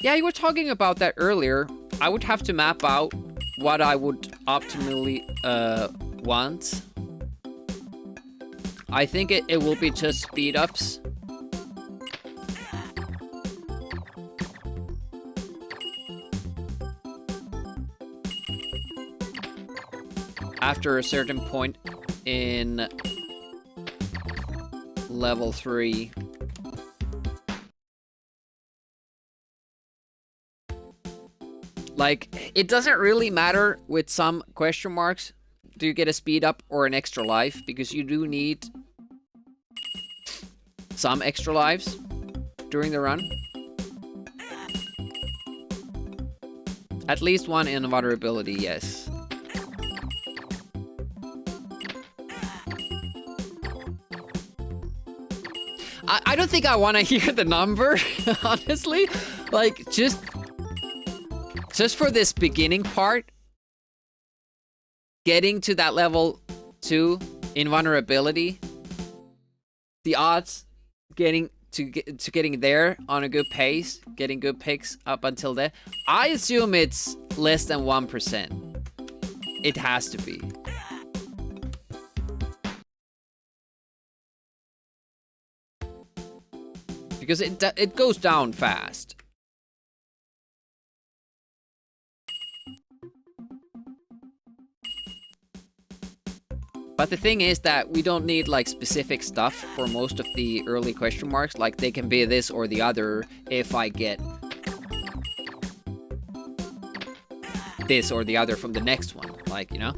Yeah, you were talking about that earlier. I would have to map out what I would optimally want. I think it will be just speed ups. After a certain point in level 3. Like, it doesn't really matter with some question marks. Do you get a speed up or an extra life? Because you do need some extra lives during the run. At least one invulnerability, yes. I don't think I want to hear the number, honestly. Like, just for this beginning part, getting to that level 2 invulnerability, the odds getting there on a good pace, getting good picks up until there, I assume it's less than 1%. It has to be. Because it goes down fast. But the thing is that we don't need like specific stuff for most of the early question marks. Like they can be this or the other if I get this or the other from the next one. Like, you know?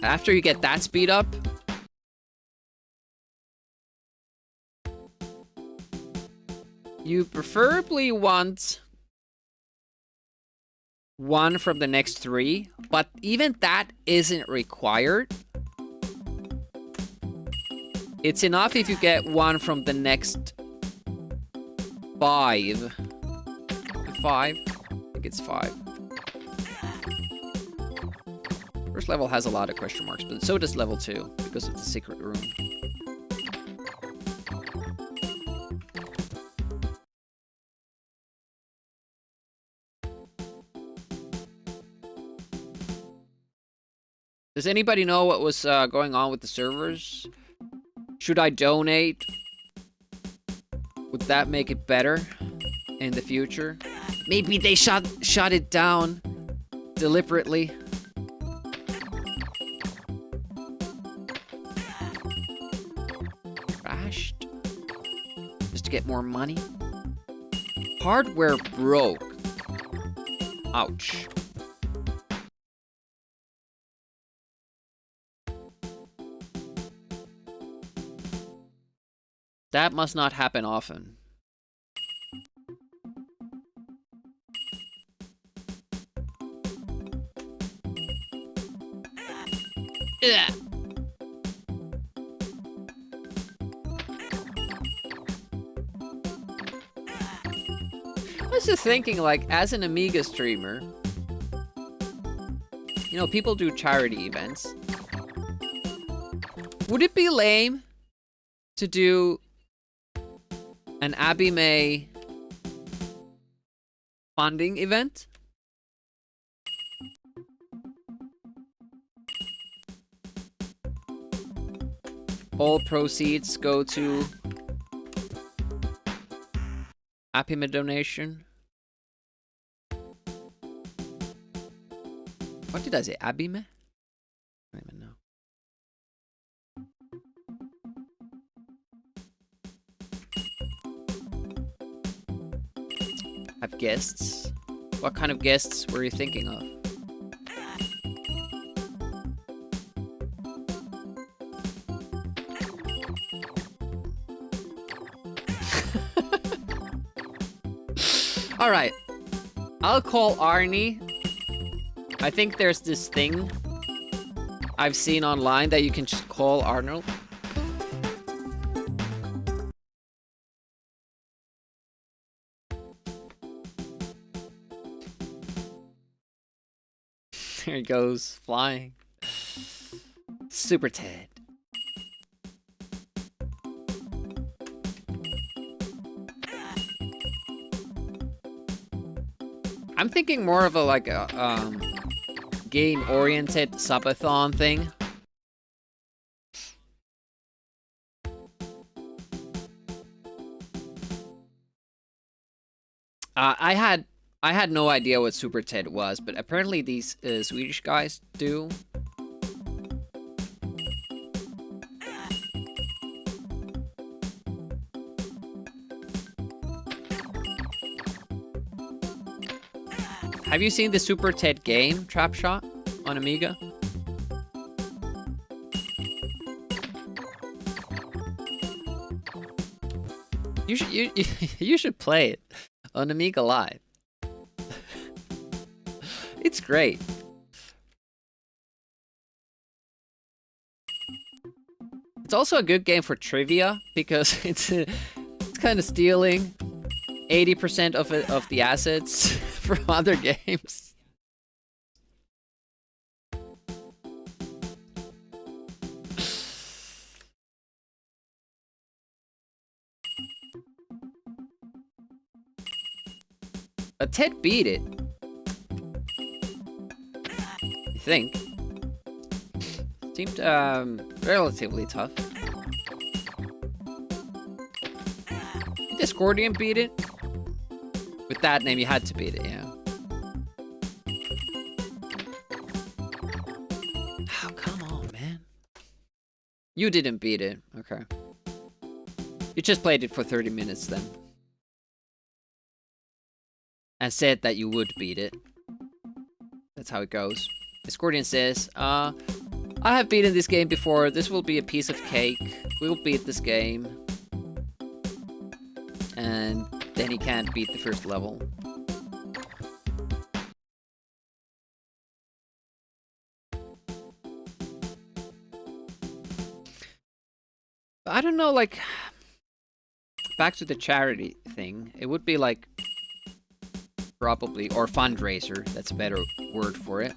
After you get that speed up, you preferably want one from the next 3, but even that isn't required. It's enough if you get one from the next 5. 5? I think it's 5. First level has a lot of question marks, but so does level 2, because it's a secret room. Does anybody know what was going on with the servers? Should I donate? Would that make it better in the future? Maybe they shut it down deliberately. Crashed? Just to get more money? Hardware broke. Ouch. That must not happen often. Ugh. I was just thinking, like, as an Amiga streamer, you know, people do charity events. Would it be lame to do an Abby May funding event? All proceeds go to Happy May donation. What did I say? Abby May? I don't even know. Have guests. What kind of guests were you thinking of? Alright. I'll call Arnie. I think there's this thing I've seen online that you can just call Arnold. There he goes, flying. Super Ted. I'm thinking more of a like a game-oriented subathon thing. I I had no idea what Super Ted was, but apparently these Swedish guys do. Have you seen the Super Ted game, Trap Shot, on Amiga? You should play it on Amiga Live. It's great. It's also a good game for trivia because it's kind of stealing 80% of the assets from other games. But Ted beat it. I think. Seemed relatively tough. Did Discordian beat it? With that name, you had to beat it, yeah. Oh, come on, man. You didn't beat it. Okay. You just played it for 30 minutes then. And said that you would beat it. That's how it goes. Discordian says, I have beaten this game before. This will be a piece of cake. We'll beat this game. And then he can't beat the first level. I don't know, like... Back to the charity thing. It would be like... Probably, or fundraiser, that's a better word for it.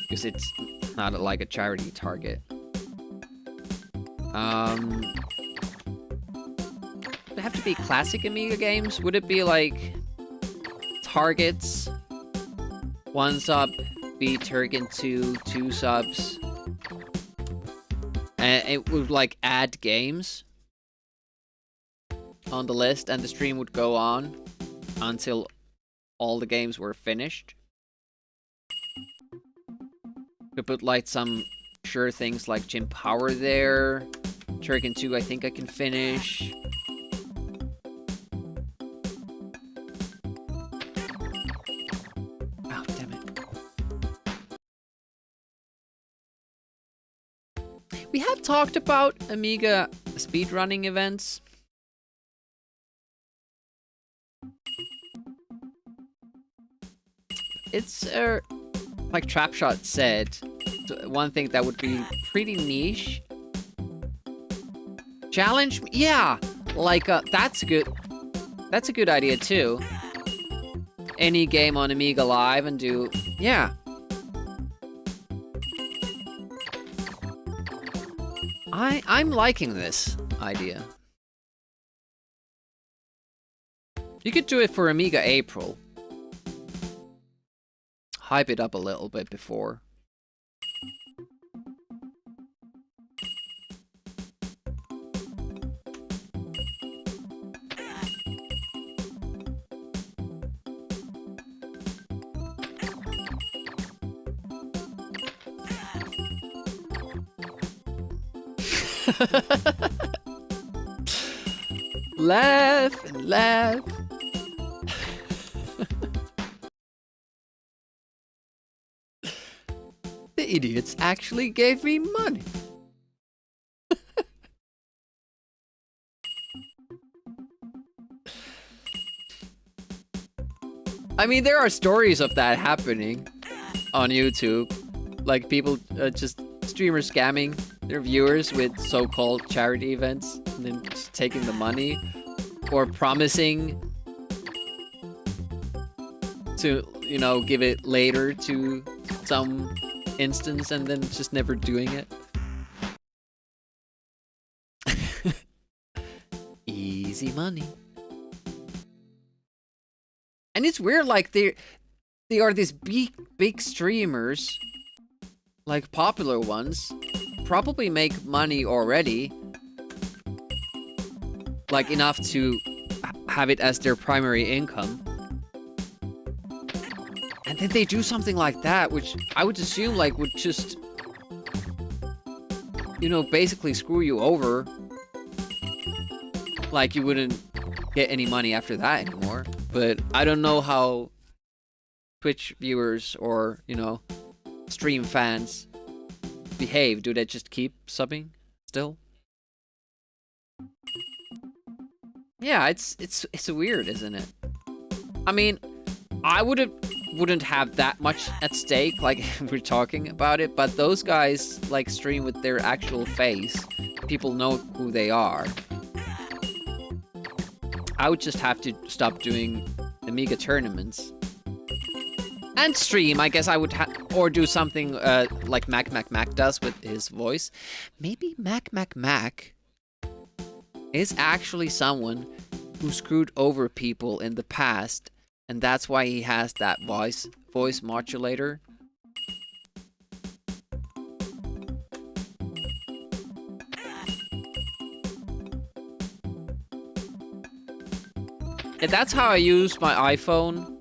Because it's not like a charity target. Would it have to be classic Amiga games? Would it be like targets? 1 sub, beat Turrican 2 subs. And it would like add games on the list, and the stream would go on until all the games were finished. Could put like some sure things like Gym Power there. Turrican 2 I think I can finish. Oh, damn it. We have talked about Amiga speedrunning events. It's, like Trapshot said, one thing that would be pretty niche. Challenge? Yeah! Like, that's a good idea, too. Any game on Amiga Live and do... Yeah. I'm liking this idea. You could do it for Amiga April. Hype it up a little bit before. Laugh and laugh. The idiots actually gave me money. I mean, there are stories of that happening on YouTube. Like people just streamers scamming their viewers with so-called charity events and then just taking the money, or promising to, you know, give it later to some instance and then just never doing it. Easy money. And it's weird, like they are these big streamers, like popular ones, probably make money already, like enough to have it as their primary income. And then they do something like that, which I would assume like would just, you know, basically screw you over. Like you wouldn't get any money after that anymore. But I don't know how Twitch viewers or, you know, stream fans behave. Do they just keep subbing still? Yeah, it's weird, isn't it? I mean, I wouldn't have that much at stake, like we're talking about it, but those guys like stream with their actual face. People know who they are. I would just have to stop doing Amiga tournaments. And stream, I guess I would or do something like Mac does with his voice. Maybe Mac is actually someone who screwed over people in the past, and that's why he has that voice modulator. And that's how I used my iPhone.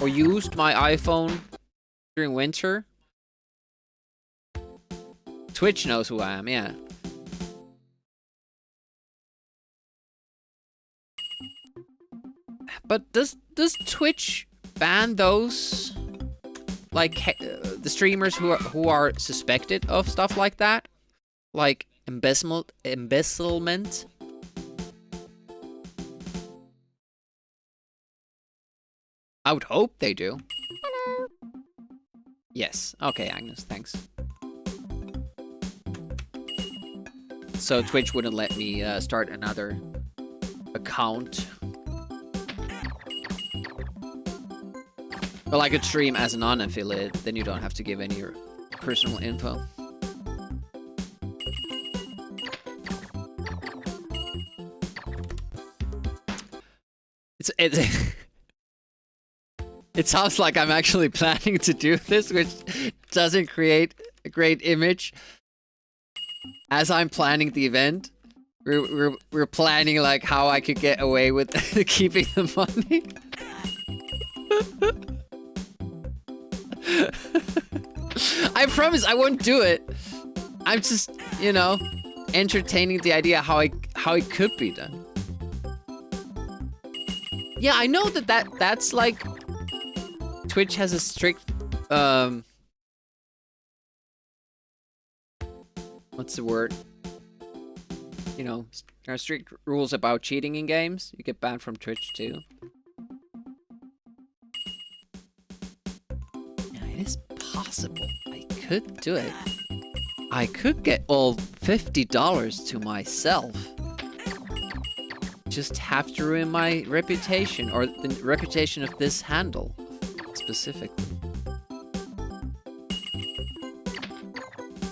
Or used my iPhone during winter. Twitch knows who I am, yeah. But does Twitch ban those, like the streamers who are suspected of stuff like that, like embezzlement? I would hope they do. Hello. Yes. Okay, Agnes. Thanks. So Twitch wouldn't let me start another account. Well, I could stream as a non-affiliate, then you don't have to give any of your personal info. It sounds like I'm actually planning to do this, which doesn't create a great image. As I'm planning the event, we're planning like how I could get away with keeping the money. I promise I won't do it. I'm just, you know, entertaining the idea how it could be done. Yeah, I know that's like Twitch has a strict what's the word? You know, there are strict rules about cheating in games. You get banned from Twitch too. Yeah, it is possible. I could do it. I could get all $50 to myself. Just have to ruin my reputation, or the reputation of this handle, specifically.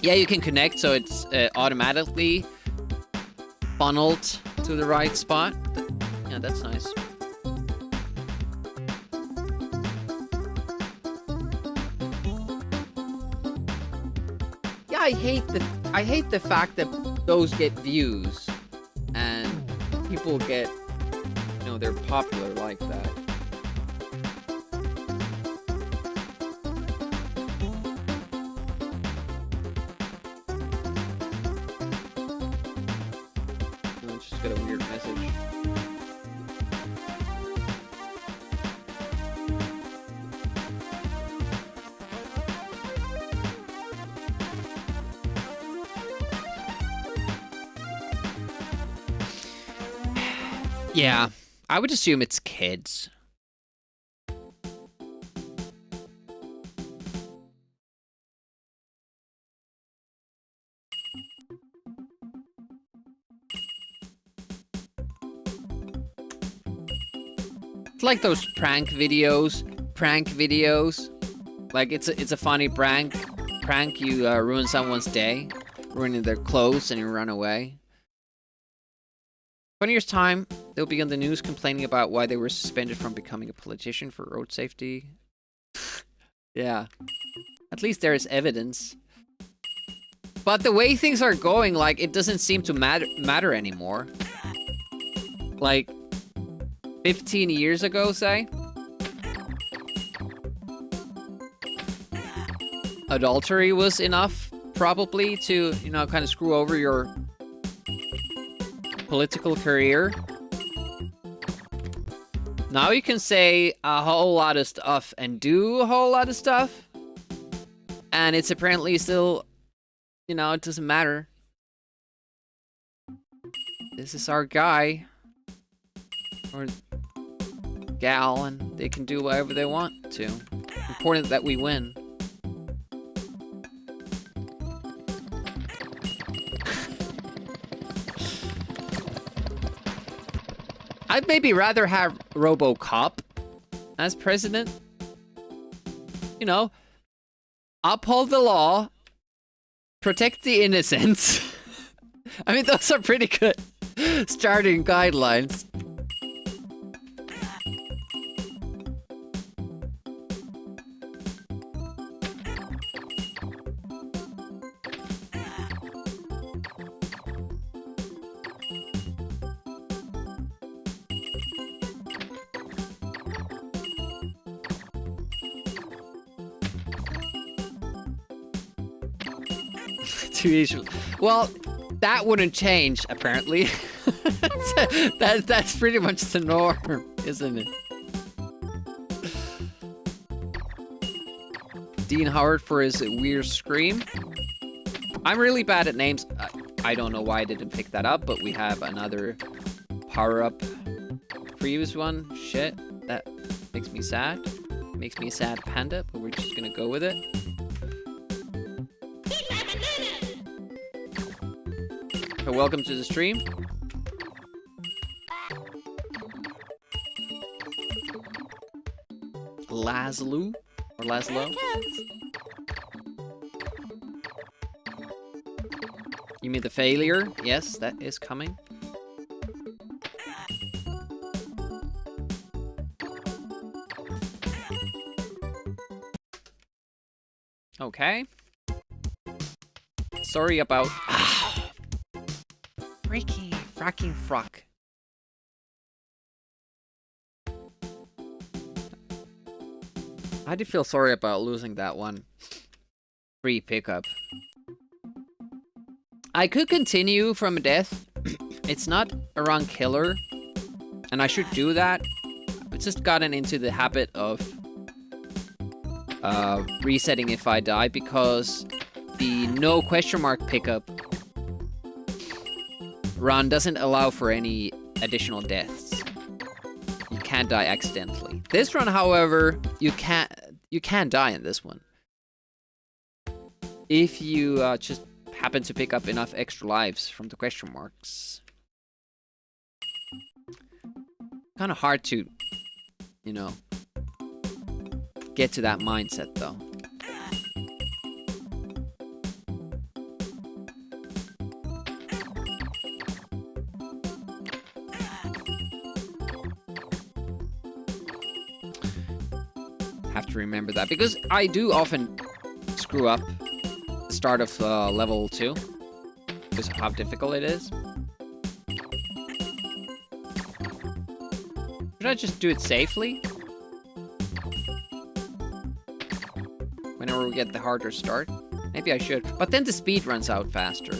Yeah, you can connect, so it's automatically funneled to the right spot. Yeah, that's nice. Yeah, I hate the fact that those get views and people get, you know, they're popular like that. I just got a weird message. Yeah, I would assume it's kids. It's like those prank videos. Like it's a funny prank. You ruin someone's day, ruining their clothes, and you run away. 20 years' time, they'll be on the news complaining about why they were suspended from becoming a politician for road safety. Yeah. At least there is evidence. But the way things are going, like, it doesn't seem to matter anymore. Like, 15 years ago, say? adultery was enough, probably, to, you know, kind of screw over your political career. Now you can say a whole lot of stuff and do a whole lot of stuff. And it's apparently still, you know, it doesn't matter. This is our guy. Or gal, and they can do whatever they want to. Important that we win. I'd maybe rather have RoboCop as president. You know, uphold the law, protect the innocents. I mean, those are pretty good starting guidelines. Too easy. Well, that wouldn't change, apparently. That's pretty much the norm, isn't it? Dean Howard for his weird scream. I'm really bad at names. I don't know why I didn't pick that up, but we have another power-up previous one. Shit, that makes me sad. Makes me a sad panda, but we're just gonna go with it. So welcome to the stream. Laszlo or Laszlo. You mean the failure? Yes, that is coming. Okay. Sorry about... Freaky, fracking frock. I did feel sorry about losing that one. Free pickup. I could continue from a death. It's not a wrong killer. And I should do that. I've just gotten into the habit of resetting if I die, because the no question mark pickup run doesn't allow for any additional deaths. You can't die accidentally. This run, however, you can die in this one. If you just happen to pick up enough extra lives from the question marks. Kind of hard to, you know, get to that mindset though. Have to remember that, because I do often screw up the start of level 2 because of how difficult it is. Should I just do it safely? Whenever we get the harder start? Maybe I should. But then the speed runs out faster.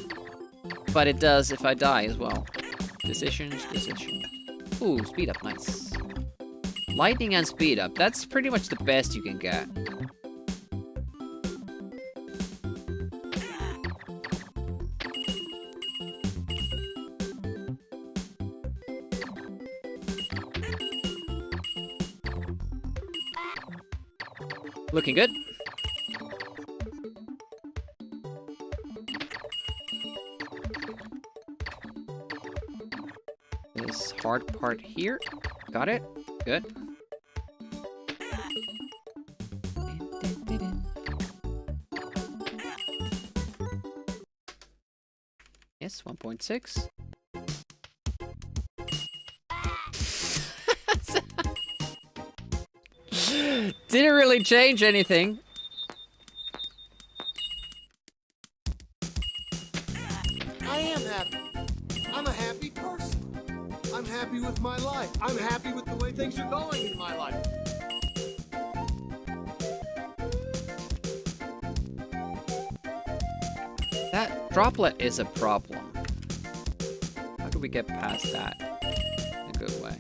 But it does if I die as well. Decisions. Ooh, speed up, nice. Lightning and speed up. That's pretty much the best you can get. Looking good. This hard part here. Got it. Good. Yes, 1.6. Didn't really change anything. I am happy. I'm a happy person. I'm happy with my life. I'm happy with the way things are going in my life. That droplet is a problem. How do we get past that in a good way?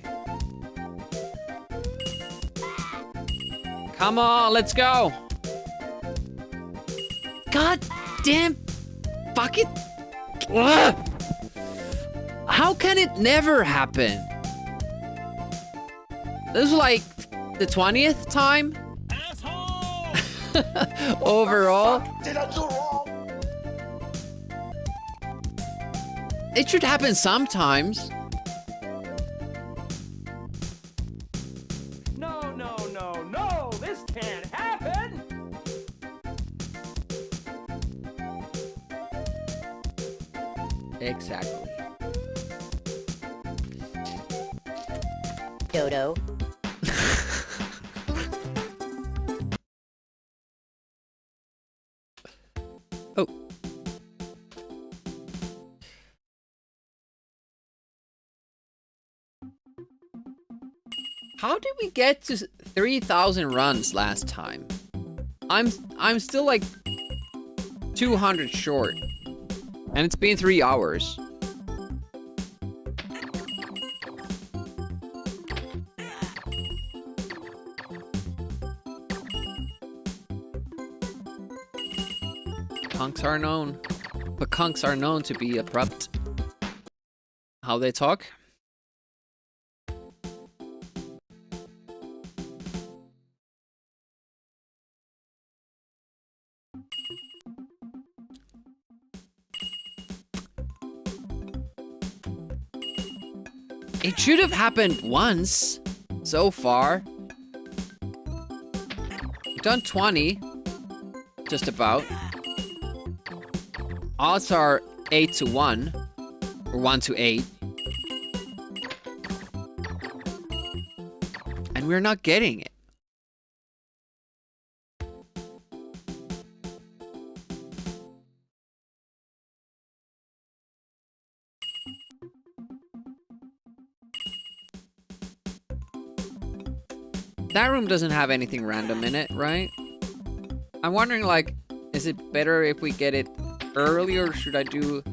Come on, let's go! God damn! Fuck it! Ugh! How can it never happen? This is like the 20th time? Overall? Did I do wrong? It should happen sometimes. No, no, no, no! This can't happen! Exactly. Dodo. Oh. How did we get to 3,000 runs last time? I'm still like 200 short. And it's been 3 hours. Conks are known. But conks are known to be abrupt. How they talk? It should have happened once so far. We've done 20. Just about. Odds are 8 to 1. Or 1 to 8. And we're not getting it. That room doesn't have anything random in it, right? I'm wondering, like, is it better if we get it early, or should I do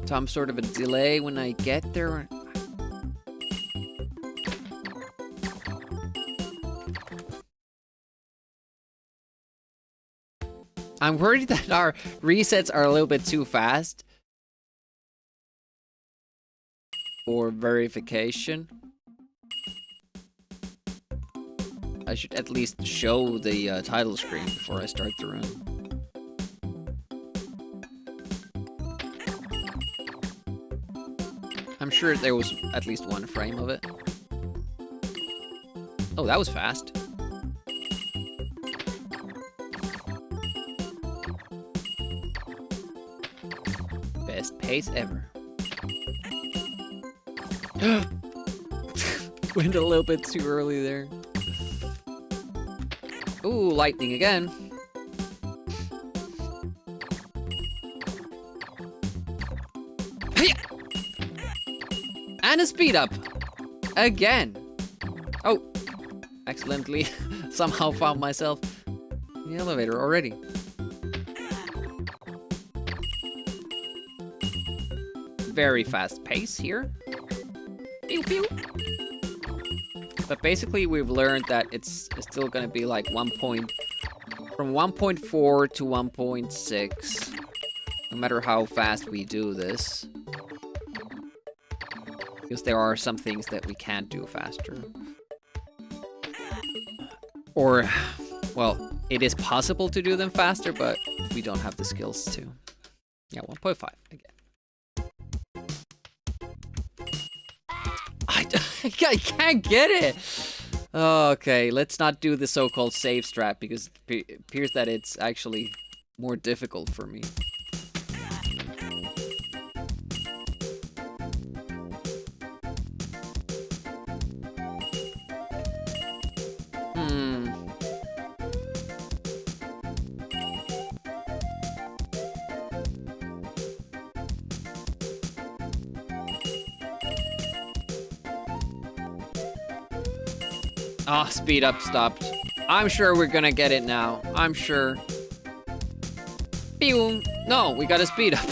some sort of a delay when I get there? I'm worried that our resets are a little bit too fast for verification. I should at least show the title screen before I start the run. I'm sure there was at least one frame of it. Oh, that was fast. Best pace ever. Went a little bit too early there. Ooh, lightning again. And a speed up. Again. Oh. Accidentally somehow found myself in the elevator already. Very fast pace here. Pew pew. But basically we've learned that it's still gonna be like from 1.4 to 1.6. No matter how fast we do this. Because there are some things that we can't do faster. Or, well, it is possible to do them faster, but we don't have the skills to. Yeah, 1.5 again. I can't get it! Okay, let's not do the so-called save strat, because it appears that it's actually more difficult for me. Ah, speed up stopped. I'm sure we're gonna get it now. I'm sure. Pew! No, we got a speed up.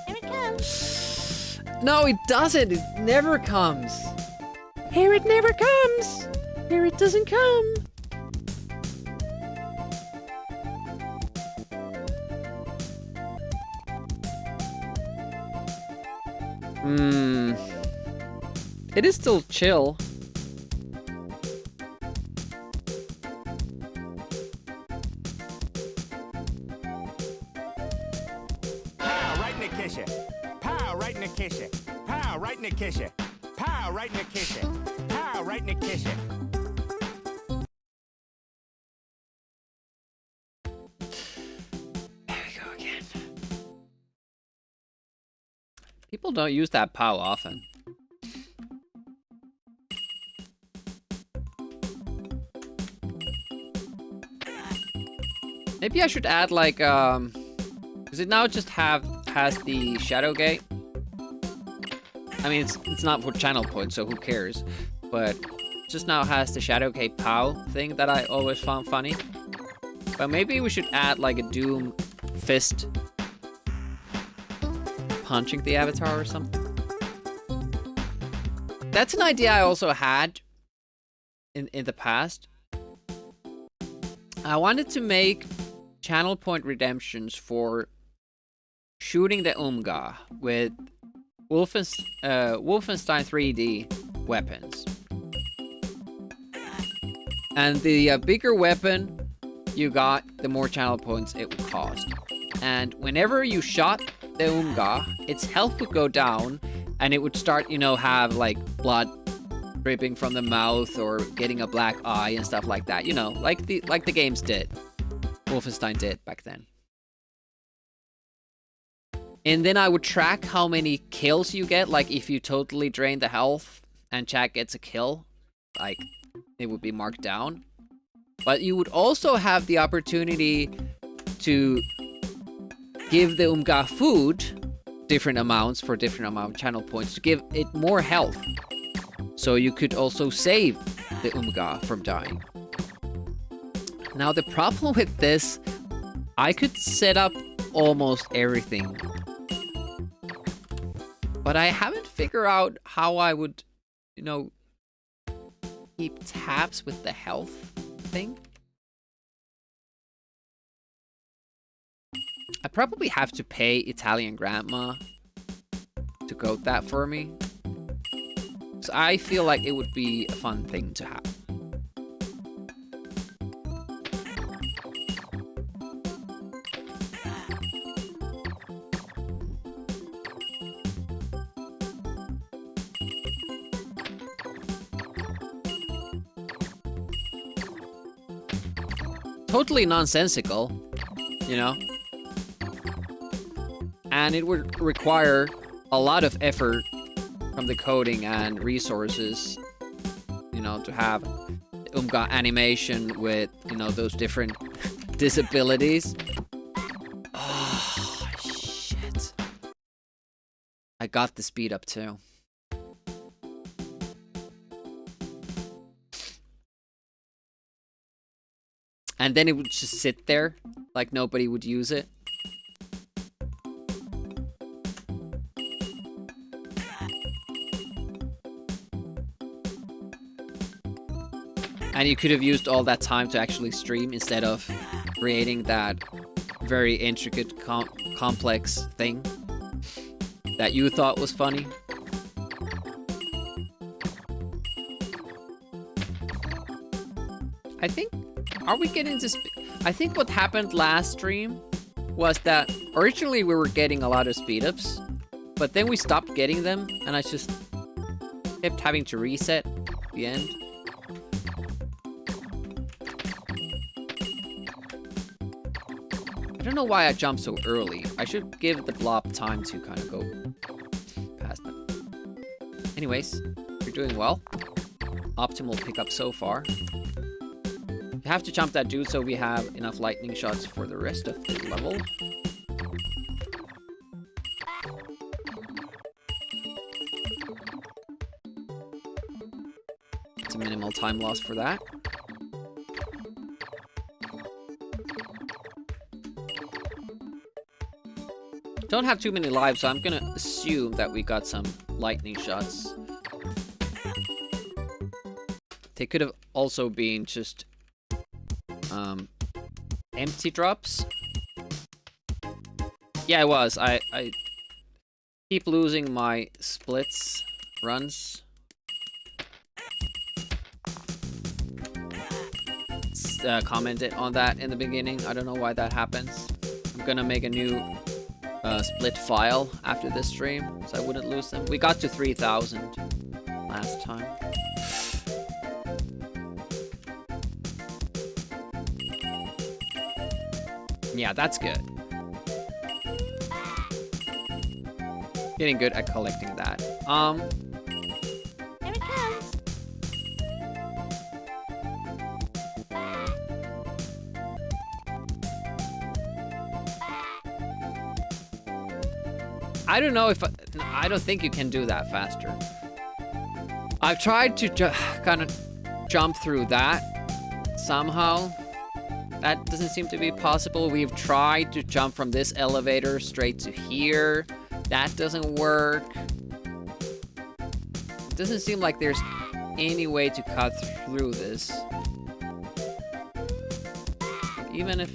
Here it comes. No, it doesn't. It never comes. Here it never comes. Here it doesn't come. It is still chill. Pow, right in the kitchen. Pow, right in the kitchen. Pow, right in the kitchen. Pow, right in the kitchen. Pow, right in the kitchen. There we go again. People don't use that POW often. Maybe I should add like because it now just has the shadow gate. I mean it's not for channel points, so who cares? But it just now has the shadow gate POW thing that I always found funny. But maybe we should add like a Doom fist punching the avatar or something. That's an idea I also had in the past. I wanted to make channel point redemptions for shooting the Umga with Wolfenstein 3D weapons. And the bigger weapon you got, the more channel points it would cost. And whenever you shot the Umga, its health would go down, and it would start, you know, have like blood dripping from the mouth or getting a black eye and stuff like that. You know, like the games did. Wolfenstein did back then. And then I would track how many kills you get. Like if you totally drain the health and Jack gets a kill, like it would be marked down. But you would also have the opportunity to give the Umga food, different amounts for different amount of channel points, to give it more health. So you could also save the Umga from dying. Now the problem with this, I could set up almost everything. But I haven't figured out how I would, you know, keep tabs with the health thing. I probably have to pay Italian Grandma to code that for me. So I feel like it would be a fun thing to have. Totally nonsensical, you know? And it would require a lot of effort from the coding and resources, you know, to have Umga animation with, you know, those different disabilities. Oh, shit. I got the speed up too. And then it would just sit there, like nobody would use it. And you could have used all that time to actually stream instead of creating that very intricate, complex thing that you thought was funny. I think... Are we getting to... I think what happened last stream was that originally we were getting a lot of speed-ups, but then we stopped getting them, and I just kept having to reset the end. I don't know why I jumped so early. I should give the blob time to kind of go past them. Anyways, you're doing well. Optimal pickup so far. You have to jump that dude so we have enough lightning shots for the rest of the level. It's a minimal time loss for that. don't have too many lives, so I'm gonna assume that we got some lightning shots. They could have also been just empty drops. Yeah, it was. I keep losing my splits runs. Commented on that in the beginning. I don't know why that happens. I'm gonna make a new split file after this stream, so I wouldn't lose them. We got to 3,000 last time. Yeah, that's good. Getting good at collecting that. Here it comes. I don't know if I don't think you can do that faster. I've tried to kind of jump through that somehow. That doesn't seem to be possible. We've tried to jump from this elevator straight to here. That doesn't work. It doesn't seem like there's any way to cut through this. Even if...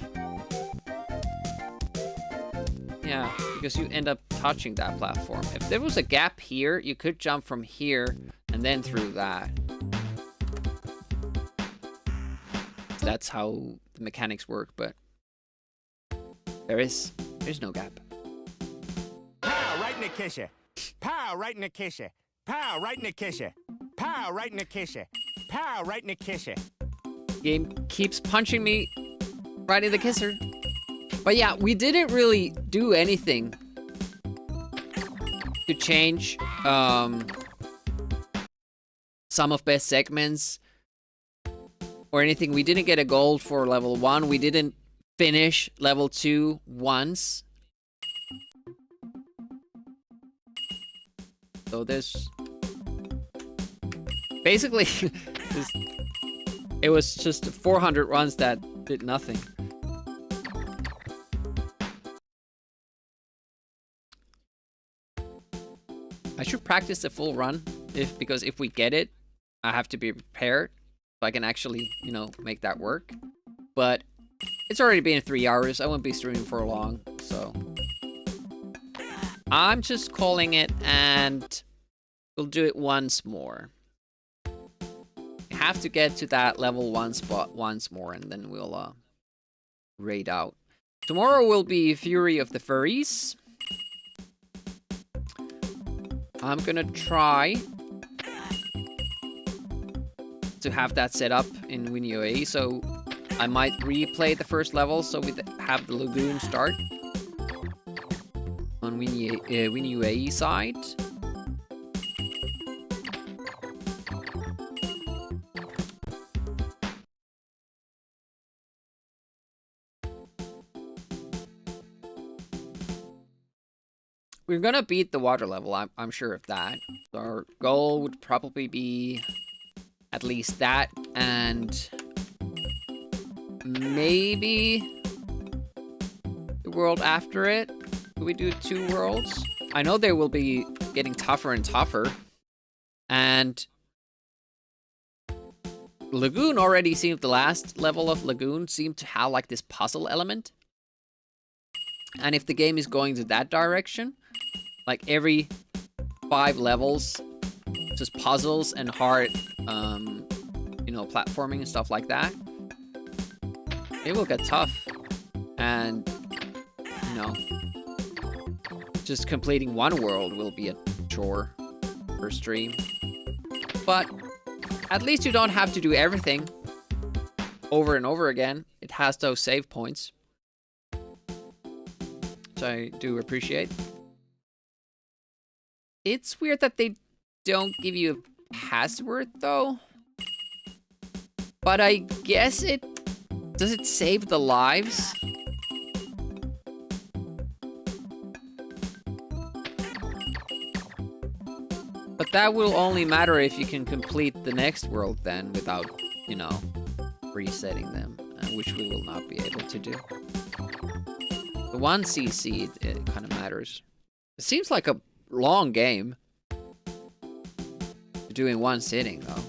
Yeah, because you end up touching that platform. If there was a gap here, you could jump from here and then through that. That's how the mechanics work, but there's no gap. Pow, right in the kisser. Pow, right in the kisser. Pow, right in the kisser. Pow, right in the kisser. Pow, right in the kisser. Game keeps punching me right in the kisser. But yeah, we didn't really do anything to change some of best segments or anything. We didn't get a gold for level 1. We didn't finish level 2 once. So there's... Basically, it was just 400 runs that did nothing. I should practice the full run, because if we get it, I have to be prepared, so I can actually, you know, make that work. But it's already been 3 hours. I won't be streaming for long, so I'm just calling it, and we'll do it once more. We have to get to that level 1 spot once more, and then we'll raid out. Tomorrow will be Fury of the Furries. I'm gonna try to have that set up in WinUAE, so I might replay the first level so we have the lagoon start on WinUAE side. We're gonna beat the water level, I'm sure of that. Our goal would probably be at least that, and maybe the world after it. Do we do 2 worlds? I know they will be getting tougher and tougher, and Lagoon already seemed, the last level of Lagoon seemed to have like this puzzle element. And if the game is going to that direction, like every 5 levels, just puzzles and hard, you know, platforming and stuff like that, it will get tough. And, you know, just completing 1 world will be a chore per stream. But at least you don't have to do everything over and over again. It has those save points, which I do appreciate. It's weird that they don't give you a password, though. But I guess it... Does it save the lives? But that will only matter if you can complete the next world then without, you know, resetting them, which we will not be able to do. The 1cc, it kind of matters. It seems like a long game. To do in one sitting, though.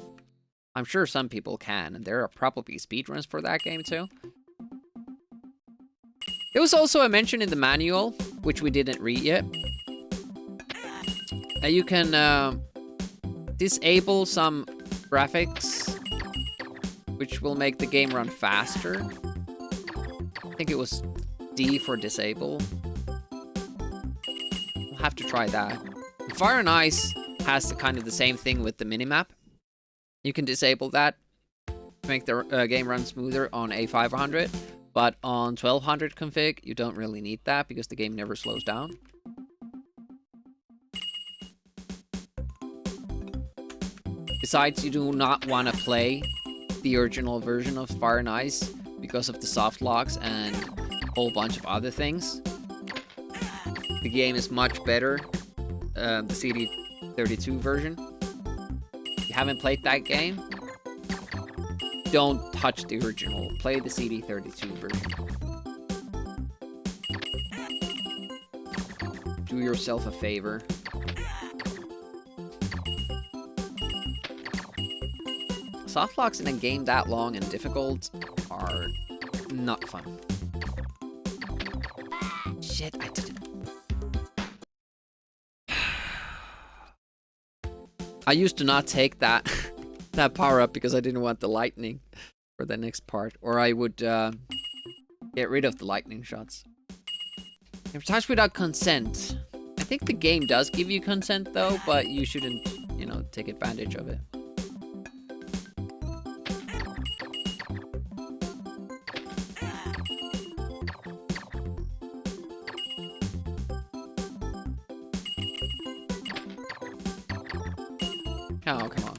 I'm sure some people can, and there are probably speedruns for that game, too. There was also a mention in the manual, which we didn't read yet. You can disable some graphics, which will make the game run faster. I think it was D for disable. We'll have to try that. Fire and Ice has kind of the same thing with the minimap. You can disable that to make the game run smoother on A500, but on 1200 config, you don't really need that because the game never slows down. Besides, you do not want to play the original version of Fire and Ice because of the soft locks and a whole bunch of other things. The game is much better, the CD32 version. If you haven't played that game, don't touch the original. Play the CD32 version. Do yourself a favor. Softlocks in a game that long and difficult are not fun. Shit, I did it. I used to not take that that power up because I didn't want the lightning for the next part, or I would get rid of the lightning shots. If touched without consent, I think the game does give you consent though, but you shouldn't, you know, take advantage of it. Oh, come on.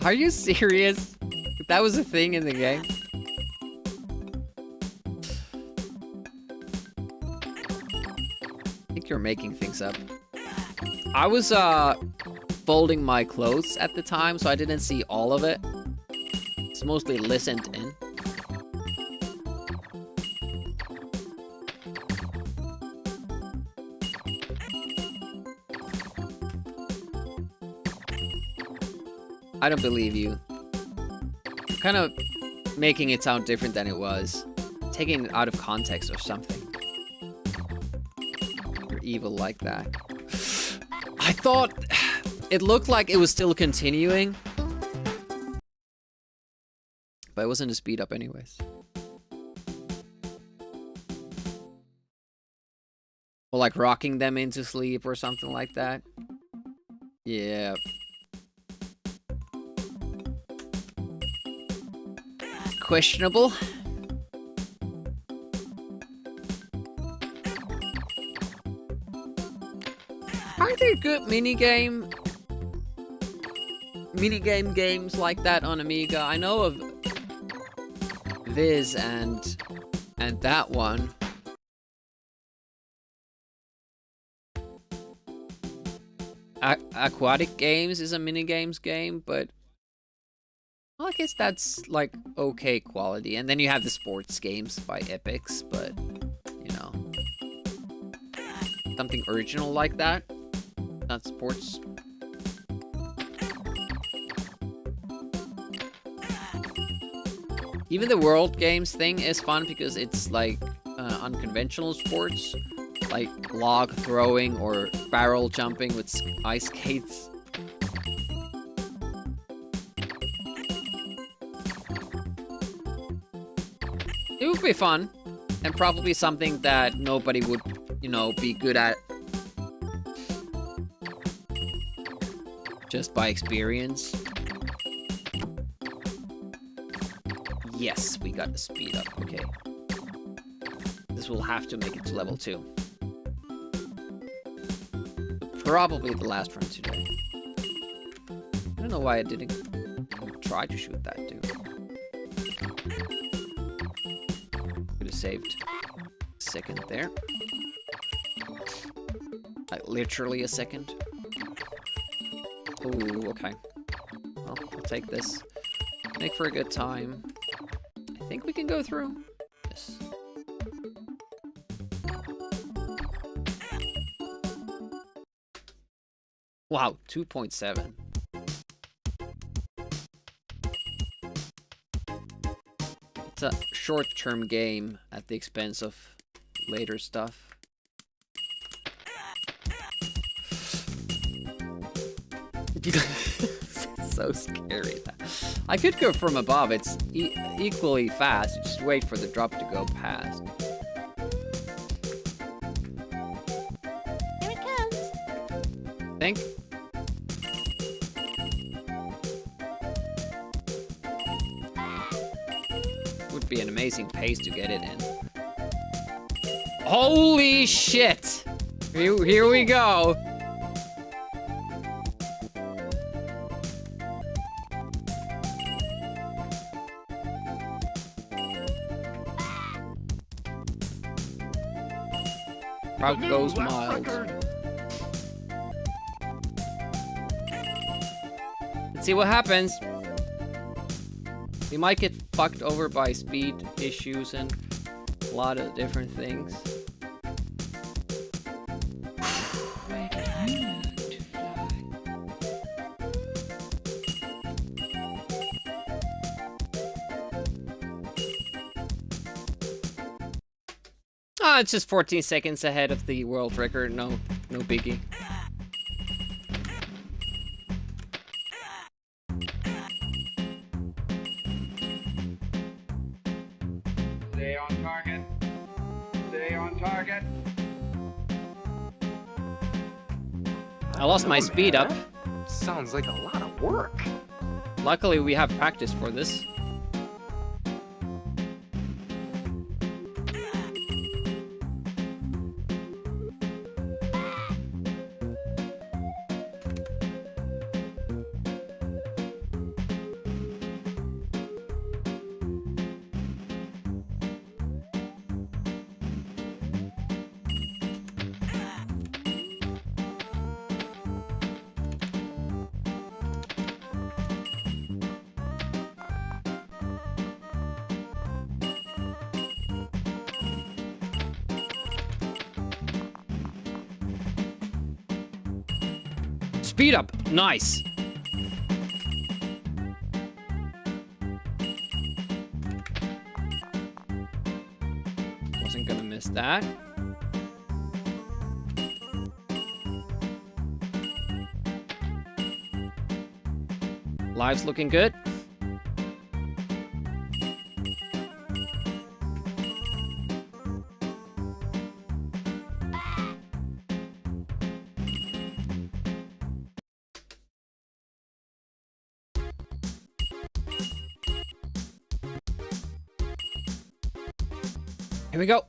Are you serious? That was a thing in the game? I think you're making things up. I was, folding my clothes at the time, so I didn't see all of it. It's mostly listened in. I don't believe you. You're kind of making it sound different than it was. Taking it out of context or something. You're evil like that. I thought... It looked like it was still continuing. But it wasn't a speed up anyways. Or like rocking them into sleep or something like that. Yeah. Questionable. Are there good minigame games like that on Amiga? I know of Viz and that one. Aquatic Games is a minigames game, but well, I guess that's like okay quality. And then you have the sports games by Epics, but you know, something original like that, not sports. Even the World Games thing is fun because it's like unconventional sports, like log throwing or barrel jumping with ice skates. It would be fun, and probably something that nobody would, you know, be good at just by experience. Yes, we got the speed up. Okay. This will have to make it to level 2. Probably the last run today. I don't know why I didn't try to shoot that dude. Could have saved a second there. Like literally a second. Ooh, okay. Well, I'll take this. Make for a good time. I think we can go through. Yes. Wow, 2.7. It's a short-term game at the expense of later stuff. It's so scary. I could go from above. It's equally fast. Just wait for the drop to go past. Here it comes. Think. Would be an amazing pace to get it in. Holy shit! Here we go. Crowd goes mild. Let's see what happens. We might get fucked over by speed issues and a lot of different things. Ah, it's just 14 seconds ahead of the world record. No biggie. Stay on target. Stay on target. I lost my speed up. Sounds like a lot of work. Luckily, we have practice for this. Speed up! Nice! Wasn't gonna miss that. Live's looking good. Here we go.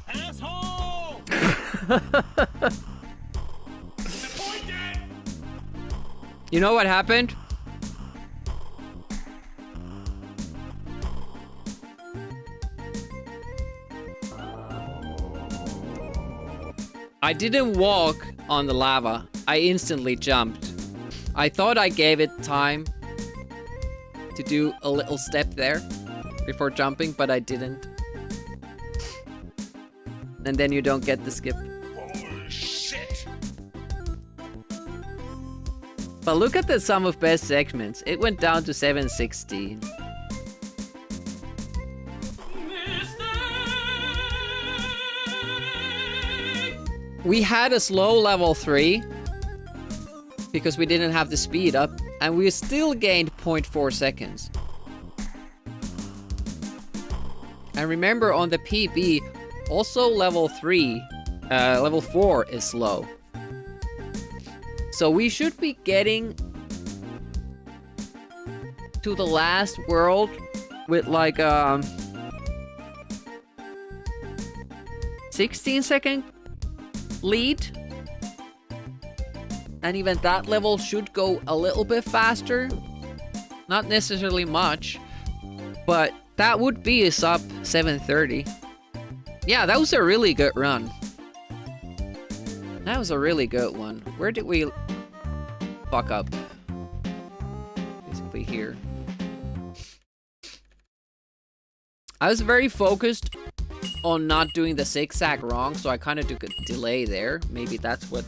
Asshole! Disappointed! You know what happened? I didn't walk on the lava. I instantly jumped. I thought I gave it time to do a little step there before jumping, but I didn't. And then you don't get the skip. Holy shit! But look at the sum of best segments. It went down to 716. We had a slow level 3 because we didn't have the speed up, and we still gained 0.4 seconds. And remember, on the PB, also level 4 is slow. So we should be getting to the last world with like 16-second lead. And even that level should go a little bit faster. Not necessarily much. But that would be a sub 730. Yeah, that was a really good run. That was a really good one. Where did we fuck up? Basically here. I was very focused on not doing the zigzag wrong, so I kind of took a delay there. Maybe that's what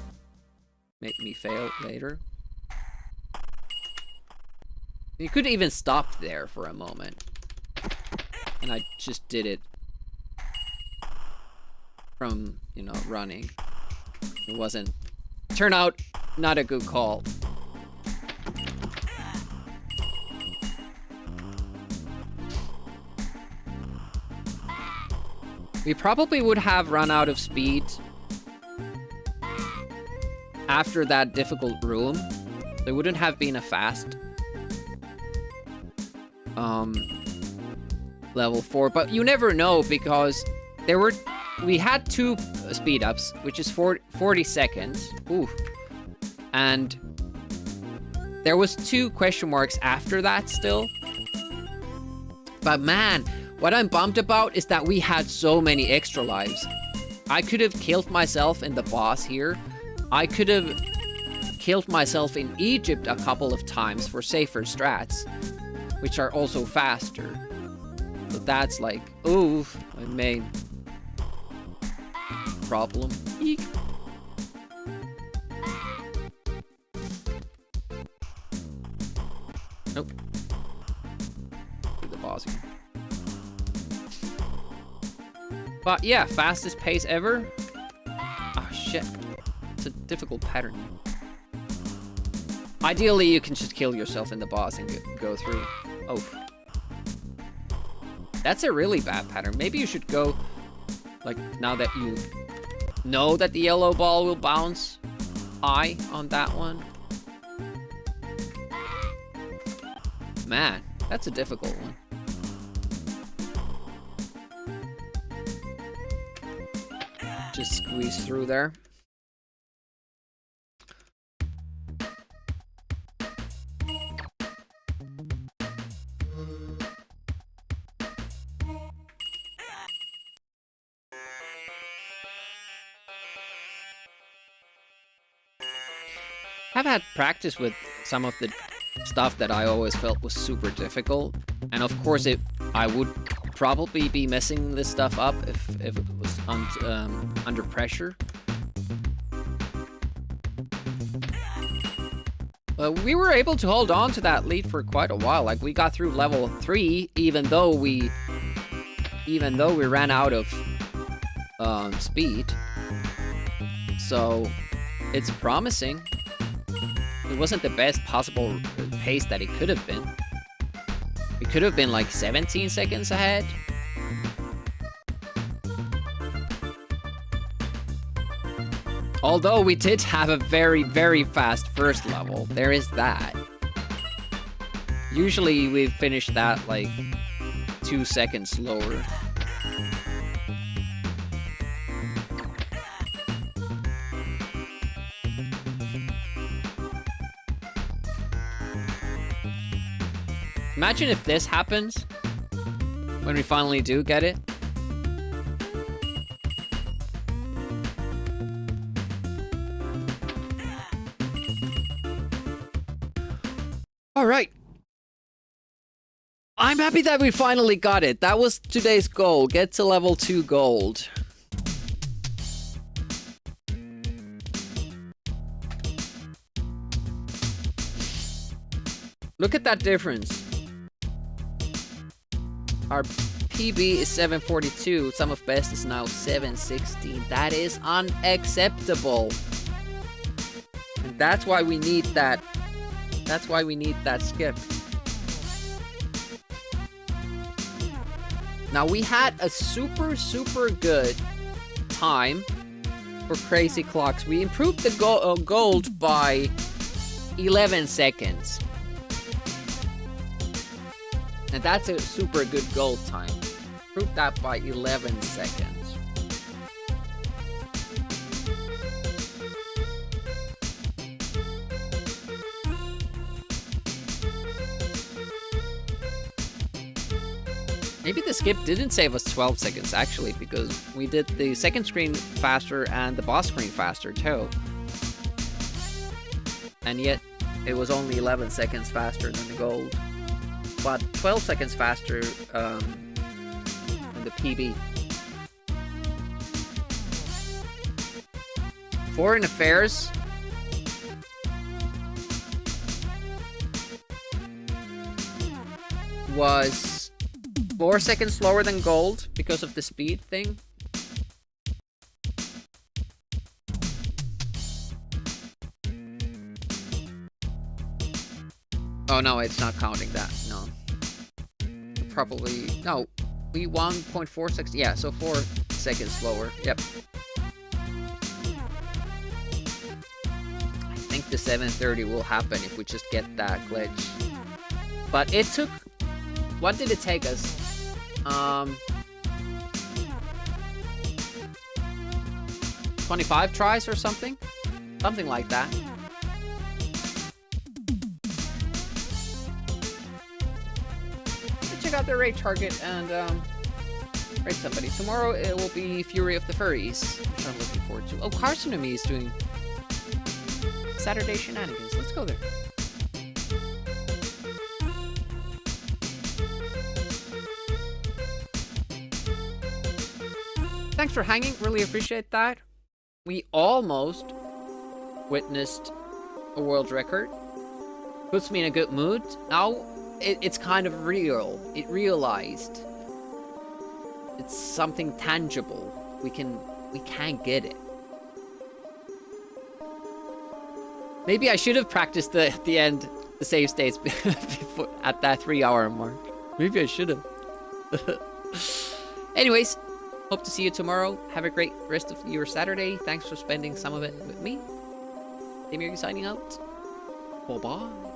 made me fail later. You could even stop there for a moment. And I just did it from, you know, running. It wasn't... Turned out not a good call. We probably would have run out of speed after that difficult room. There wouldn't have been a fast level 4, but you never know because we had 2 speed ups, which is 40 seconds. Ooh. And there was 2 question marks after that still. But man, what I'm bummed about is that we had so many extra lives. I could have killed myself in the boss here. I could have killed myself in Egypt a couple of times for safer strats, which are also faster. So that's like, ooh, my main problem. Eek. Nope. Do the boss again. But yeah, fastest pace ever. Oh shit. It's a difficult pattern. Ideally, you can just kill yourself in the boss and go through. Oh. That's a really bad pattern. Maybe you should go, like, now that you know that the yellow ball will bounce high on that one. Man, that's a difficult one. Just squeeze through there. I've had practice with some of the stuff that I always felt was super difficult, and of course I would probably be messing this stuff up if it was under pressure. We were able to hold on to that lead for quite a while. Like, we got through level 3 even though we ran out of speed. So it's promising. It wasn't the best possible pace that it could have been. It could have been like 17 seconds ahead. Although we did have a very, very fast first level. There is that. Usually we finish that like 2 seconds slower. Imagine if this happens when we finally do get it. All right. I'm happy that we finally got it. That was today's goal. Get to level 2 gold. Look at that difference. Our PB is 742. Sum of best is now 716. That is unacceptable. And that's why we need that. That's why we need that skip. Now, we had a super, super good time for Crazy Clocks. We improved the gold by 11 seconds. And that's a super good gold time. Improved that by 11 seconds. Maybe the skip didn't save us 12 seconds, actually, because we did the second screen faster and the boss screen faster, too. And yet, it was only 11 seconds faster than the gold. But 12 seconds faster than the PB. Foreign Affairs was 4 seconds slower than gold because of the speed thing. Oh no, it's not counting that. No. Probably no. We 1.46. Yeah, so 4 seconds slower. Yep. I think the 730 will happen if we just get that glitch. But it took. What did it take us? 25 tries or something? Something like that. Check out their raid target and raid somebody. Tomorrow it will be Fury of the Furries, which I'm looking forward to. Oh, Carson and me is doing Saturday shenanigans. Let's go there. Thanks for hanging. Really appreciate that. We almost witnessed a world record. Puts me in a good mood. Now it's kind of real. It realized. It's something tangible. We can get it. Maybe I should have practiced at the end the save states before, at that 3-hour mark. Maybe I should have. Anyways, hope to see you tomorrow. Have a great rest of your Saturday. Thanks for spending some of it with me. Demir signing out. Bye-bye.